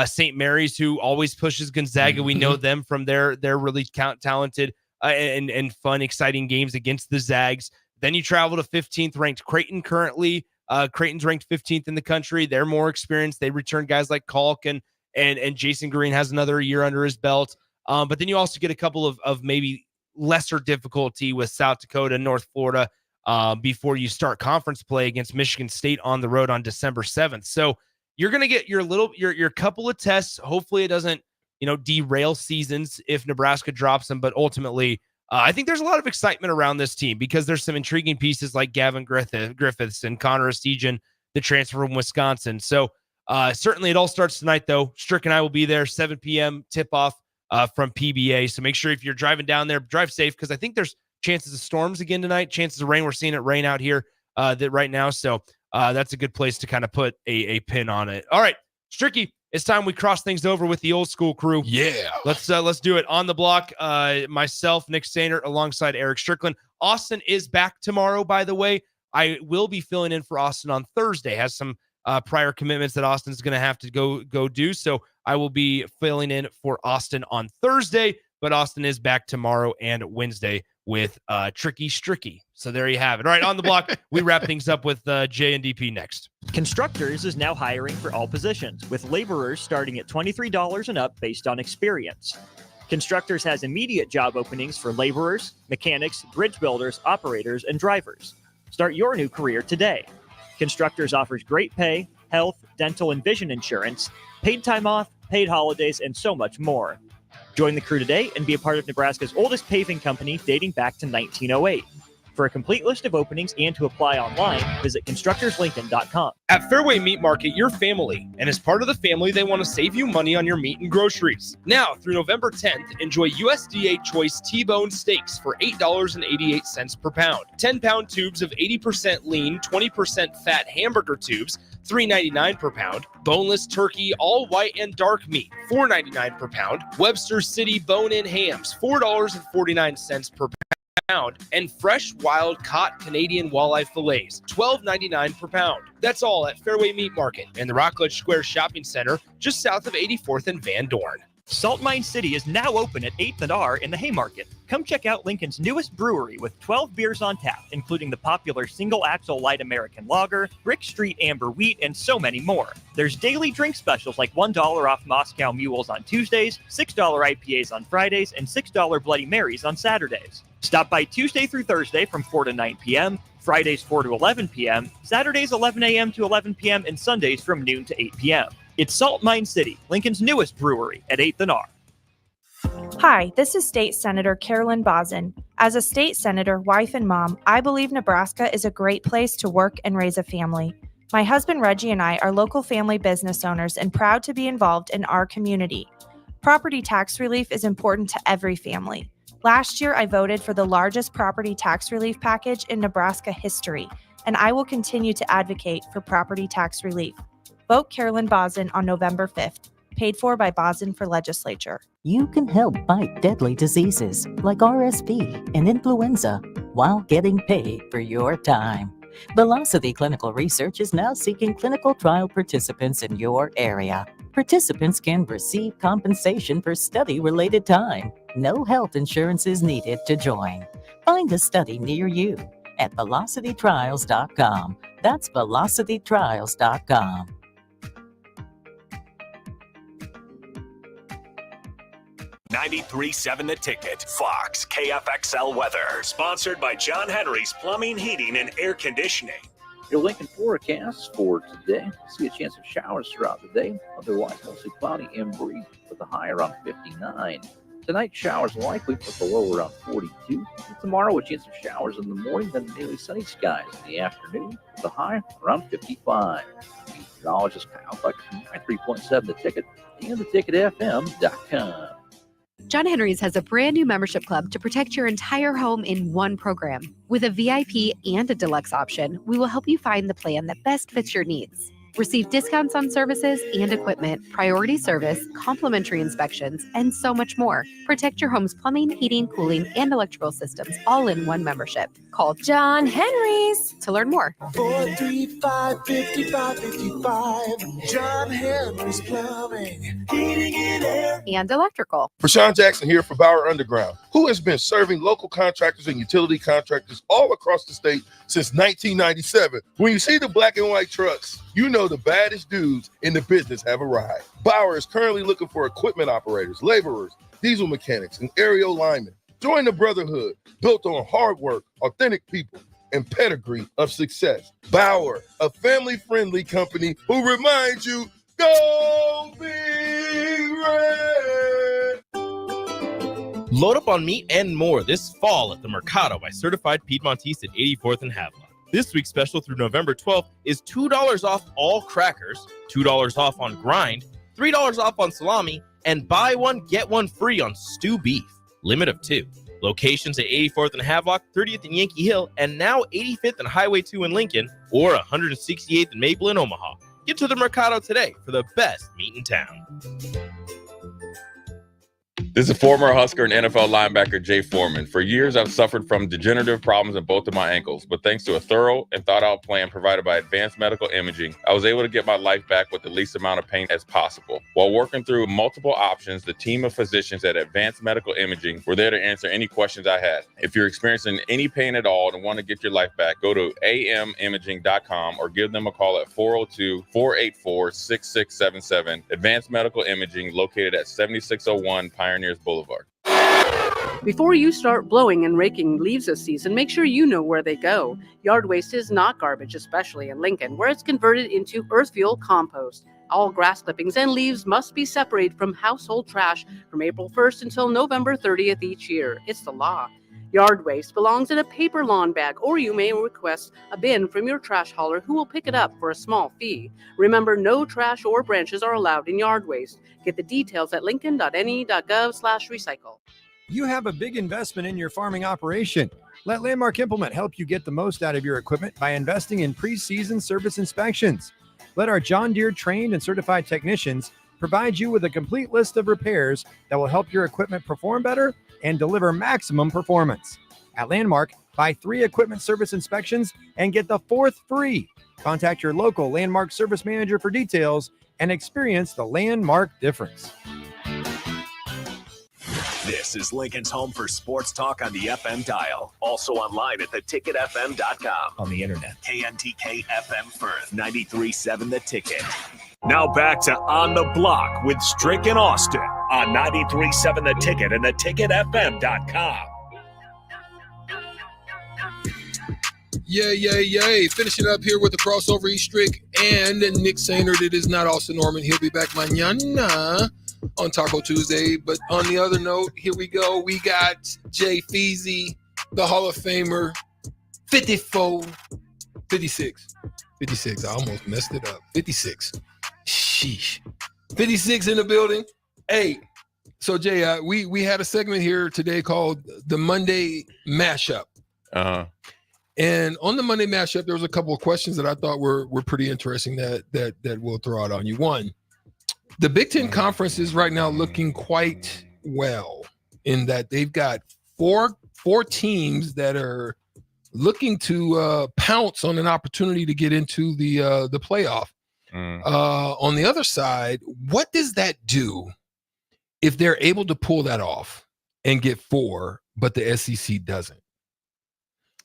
St. Mary's, who always pushes Gonzaga. Mm-hmm. We know them from their really talented and fun, exciting games against the Zags. Then you travel to 15th ranked Creighton currently. Creighton's ranked 15th in the country. They're more experienced. They return guys like Kalk and Jason Green has another year under his belt. But then you also get a couple of maybe lesser difficulty with South Dakota and North Florida before you start conference play against Michigan State on the road on December 7th. So you're going to get your couple of tests. Hopefully it doesn't, derail seasons if Nebraska drops them, but ultimately I think there's a lot of excitement around this team because there's some intriguing pieces like Gavin Griffiths and Connor Estigian, the transfer from Wisconsin. So certainly it all starts tonight, though. Strick and I will be there, 7 p.m. tip-off from PBA. So make sure if you're driving down there, drive safe because I think there's chances of storms again tonight, chances of rain. We're seeing it rain out here right now. So that's a good place to kind of put a pin on it. All right, Stricky. It's time we cross things over with the old school crew. Yeah. Let's do it. On the block, myself, Nick Sainer, alongside Eric Strickland. Austin is back tomorrow, by the way. I will be filling in for Austin on Thursday. Has some prior commitments that Austin's going to have to go do. So I will be filling in for Austin on Thursday, but Austin is back tomorrow and Wednesday with Tricky Stricky. So there you have it. All right, on the block, we wrap things up with J and DP next. Constructors is now hiring for all positions, with laborers starting at $23 and up based on experience. Constructors has immediate job openings for laborers, mechanics, bridge builders, operators, and drivers. Start your new career today. Constructors offers great pay, health, dental, and vision insurance, paid time off, paid holidays, and so much more. Join the crew today and be a part of Nebraska's oldest paving company dating back to 1908. For a complete list of openings and to apply online, visit constructorslincoln.com. At Fairway Meat Market, you're family. And as part of the family, they want to save you money on your meat and groceries. Now, through November 10th, enjoy USDA Choice T-Bone Steaks for $8.88 per pound. 10-pound tubes of 80% lean, 20% fat hamburger tubes, $3.99 per pound. Boneless turkey, all white and dark meat, $4.99 per pound. Webster City bone-in hams, $4.49 per pound. And fresh wild caught Canadian walleye fillets, $12.99 per pound. That's all at Fairway Meat Market in the Rockledge Square Shopping Center, just south of 84th and Van Dorn. Salt Mine City is now open at 8th and R in the Haymarket. Come check out Lincoln's newest brewery with 12 beers on tap, including the popular Single Axle Light American Lager, Brick Street Amber Wheat, and so many more. There's daily drink specials like $1 off Moscow Mules on Tuesdays, $6 IPAs on Fridays, and $6 Bloody Marys on Saturdays. Stop by Tuesday through Thursday from 4 to 9 p.m., Fridays 4 to 11 p.m., Saturdays 11 a.m. to 11 p.m., and Sundays from noon to 8 p.m. It's Salt Mine City, Lincoln's newest brewery at 8th and R. Hi, this is State Senator Carolyn Bozin. As a state senator, wife, and mom, I believe Nebraska is a great place to work and raise a family. My husband Reggie and I are local family business owners and proud to be involved in our community. Property tax relief is important to every family. Last year, I voted for the largest property tax relief package in Nebraska history, and I will continue to advocate for property tax relief. Vote Carolyn Bozin on November 5th. Paid for by Bozin for Legislature. You can help fight deadly diseases like RSV and influenza while getting paid for your time. Velocity Clinical Research is now seeking clinical trial participants in your area. Participants can receive compensation for study-related time. No health insurance is needed to join. Find a study near you at velocitytrials.com. That's velocitytrials.com. 93.7 The Ticket, Fox, KFXL weather. Sponsored by John Henry's Plumbing, Heating, and Air Conditioning. Your Lincoln forecast for today. See a chance of showers throughout the day. Otherwise, mostly cloudy and breezy with a high around 59. Tonight, showers likely with the low around 42. And tomorrow, a chance of showers in the morning, then nearly sunny skies in the afternoon with a high around 55. Meteorologist Kyle Buck, 93.7 The Ticket and theticketfm.com. John Henry's has a brand new membership club to protect your entire home in one program. With a VIP and a deluxe option, we will help you find the plan that best fits your needs. Receive discounts on services and equipment, priority service, complimentary inspections, and so much more. Protect your home's plumbing, heating, cooling, and electrical systems all in one membership. Call John Henry's to learn more. 435-5555. John Henry's Plumbing, Heating, and Air. And electrical. Rashawn Jackson here for Bauer Underground, who has been serving local contractors and utility contractors all across the state since 1997. When you see the black and white trucks, you know the baddest dudes in the business have arrived. Bauer is currently looking for equipment operators, laborers, diesel mechanics, and aerial linemen. Join the brotherhood built on hard work, authentic people, and pedigree of success. Bauer, a family-friendly company who reminds you, go Big Red! Load up on meat and more this fall at the Mercado by Certified Piedmontese at 84th and Havelock. This week's special through November 12th is $2 off all crackers, $2 off on grind, $3 off on salami, and buy one, get one free on stew beef. Limit of 2. Locations at 84th and Havelock, 30th and Yankee Hill, and now 85th and Highway 2 in Lincoln, or 168th and Maple in Omaha. Get to the Mercado today for the best meat in town. This is former Husker and NFL linebacker Jay Foreman. For years, I've suffered from degenerative problems in both of my ankles, but thanks to a thorough and thought-out plan provided by Advanced Medical Imaging, I was able to get my life back with the least amount of pain as possible. While working through multiple options, the team of physicians at Advanced Medical Imaging were there to answer any questions I had. If you're experiencing any pain at all and want to get your life back, go to amimaging.com or give them a call at 402-484-6677. Advanced Medical Imaging, located at 7601 Pioneers Boulevard. Before you start blowing and raking leaves this season, make sure you know where they go. Yard waste is not garbage, especially in Lincoln, where it's converted into earth fuel compost. All grass clippings and leaves must be separated from household trash from April 1st until November 30th each year. It's the law. Yard waste belongs in a paper lawn bag, or you may request a bin from your trash hauler who will pick it up for a small fee. Remember, no trash or branches are allowed in yard waste. Get the details at lincoln.ne.gov/recycle. You have a big investment in your farming operation. Let Landmark Implement help you get the most out of your equipment by investing in pre-season service inspections. Let our John Deere trained and certified technicians provide you with a complete list of repairs that will help your equipment perform better and deliver maximum performance. At Landmark, buy 3 equipment service inspections and get the 4th free. Contact your local Landmark service manager for details and experience the Landmark difference. This is Lincoln's home for sports talk on the FM dial. Also online at theticketfm.com. On the internet. KNTK FM Firth, 93.7 The Ticket. Now back to On the Block with Strick and Austin on 93.7 The Ticket and theticketfm.com. Yay. Finishing up here with the crossover, Strick and Nick Sainert. It is not Austin Norman. He'll be back mañana on Taco Tuesday. But on the other note, here we go. We got Jay Feasy, the Hall of Famer, 56. I almost messed it up. 56. Sheesh. 56 in the building. Hey, so Jay, we had a segment here today called the Monday Mashup. And on the Monday Mashup, there was a couple of questions that I thought were pretty interesting that we'll throw out on you. One, the Big Ten Conference is right now looking quite well in that they've got four teams that are looking to pounce on an opportunity to get into the playoff. On the other side, what does that do if they're able to pull that off and get 4, but the SEC doesn't?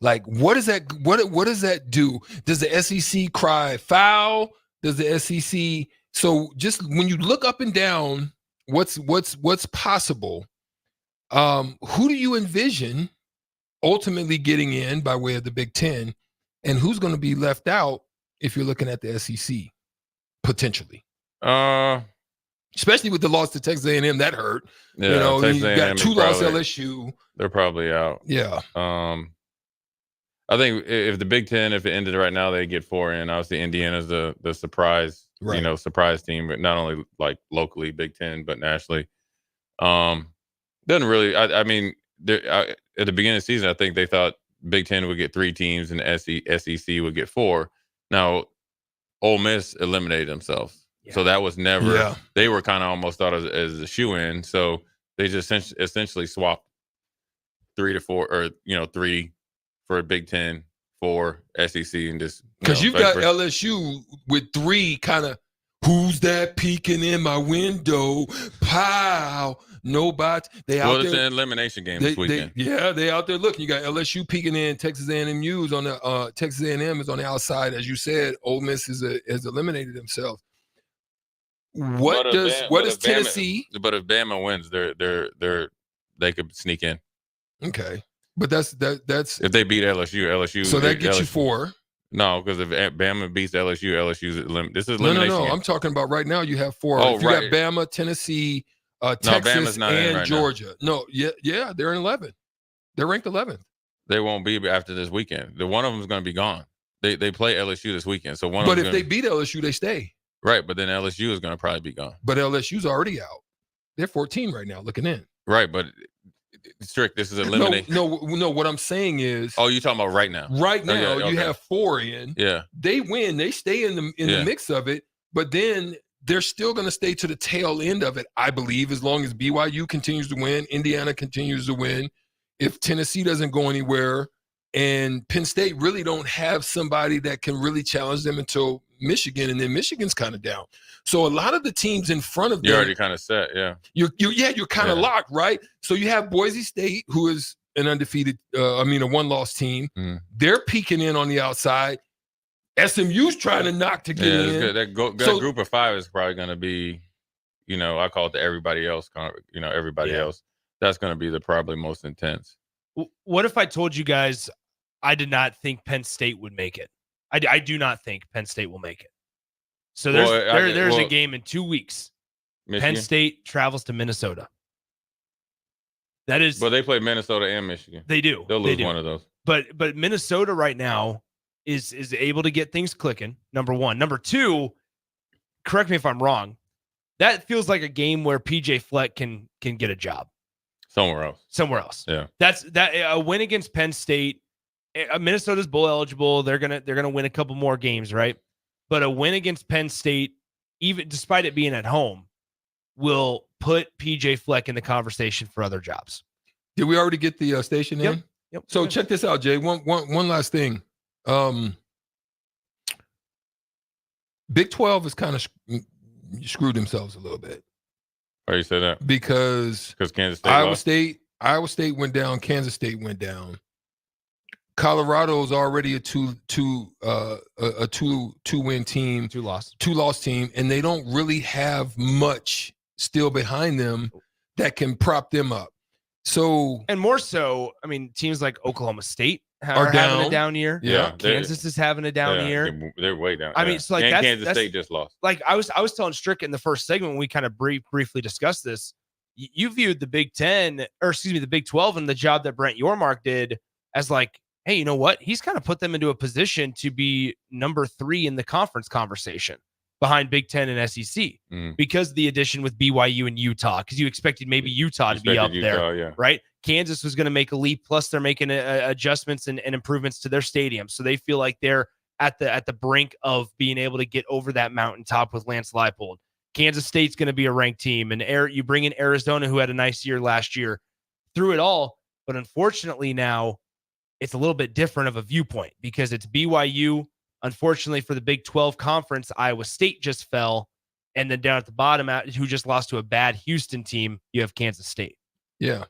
Like, what does that do? Does the SEC cry foul? Does the SEC? So just when you look up and down, what's possible? Who do you envision ultimately getting in by way of the Big Ten, and who's going to be left out if you're looking at the SEC potentially? Especially with the loss to Texas A&M, that hurt. Yeah, you got 2 loss LSU. They're probably out. Yeah. I think if the Big Ten, if it ended right now, they get 4 in. Obviously, Indiana's the surprise, right. Surprise team, but not only like locally Big Ten, but nationally. Doesn't really. I mean, at the beginning of the season, I think they thought Big Ten would get 3 teams and SEC would get 4. Now, Ole Miss eliminated themselves, so that was never. Yeah. They were kind of almost thought as a shoe-in, so they just essentially swapped 3 to 4, or 3 for a Big Ten, 4 SEC, and just because you've got LSU with 3 kind of. Who's that peeking in my window? Pow! Nobody. They out there. It's an elimination game this weekend. They out there looking. You got LSU peeking in. Texas A&M on the Texas A&M is on the outside, as you said. Ole Miss has eliminated themselves. What does Tennessee? But if Bama wins, they could sneak in. Okay, but that's if they beat LSU. So that gets you 4. No, because if Bama beats LSU's this is elimination. No. Game. I'm talking about right now. You have 4. Oh, if you got Bama, Tennessee, Texas, and Georgia. No, yeah, they're in 11th. They're ranked 11th. They won't be after this weekend. The one of them is going to be gone. They play LSU this weekend, so one. But if they beat LSU, they stay. Right, but then LSU is going to probably be gone. But LSU's already out. They're 14 right now, looking in. Right, but strict. This is elimination. No. What I'm saying is. Oh, you're talking about right now. Right now, you have 4 in. Yeah. They win. They stay in the mix of it, but then they're still going to stay to the tail end of it, I believe, as long as BYU continues to win, Indiana continues to win. If Tennessee doesn't go anywhere, and Penn State really don't have somebody that can really challenge them until Michigan, and then Michigan's kind of down. So a lot of the teams in front of them, you're already kind of set, yeah. You're kind of locked, right? So you have Boise State, who is an undefeated, a 1-loss team. They're peeking in on the outside. SMU's trying to knock to get in. Good. That group of 5 is probably going to be, I call it the everybody else. Else. That's going to be the probably most intense. What if I told you guys I did not think Penn State would make it? I do not think Penn State will make it. So there's a game in 2 weeks. Michigan? Penn State travels to Minnesota. That is, But they play Minnesota and Michigan. They do. They'll lose one of those. But Minnesota right now is able to get things clicking. Number one. Number two, correct me if I'm wrong. That feels like a game where PJ Fleck can get a job somewhere else. Yeah, that's a win against Penn State. Minnesota's bowl eligible. They're gonna win a couple more games, right? But a win against Penn State, even despite it being at home, will put PJ Fleck in the conversation for other jobs. Did we already get the station in? Yep. So check this out, Jay. One last thing. Big 12 has kind of screwed themselves a little bit. Why you say that? Because Kansas State Iowa State went down, Kansas State went down. Colorado's already a two win team, two loss team, and they don't really have much still behind them that can prop them up. So, and more so, I mean, teams like Oklahoma State are having a down year. Yeah, Kansas is having a down year. They're way down. I mean, it's like and that's, Kansas State just lost. Like I was telling Strick in the first segment when we kind of briefly discussed this. You viewed the Big 10, or excuse me, the Big 12, and the job that Brent Yormark did as like, hey, you know what? He's kind of put them into a position to be number 3 in the conference conversation behind Big 10 and SEC because of the addition with BYU and Utah, because you expected maybe Utah to be up there, right? Kansas was going to make a leap, plus they're making adjustments and improvements to their stadium. So they feel like they're at the brink of being able to get over that mountaintop with Lance Leipold. Kansas State's going to be a ranked team, and you bring in Arizona, who had a nice year last year, through it all. But unfortunately now, it's a little bit different of a viewpoint because it's BYU. Unfortunately for the Big 12 conference, Iowa State just fell. And then down at the bottom, who just lost to a bad Houston team, you have Kansas State. Yeah.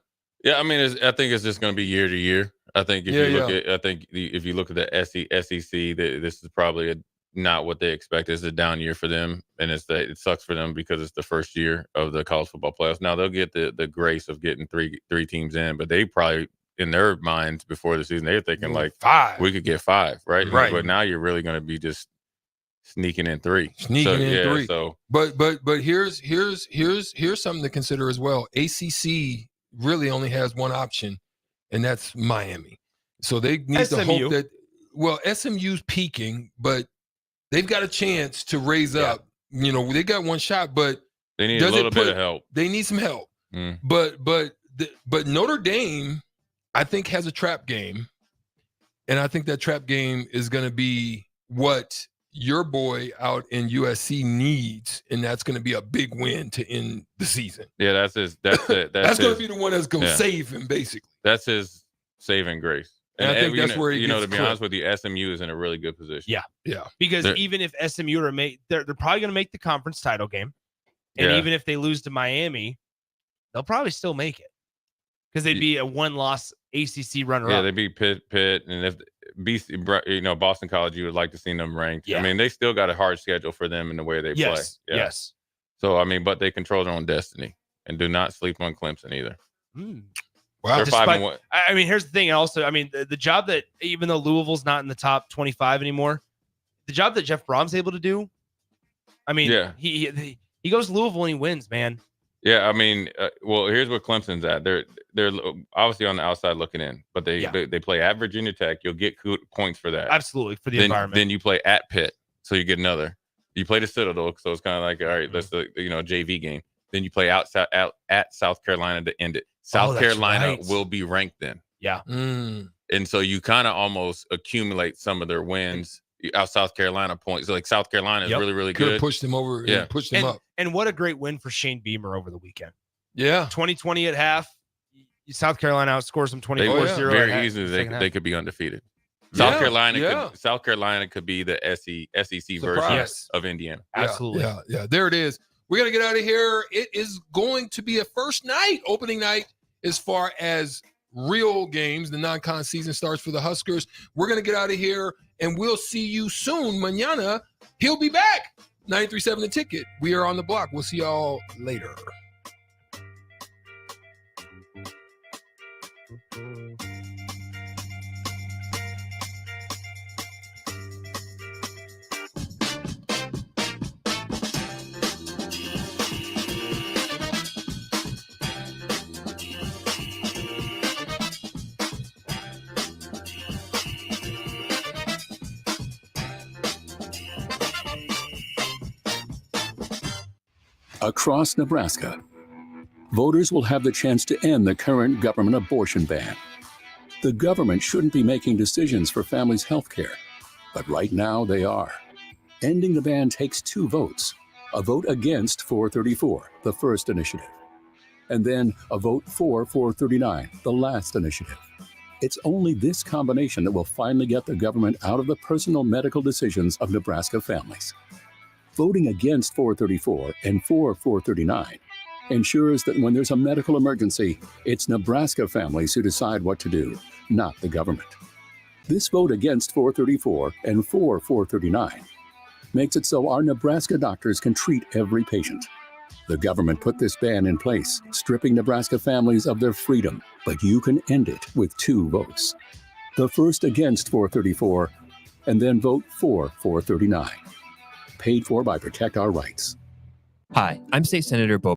I mean, I think it's just going to be year to year. I think if you look at the SEC, this is probably not what they expect. It's a down year for them, and it sucks for them because it's the first year of the college football playoffs. Now they'll get the grace of getting three teams in, but they probably, in their minds before the season, they're thinking like 5. We could get 5, right? Right. But now you're really going to be just sneaking in 3. Sneaking in 3. So, but here's something to consider as well. ACC really only has one option, and that's Miami. So they need to hope that. Well, SMU's peaking, but they've got a chance to raise up. You know, they got one shot, but they need a little bit of help. They need some help. But Notre Dame, I think, has a trap game, and I think that trap game is going to be what your boy out in USC needs, and that's going to be a big win to end the season. Yeah, that's it. That's going to be the one that's going to save him, basically. That's his saving grace. And I think that's where he gets to be honest with you, SMU is in a really good position. Yeah. Because even if SMU they're probably going to make the conference title game, and even if they lose to Miami, they'll probably still make it because they'd be a one-loss ACC runner-up. Yeah, they'd be Pitt, and if Boston College, you would like to see them ranked. Yeah. I mean, they still got a hard schedule for them in the way they play. Yes. So I mean, but they control their own destiny, and do not sleep on Clemson either. Wow. They're 5-1. I mean, here's the thing. Also, I mean, the job that, even though Louisville's not in the top 25 anymore, the job that Jeff Brom's able to do, I mean, he goes to Louisville and he wins, man. Yeah, I mean, well, here's where Clemson's at. They're obviously on the outside looking in, but they play at Virginia Tech. You'll get points for that. Absolutely, for the environment. Then you play at Pitt, so you get another. You play the Citadel, so it's kind of like, all right, let's JV game. Then you play at South Carolina to end it. South Carolina will be ranked then. Yeah. And so you kind of almost accumulate some of their wins out South Carolina points. So like South Carolina is really, really good. Could have pushed them over and pushed them up. And what a great win for Shane Beamer over the weekend. Yeah. 2020 at half. South Carolina outscores them 24-0. Very easily they could be undefeated. South Carolina could be the SEC version of Indiana. Absolutely. Yeah. There it is. We got to get out of here. It is going to be a first night, opening night, as far as real games. The non-con season starts for the Huskers. We're going to get out of here, and we'll see you soon. Mañana, he'll be back. 93.7 The Ticket. We are on the block. We'll see y'all later. across Nebraska, voters will have the chance to end the current government abortion ban. The government shouldn't be making decisions for families' health care, but right now they are. Ending the ban takes 2 votes. A vote against 434, the first initiative, and then a vote for 439, the last initiative. It's only this combination that will finally get the government out of the personal medical decisions of Nebraska families. Voting against 434 and for 439 ensures that when there's a medical emergency, it's Nebraska families who decide what to do, not the government. This vote against 434 and for 439 makes it so our Nebraska doctors can treat every patient. The government put this ban in place, stripping Nebraska families of their freedom, but you can end it with 2 votes. The first against 434, and then vote for 439. Paid for by Protect Our Rights. Hi, I'm State Senator Bo